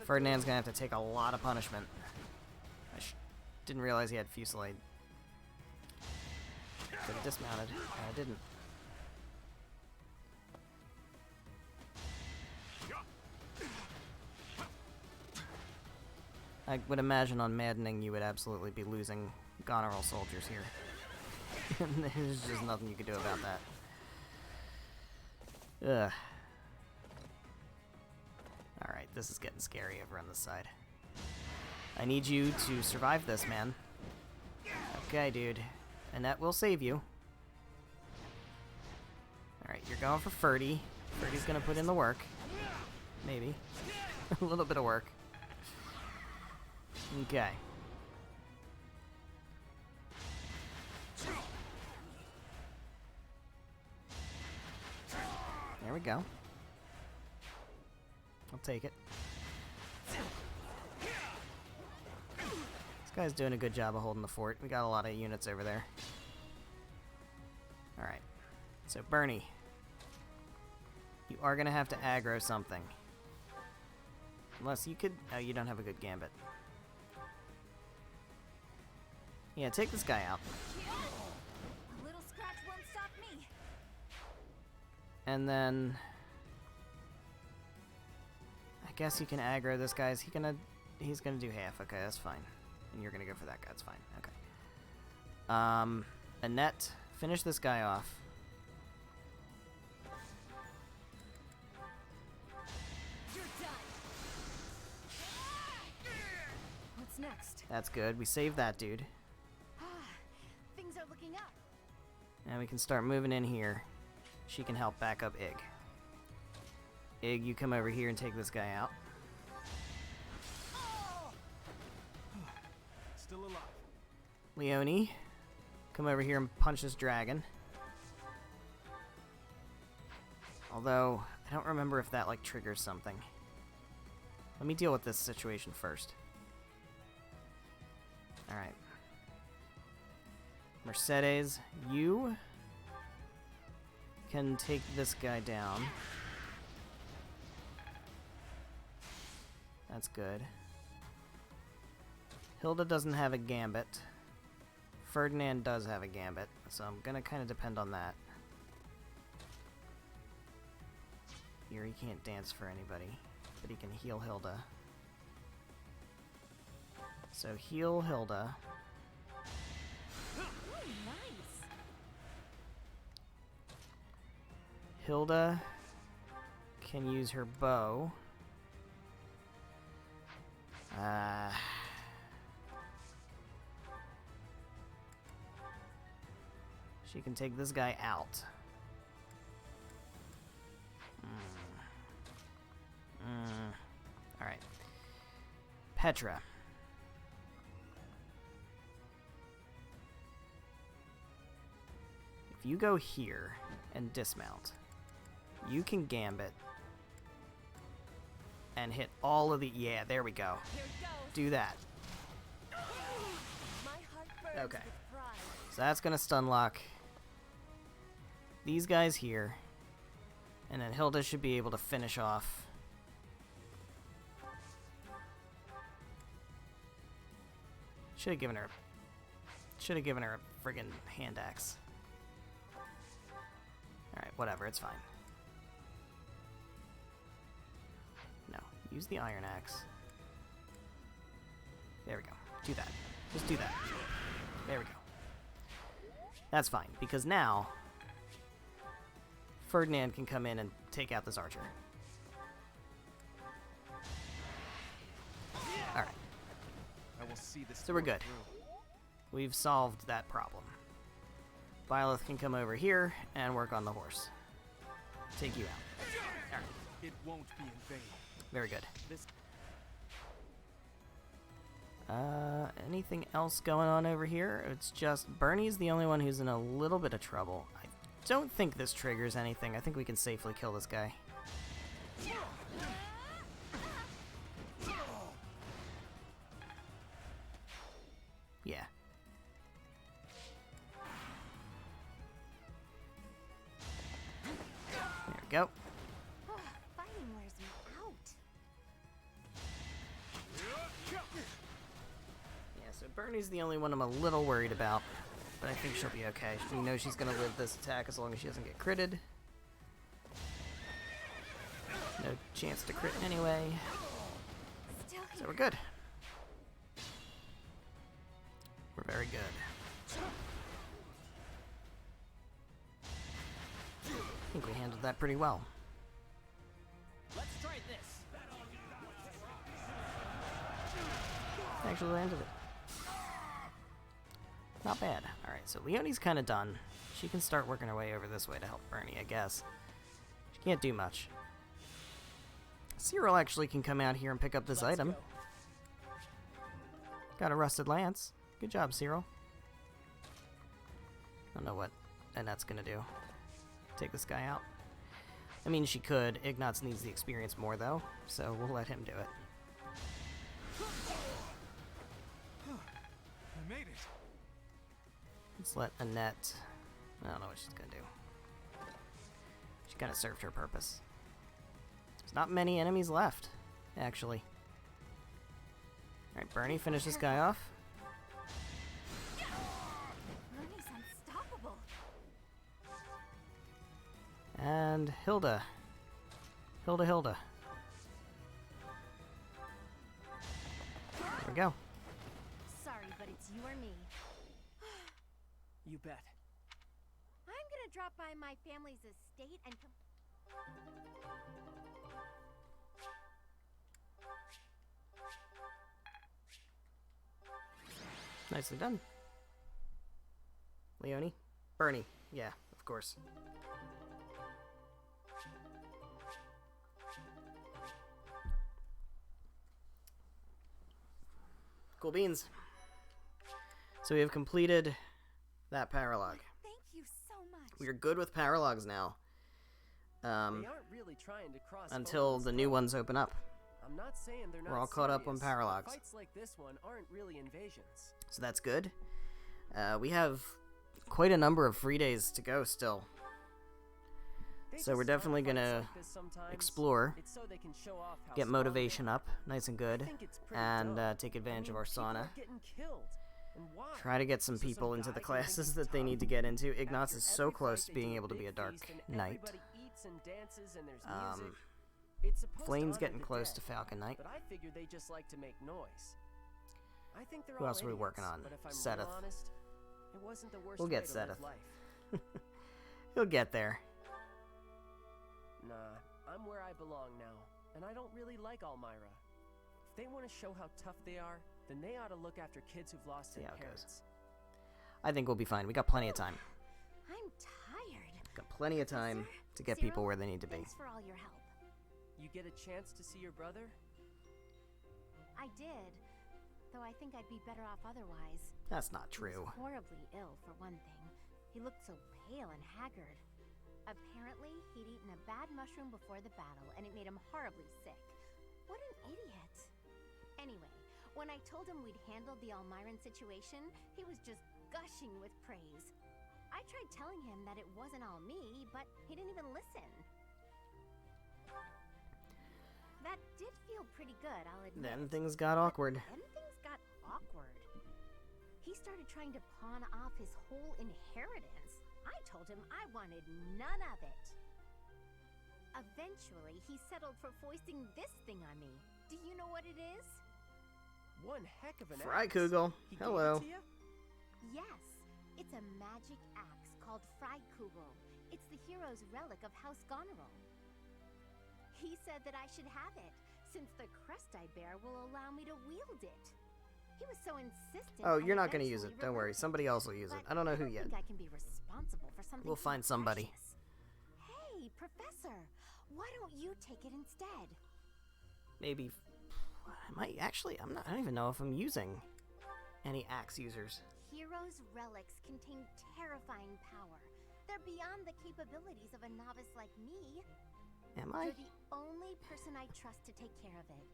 S1: Ferdinand's gonna have to take a lot of punishment. I didn't realize he had Fusillade. Could have dismounted, and I didn't. I would imagine on Maddening you would absolutely be losing Goneril soldiers here. There's just nothing you could do about that. Ugh. Alright, this is getting scary over on this side. I need you to survive this, man. Okay, dude. Annette will save you. Alright, you're going for Ferdy. Ferdy's gonna put in the work. Maybe. A little bit of work. Okay. There we go. I'll take it. This guy's doing a good job of holding the fort. We got a lot of units over there. Alright. So, Bernie. You are going to have to aggro something. Unless you could... Oh, you don't have a good gambit. Yeah, take this guy out.
S2: A little scratch won't stop me.
S1: And then... I guess you can aggro this guy. He's gonna do half. Okay, that's fine. And you're gonna go for that guy. That's fine. Okay. Annette, finish this guy off.
S2: You're done. What's next?
S1: That's good. We saved that dude.
S2: Things are looking up.
S1: And we can start moving in here. She can help back up Ig. Ig, you come over here and take this guy out.
S4: Still alive.
S1: Leone, come over here and punch this dragon. Although, I don't remember if that, like, triggers something. Let me deal with this situation first. Alright. Mercedes, you can take this guy down. That's good. Hilda doesn't have a gambit. Ferdinand does have a gambit, so I'm gonna kind of depend on that. Here he can't dance for anybody, but he can heal Hilda. So heal Hilda.
S2: Nice.
S1: Hilda can use her bow. She can take this guy out. Alright. Petra. If you go here and dismount, you can gambit and hit all of the... Yeah, there we go. Do that. Okay. So that's gonna stun lock these guys here. And then Hilda should be able to finish off. Should have given her a friggin' hand axe. Alright, whatever, it's fine. No, use the iron axe. There we go. Do that. Just do that. There we go. That's fine, because now Ferdinand can come in and take out this archer. Alright.
S15: I will see this
S1: So we're good. We've solved that problem. Byleth can come over here and work on the horse. Take you out. Alright.
S15: It won't be in vain.
S1: Very good. Anything else going on over here? It's just Bernie's the only one who's in a little bit of trouble. I don't think this triggers anything. I think we can safely kill this guy. Yeah. There we go.
S2: Fighting wears me out.
S1: Yeah, so Bernie's the only one I'm a little worried about, but I think she'll be okay. We know she's gonna live this attack as long as she doesn't get critted. No chance to crit anyway. So we're good. We're very good. I think we handled that pretty well.
S3: Let's try this.
S1: Actually landed it. Not bad. Alright, so Leonie's kind of done. She can start working her way over this way to help Bernie, I guess. She can't do much. Cyril actually can come out here and pick up this item. Got a rusted lance. Good job, Cyril. I don't know what Annette's gonna do. Take this guy out. I mean, she could. Ignatz needs the experience more, though, so we'll let him do it.
S4: I made it.
S1: Let's let Annette... I don't know what she's gonna do. She kind of served her purpose. There's not many enemies left, actually. Alright, Bernie, finish this guy off.
S2: Bernie's unstoppable.
S1: And Hilda. Hilda. There we go.
S2: Sorry, but it's you or me.
S14: You bet.
S2: I'm gonna drop by my family's estate and
S1: Nicely done. Leonie? Bernie. Yeah, of course. Cool beans. So we have completed that paralogue.
S2: Thank you so much.
S1: We are good with paralogs now.
S14: They aren't really trying to cross
S1: Until the new ones open up.
S14: I'm not saying they're not
S1: We're all caught up on
S14: serious, but
S1: paralogs.
S14: Fights like this one aren't really invasions.
S1: So that's good. We have quite a number of free days to go still. So we're definitely gonna explore, get motivation up, nice and good, and take advantage of our sauna. Try to get some people into the classes that they need to get into. Ignatz is so close to being able to be a Dark Knight. Flame's getting close to Falcon Knight.
S14: But I figured they just like to make noise. I think they're
S1: Who
S14: all
S1: else are we
S14: idiots,
S1: working on?
S14: but if I'm
S1: Seth.
S14: real honest, it wasn't the worst
S1: We'll
S14: way
S1: get
S14: to live
S1: Seth.
S14: life.
S1: He'll get there.
S14: Nah, I'm where I belong now, and I don't really like Almyra. If they want to show how tough they are, then they ought to look after kids who've lost their parents.
S1: I think we'll be fine. We got plenty of time.
S2: I'm tired.
S1: Got plenty of time to get people where they need to be.
S2: Thanks for all your help.
S14: You get a chance to see your brother?
S2: I did, though I think I'd be better off otherwise.
S1: That's not
S2: He
S1: true.
S2: was horribly ill, for one thing. He looked so pale and haggard. Apparently, he'd eaten a bad mushroom before the battle, and it made him horribly sick. What an idiot. Anyway, when I told him we'd handled the Almyran situation, he was just gushing with praise. I tried telling him that it wasn't all me, but he didn't even listen. That did feel pretty good, I'll admit.
S1: Then things got awkward.
S2: Then things got awkward. He started trying to pawn off his whole inheritance. I told him I wanted none of it. Eventually, he settled for foisting this thing on me. Do you know what it is?
S14: One heck of an axe.
S1: Freikugel. Hello.
S2: Yes, it's a magic axe called Freikugel. It's the hero's relic of House Goneril. He said that I should have it, since the crest I bear will allow me to wield it. He was so insistent.
S1: Oh, you're not going to use it. Don't worry. Somebody else will use it. I don't know who yet.
S2: I can be responsible for something.
S1: We'll find somebody.
S2: Hey, Professor, why don't you take it instead?
S1: Maybe. I might actually. I don't even know if I'm using any axe users.
S2: Heroes' relics contain terrifying power. They're beyond the capabilities of a novice like me.
S1: Am I?
S2: You're the only person I trust to take care of it.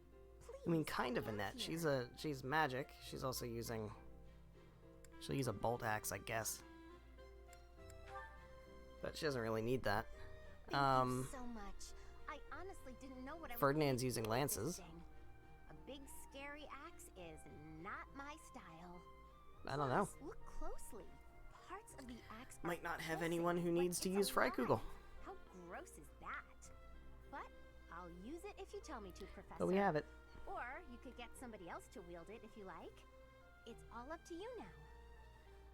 S2: Please.
S1: I mean, kind of in that. She's magic. She's also using. She'll use a bolt axe, I guess. But she doesn't really need that.
S2: Thank you so much. I honestly didn't know what
S1: Ferdinand's using lances.
S2: A big scary axe is not my style.
S1: I don't know.
S2: Look closely. Parts of the axe
S1: might not have anyone who needs to use Freikugel.
S2: How gross is that? But I'll use it if you tell me to, Professor.
S1: But we have it.
S2: Or you could get somebody else to wield it if you like. It's all up to you now.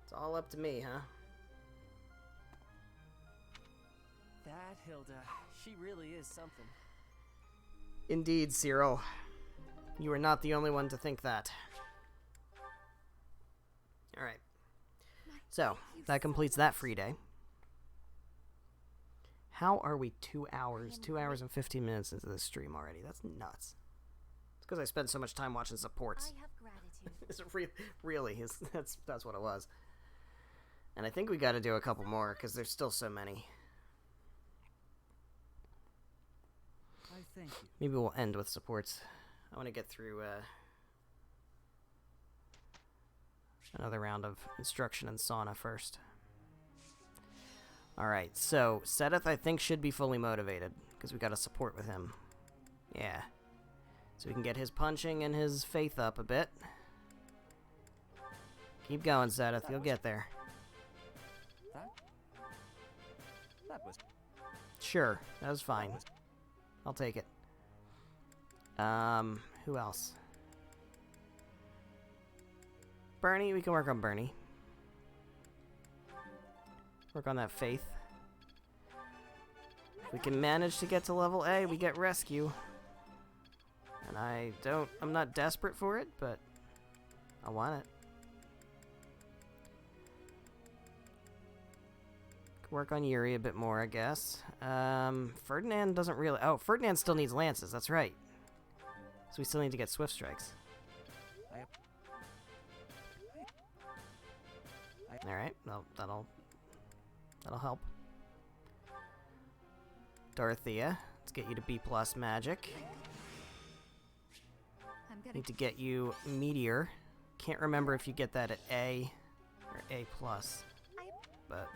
S1: It's all up to me, huh?
S14: That Hilda, she really is something.
S1: Indeed, Cyril. You are not the only one to think that. Alright. So, that completes that free day. How are we 2 hours? 2 hours and 15 minutes into this stream already. That's nuts. It's because I spend so much time watching supports.
S2: I have gratitude.
S1: Is it really? That's what it was. And I think we got to do a couple more because there's still so many.
S6: I thank you.
S1: Maybe we'll end with supports. I want to get through another round of instruction and sauna first. Alright, so Seth I think should be fully motivated because we got to support with him. Yeah. So we can get his punching and his faith up a bit. Keep going, Seth. You'll get there.
S14: That was...
S1: Sure, that was fine. I'll take it. Who else? Bernie, we can work on Bernie. Work on that faith. If we can manage to get to level A, we get rescue. And I'm not desperate for it, but I want it. Work on Yuri a bit more, I guess. Ferdinand doesn't really... Oh, Ferdinand still needs lances, that's right. So we still need to get swift strikes. Alright, well, that'll help. Dorothea, let's get you to B+ magic. Need to get you Meteor. Can't remember if you get that at A or A+. But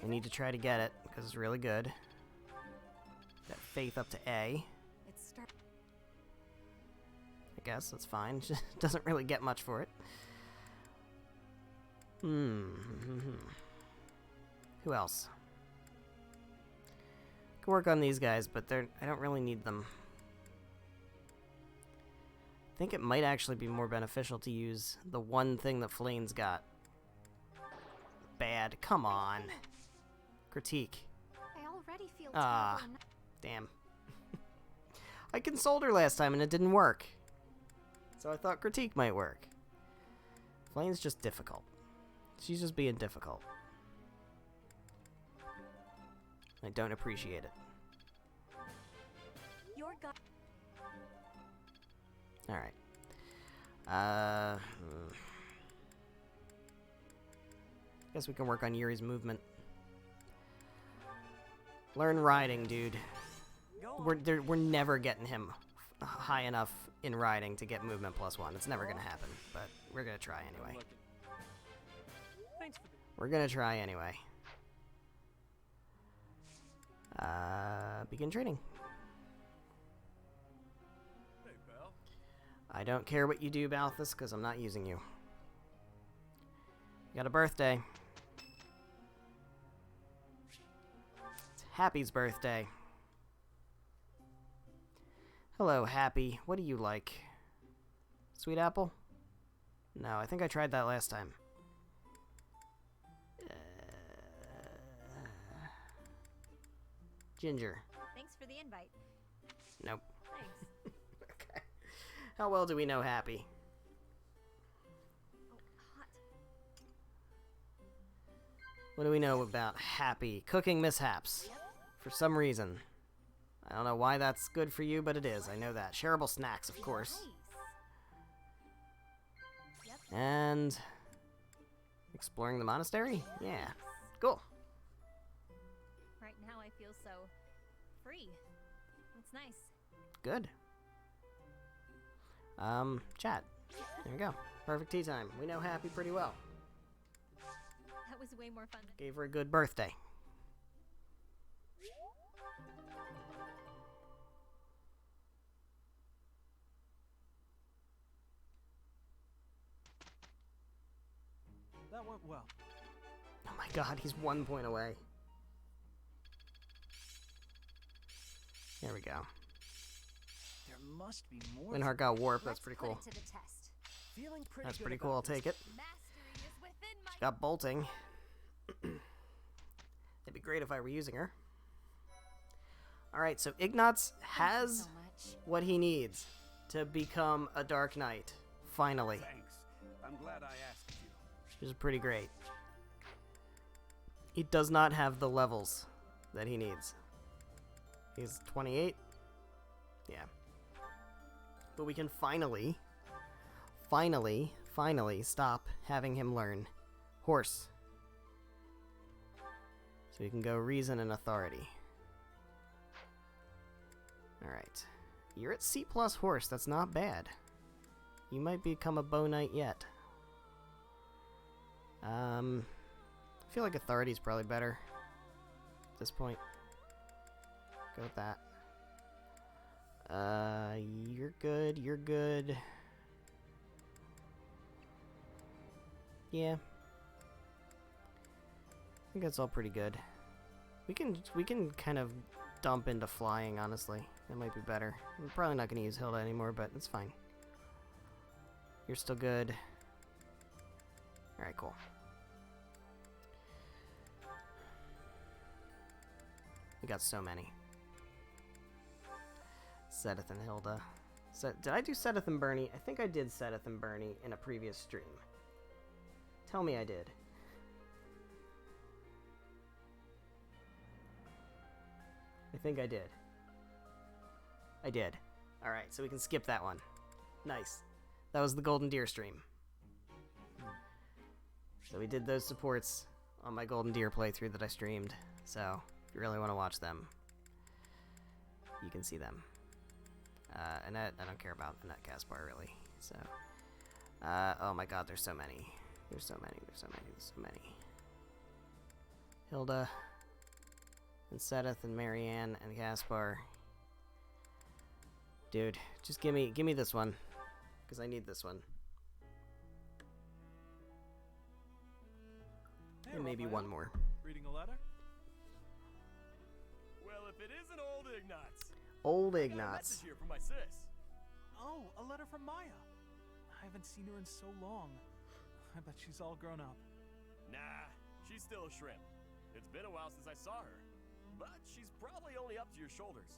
S1: we need to try to get it because it's really good. Got faith up to A. I guess that's fine. Just doesn't really get much for it. Who else? Can work on these guys, but I don't really need them. I think it might actually be more beneficial to use the one thing that Flane's got. Bad. Come on. Critique.
S2: I already feel
S1: terrible. Damn. I consoled her last time and it didn't work. So I thought critique might work. Flane's just difficult. She's just being difficult. I don't appreciate it. Alright. Guess we can work on Yuri's movement. Learn riding, dude. We're never getting him high enough in riding to get movement +1. It's never gonna happen, but we're gonna try anyway.
S7: Thanks for the...
S1: We're gonna try anyway. Begin trading.
S13: Hey, pal.
S1: I don't care what you do, Malthus, because I'm not using you. You got a birthday. It's Happy's birthday. Hello, Happy. What do you like? Sweet apple? No, I think I tried that last time. Ginger.
S16: Thanks for the invite.
S1: Nope.
S16: Thanks.
S1: Okay. How well do we know Happy?
S16: Oh, hot.
S1: What do we know about Happy? Cooking mishaps. For some reason. I don't know why that's good for you, but it is. I know that. Shareable snacks, of course. And... exploring the monastery? Yeah. Cool.
S16: Right now I feel so free. It's nice.
S1: Good. Chat. There we go. Perfect tea time. We know Happy pretty well.
S16: That was way more fun than...
S1: Gave her a good birthday.
S4: That went well.
S1: Oh my god, he's 1 point away. There we go.
S3: There must be more.
S1: Winheart got warped. That's pretty cool.
S3: Feeling pretty
S1: That's
S3: good
S1: pretty
S3: about
S1: cool. I'll
S3: this.
S1: take it. She got bolting. It'd be great if I were using her. Alright, so Ignatz has what he needs to become a Dark Knight. Finally.
S17: Thanks. I'm glad I asked you.
S1: Which is pretty great. He does not have the levels that he needs. He's 28. Yeah. But we can finally stop having him learn horse. So we can go reason and authority. Alright. You're at C+ horse. That's not bad. You might become a bow knight yet. I feel like authority is probably better at this point. Go with that. You're good. You're good. Yeah. I think that's all pretty good. We can kind of dump into flying, honestly. That might be better. I'm probably not going to use Hilda anymore, but it's fine. You're still good. Alright, cool. We got so many. Seth and Hilda. Did I do Seth and Bernie? I think I did Seth and Bernie in a previous stream. Tell me I did. I think I did. I did. Alright, so we can skip that one. Nice. That was the Golden Deer stream. So we did those supports on my Golden Deer playthrough that I streamed. So, if you really want to watch them, you can see them. Annette, I don't care about Annette Caspar, really. So, oh my god, there's so many. There's so many, there's so many, there's so many. Hilda, and Seth, and Marianne, and Caspar. Dude, just give me this one. Because I need this one.
S4: Hey,
S1: And maybe
S4: Raphael.
S1: one more.
S4: Reading a letter?
S10: Well, if it isn't old Ignatz.
S1: Old
S10: I got a
S1: Ignatz.
S10: message here from my sis.
S4: Oh, a letter from Maya. I haven't seen her in so long. I bet she's all grown up.
S10: Nah, she's still a shrimp. It's been a while since I saw her. But she's probably only up to your shoulders.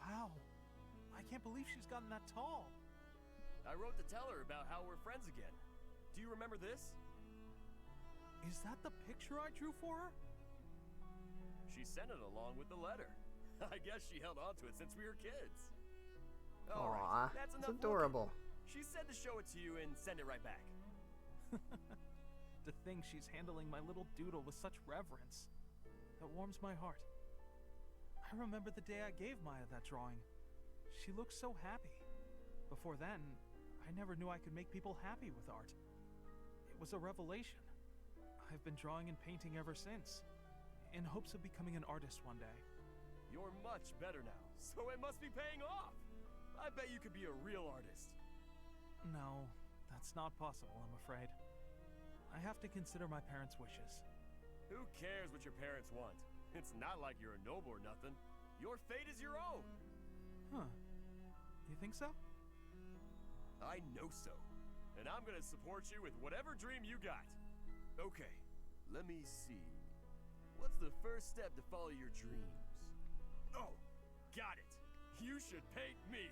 S4: Wow. I can't believe she's gotten that tall.
S10: I wrote to tell her about how we're friends again. Do you remember this?
S4: Is that the picture I drew for her?
S10: She sent it along with the letter. I guess she held on to it since we were kids.
S1: Aw,
S10: Alright, that's
S1: it's
S10: enough
S1: adorable.
S10: looking. She said to show it to you and send it right back.
S4: To think she's handling my little doodle with such reverence. That warms my heart. I remember the day I gave Maya that drawing. She looked so happy. Before then, I never knew I could make people happy with art. It was a revelation. I've been drawing and painting ever since, in hopes of becoming an artist one day.
S10: You're much better now, so it must be paying off. I bet you could be a real artist.
S4: No, that's not possible, I'm afraid. I have to consider my parents' wishes.
S10: Who cares what your parents want? It's not like you're a noble or nothing. Your fate is your own.
S4: Huh. You think so?
S10: I know so. And I'm gonna support you with whatever dream you got. Okay, let me see. What's the first step to follow your dreams? Oh, got it. You should paint me.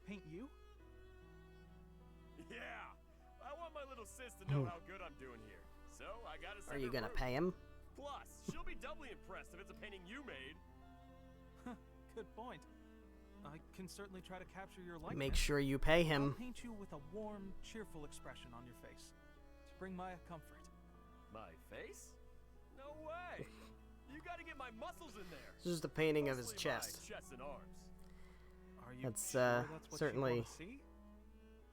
S4: Paint you?
S10: Yeah. I want my little sis to know how good I'm doing here. So I gotta send
S1: Are you
S10: her
S1: gonna
S10: proof.
S1: pay him?
S10: Plus, she'll be doubly impressed if it's a painting you made.
S4: Good point. I can certainly try to capture your likeness.
S1: Make sure you pay him.
S4: I'll paint you with a warm, cheerful expression on your face to bring my comfort.
S10: My face? No way. You gotta get my muscles in there.
S1: This is the painting of his
S10: Mostly
S1: chest.
S10: my chest and arms.
S4: Are you
S1: That's
S4: sure that's what
S1: certainly
S4: you want to see?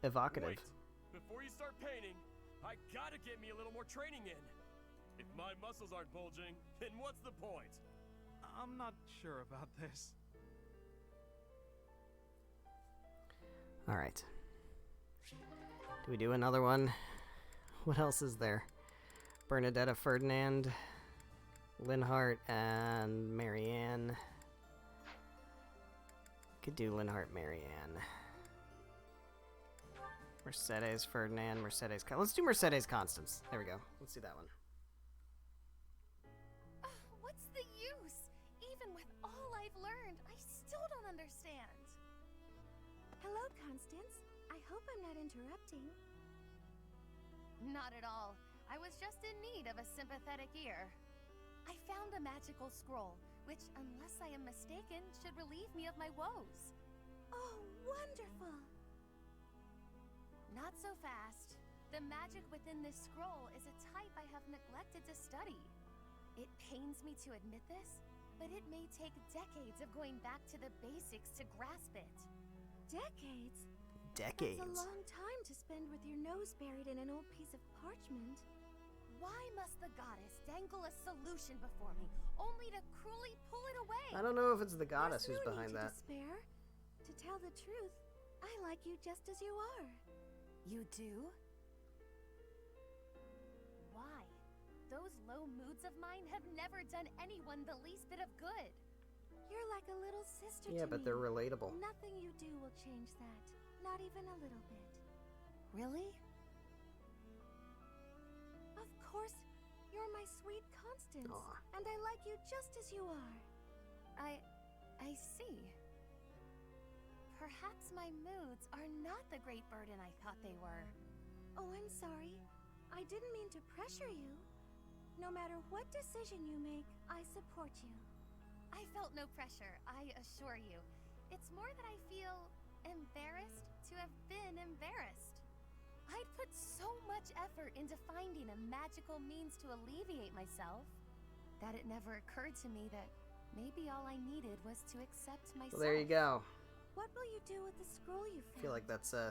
S1: evocative.
S10: Wait, before you start painting, I gotta get me a little more training in. If my muscles aren't bulging, then what's the point?
S4: I'm not sure about this.
S1: All right. Do we do another one? What else is there? Bernadetta Ferdinand, Linhart, and Marianne. Could do Linhart, Marianne. Mercedes Ferdinand, Mercedes. Let's do Mercedes Constance. There we go. Let's do that one.
S2: What's the use? Even with all I've learned, I still don't understand.
S5: Hello, Constance. I hope I'm not interrupting.
S2: Not at all. I was just in need of a sympathetic ear. I found a magical scroll, which, unless I am mistaken, should relieve me of my woes.
S5: Oh, wonderful!
S2: Not so fast. The magic within this scroll is a type I have neglected to study. It pains me to admit this, but it may take decades of going back to the basics to grasp it.
S5: Decades?
S1: Decades.
S5: That's a long time to spend with your nose buried in an old piece of parchment.
S2: Why must the goddess dangle a solution before me, only to cruelly pull it away?
S1: I don't know if it's the goddess who's
S5: There's no
S1: behind
S5: need to
S1: that.
S5: despair. To tell the truth, I like you just as you are.
S2: You do? Why? Those low moods of mine have never done anyone the least bit of good.
S5: You're like a little sister to me.
S1: Yeah, but they're relatable.
S5: Nothing you do will change that. Not even a little bit.
S2: Really?
S5: Of course, you're my sweet Constance.
S1: Aw.
S5: And I like you just as you are.
S2: I see. Perhaps my moods are not the great burden I thought they were.
S5: Oh, I'm sorry. I didn't mean to pressure you. No matter what decision you make, I support you.
S2: I felt no pressure, I assure you. It's more that I feel embarrassed to have been embarrassed. I'd put so much effort into finding a magical means to alleviate myself that it never occurred to me that maybe all I needed was to accept myself.
S1: Well, there you go.
S5: What will you do with the scroll you found?
S1: I feel like that's
S2: Oh,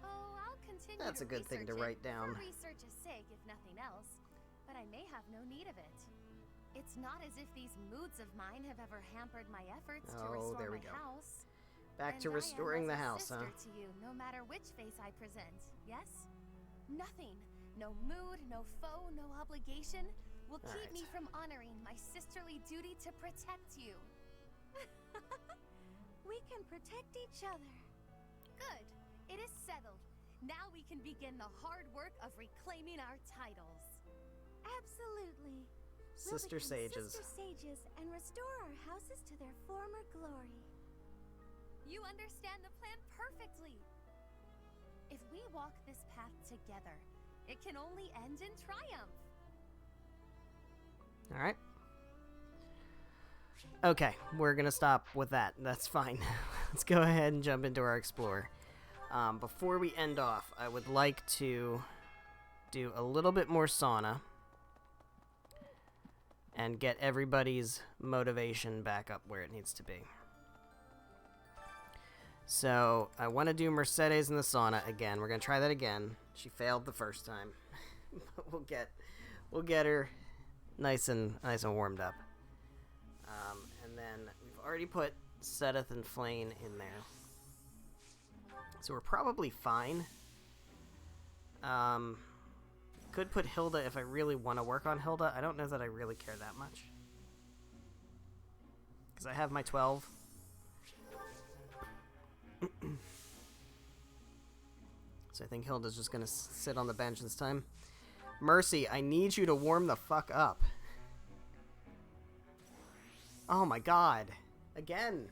S2: I'll continue
S1: That's
S2: to
S1: a good thing to
S2: research
S1: write
S2: it
S1: down.
S2: For research's sake, if nothing else. But I may have no need of it. It's not as if these moods of mine have ever hampered my efforts to
S1: Oh,
S2: restore
S1: there we
S2: my
S1: go.
S2: house.
S1: Back to
S2: And
S1: restoring
S2: I
S1: the
S2: am
S1: house,
S2: as a
S1: huh?
S2: sister to you, no matter which face I present. Yes? Nothing. No mood, no foe, no obligation will keep
S1: Alright.
S2: me from honoring my sisterly duty to protect you.
S5: We can protect each other.
S2: Good. It is settled. Now we can begin the hard work of reclaiming our titles.
S5: Absolutely.
S1: Sister
S5: We'll become
S1: sages.
S5: Sister sages and restore our houses to their former glory.
S2: You understand the plan perfectly. If we walk this path together, it can only end in triumph.
S1: All right. Okay, we're gonna stop with that. That's fine. Let's go ahead and jump into our Explorer. Before we end off, I would like to do a little bit more sauna and get everybody's motivation back up where it needs to be. So, I want to do Mercedes in the sauna again. We're going to try that again. She failed the first time. we'll get her nice and warmed up. And then we've already put Seth and Flane in there, so we're probably fine. Could put Hilda if I really want to work on Hilda. I don't know that I really care that much, because I have my 12. So I think Hilda's just gonna sit on the bench this time. Mercy, I need you to warm the fuck up. Oh my god. Again.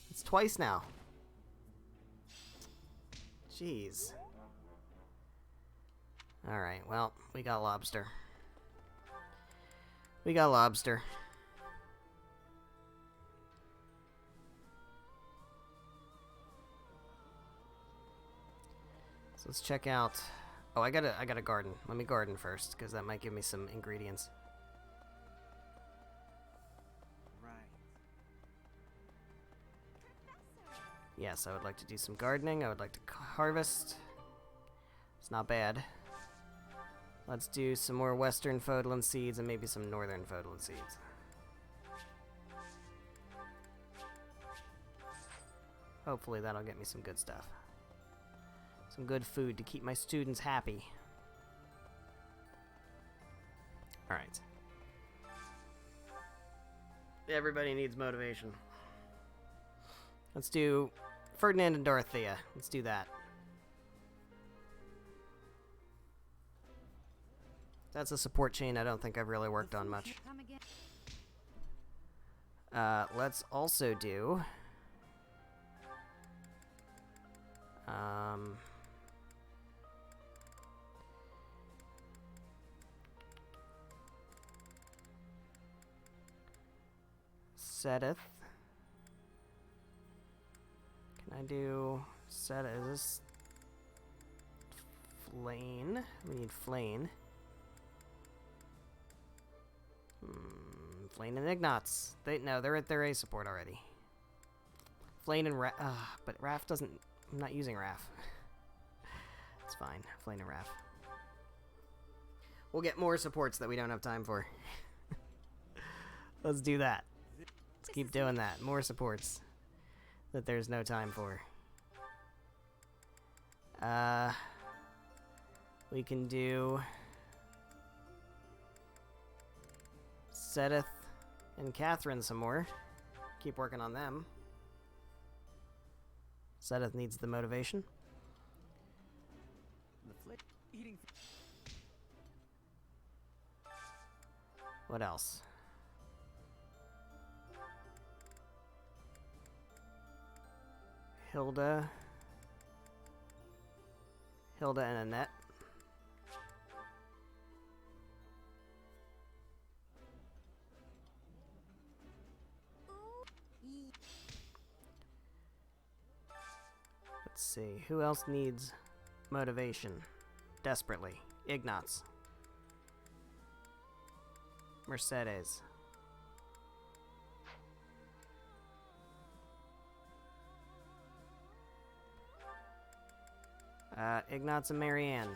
S1: It's twice now. Jeez. Alright, well, we got lobster. We got lobster. So let's check out... Oh, I gotta garden. Let me garden first, because that might give me some ingredients. Yes, I would like to do some gardening. I would like to harvest. It's not bad. Let's do some more western Fodlan seeds and maybe some northern Fodlan seeds. Hopefully that'll get me some good stuff. Some good food to keep my students happy. Alright. Everybody needs motivation. Let's do Ferdinand and Dorothea. Let's do that. That's a support chain I don't think I've really worked on much. Let's also do... Seth. Can I do Seth? Is this Flane? We need Flane. Flane and Ignatz. They're at their A support already. Flane and Raph. But Raph doesn't. I'm not using Raph. It's fine. Flane and Raph. We'll get more supports that we don't have time for. Let's do that. Let's keep doing that. More supports that there's no time for. We can do Seth and Catherine some more. Keep working on them. Seth needs the motivation. What else? Hilda and Annette. Let's see, who else needs motivation desperately? Ignatz. Mercedes. Ignatz and Marianne.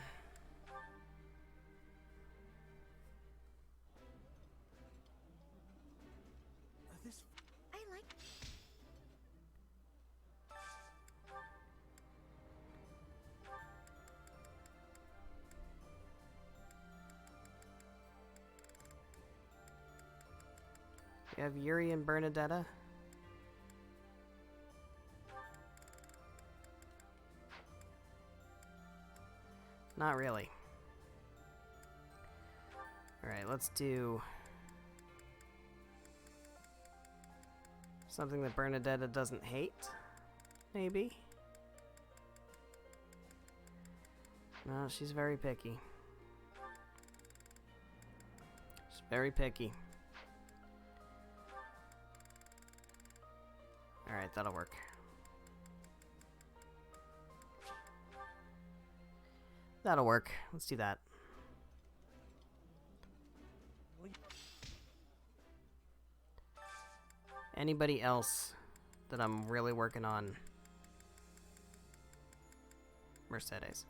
S5: I like...
S1: You have Yuri and Bernadetta. Not really. Alright, let's do something that Bernadetta doesn't hate, maybe? No, she's very picky. She's very picky. Alright, that'll work. That'll work. Let's do that. Anybody else that I'm really working on? Mercedes.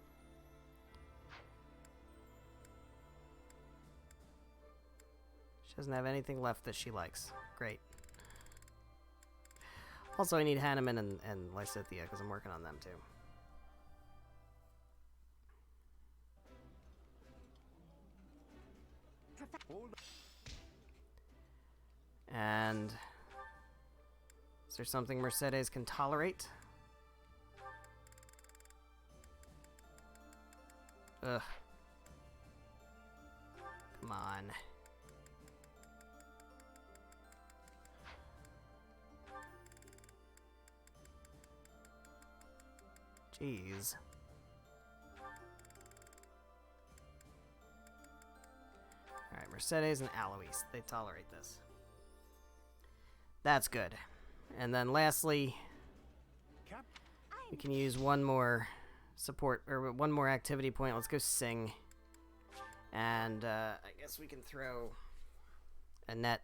S1: doesn't have anything left that she likes. Great. Also, I need Hanneman and Lysithea, because I'm working on them, too. And is there something Mercedes can tolerate? Ugh. Come on. Jeez. Alright, Mercedes and Alois. They tolerate this. That's good. And then lastly, we can use one more support, or one more activity point. Let's go sing. And I guess we can throw Annette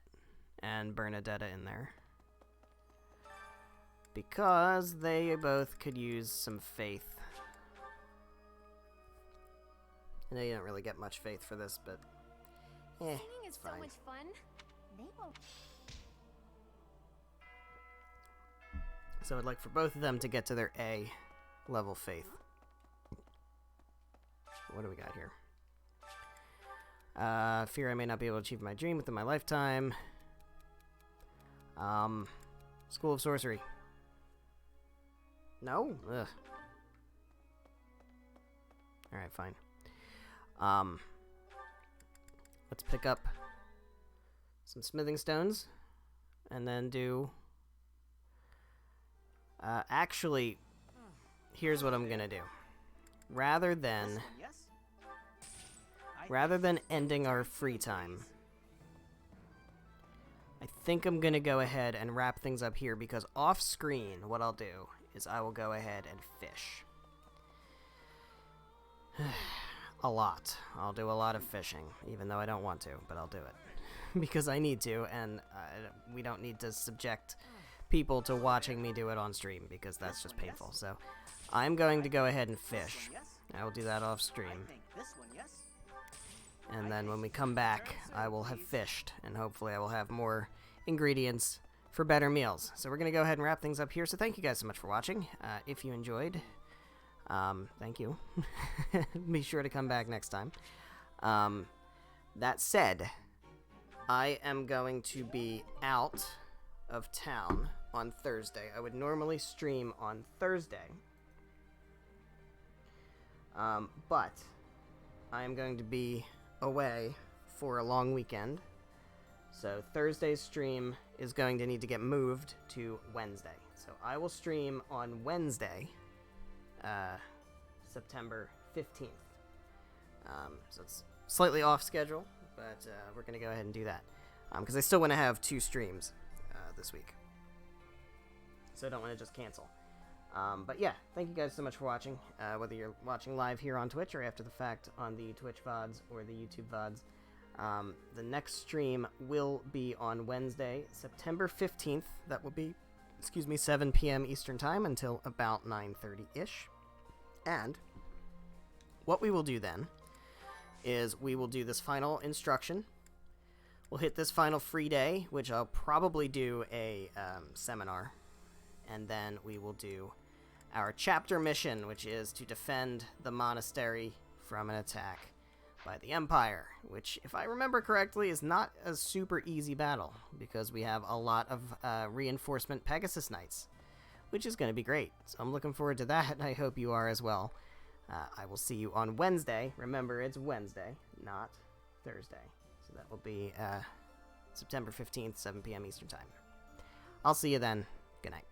S1: and Bernadetta in there. Because they both could use some faith. I know you don't really get much faith for this, but
S2: Singing is so much fun. They won't.
S1: So I'd like for both of them to get to their A level faith. What do we got here? Fear I may not be able to achieve my dream within my lifetime. School of Sorcery. No? Ugh. Alright, fine. Let's pick up some smithing stones. And then do... actually, here's what I'm gonna do. Rather than ending our free time, I think I'm gonna go ahead and wrap things up here, because off screen what I'll do is I will go ahead and fish. A lot. I'll do a lot of fishing, even though I don't want to, but I'll do it. Because I need to, and we don't need to subject people to watching me do it on stream, because that's just painful. So I'm going to go ahead and fish. I will do that off stream. And then when we come back, I will have fished, and hopefully I will have more ingredients for better meals. So we're going to go ahead and wrap things up here. So thank you guys so much for watching. If you enjoyed, thank you. Be sure to come back next time. That said, I am going to be out of town on Thursday. I would normally stream on Thursday. But I am going to be away for a long weekend. So Thursday's stream is going to need to get moved to Wednesday. So I will stream on Wednesday, September 15th. So it's slightly off schedule, but we're going to go ahead and do that. Because I still want to have 2 streams this week. So I don't want to just cancel. But yeah, thank you guys so much for watching. Whether you're watching live here on Twitch or after the fact on the Twitch VODs or the YouTube VODs. The next stream will be on Wednesday, September 15th. That will be, 7 p.m. Eastern Time until about 9:30-ish. And what we will do then is we will do this final instruction. We'll hit this final free day, which I'll probably do a seminar. And then we will do our chapter mission, which is to defend the monastery from an attack by the Empire, which, if I remember correctly, is not a super easy battle, because we have a lot of reinforcement Pegasus Knights, which is going to be great. So I'm looking forward to that, and I hope you are as well. I will see you on Wednesday. Remember, it's Wednesday, not Thursday. So that will be September 15th, 7 p.m. Eastern Time. I'll see you then. Good night.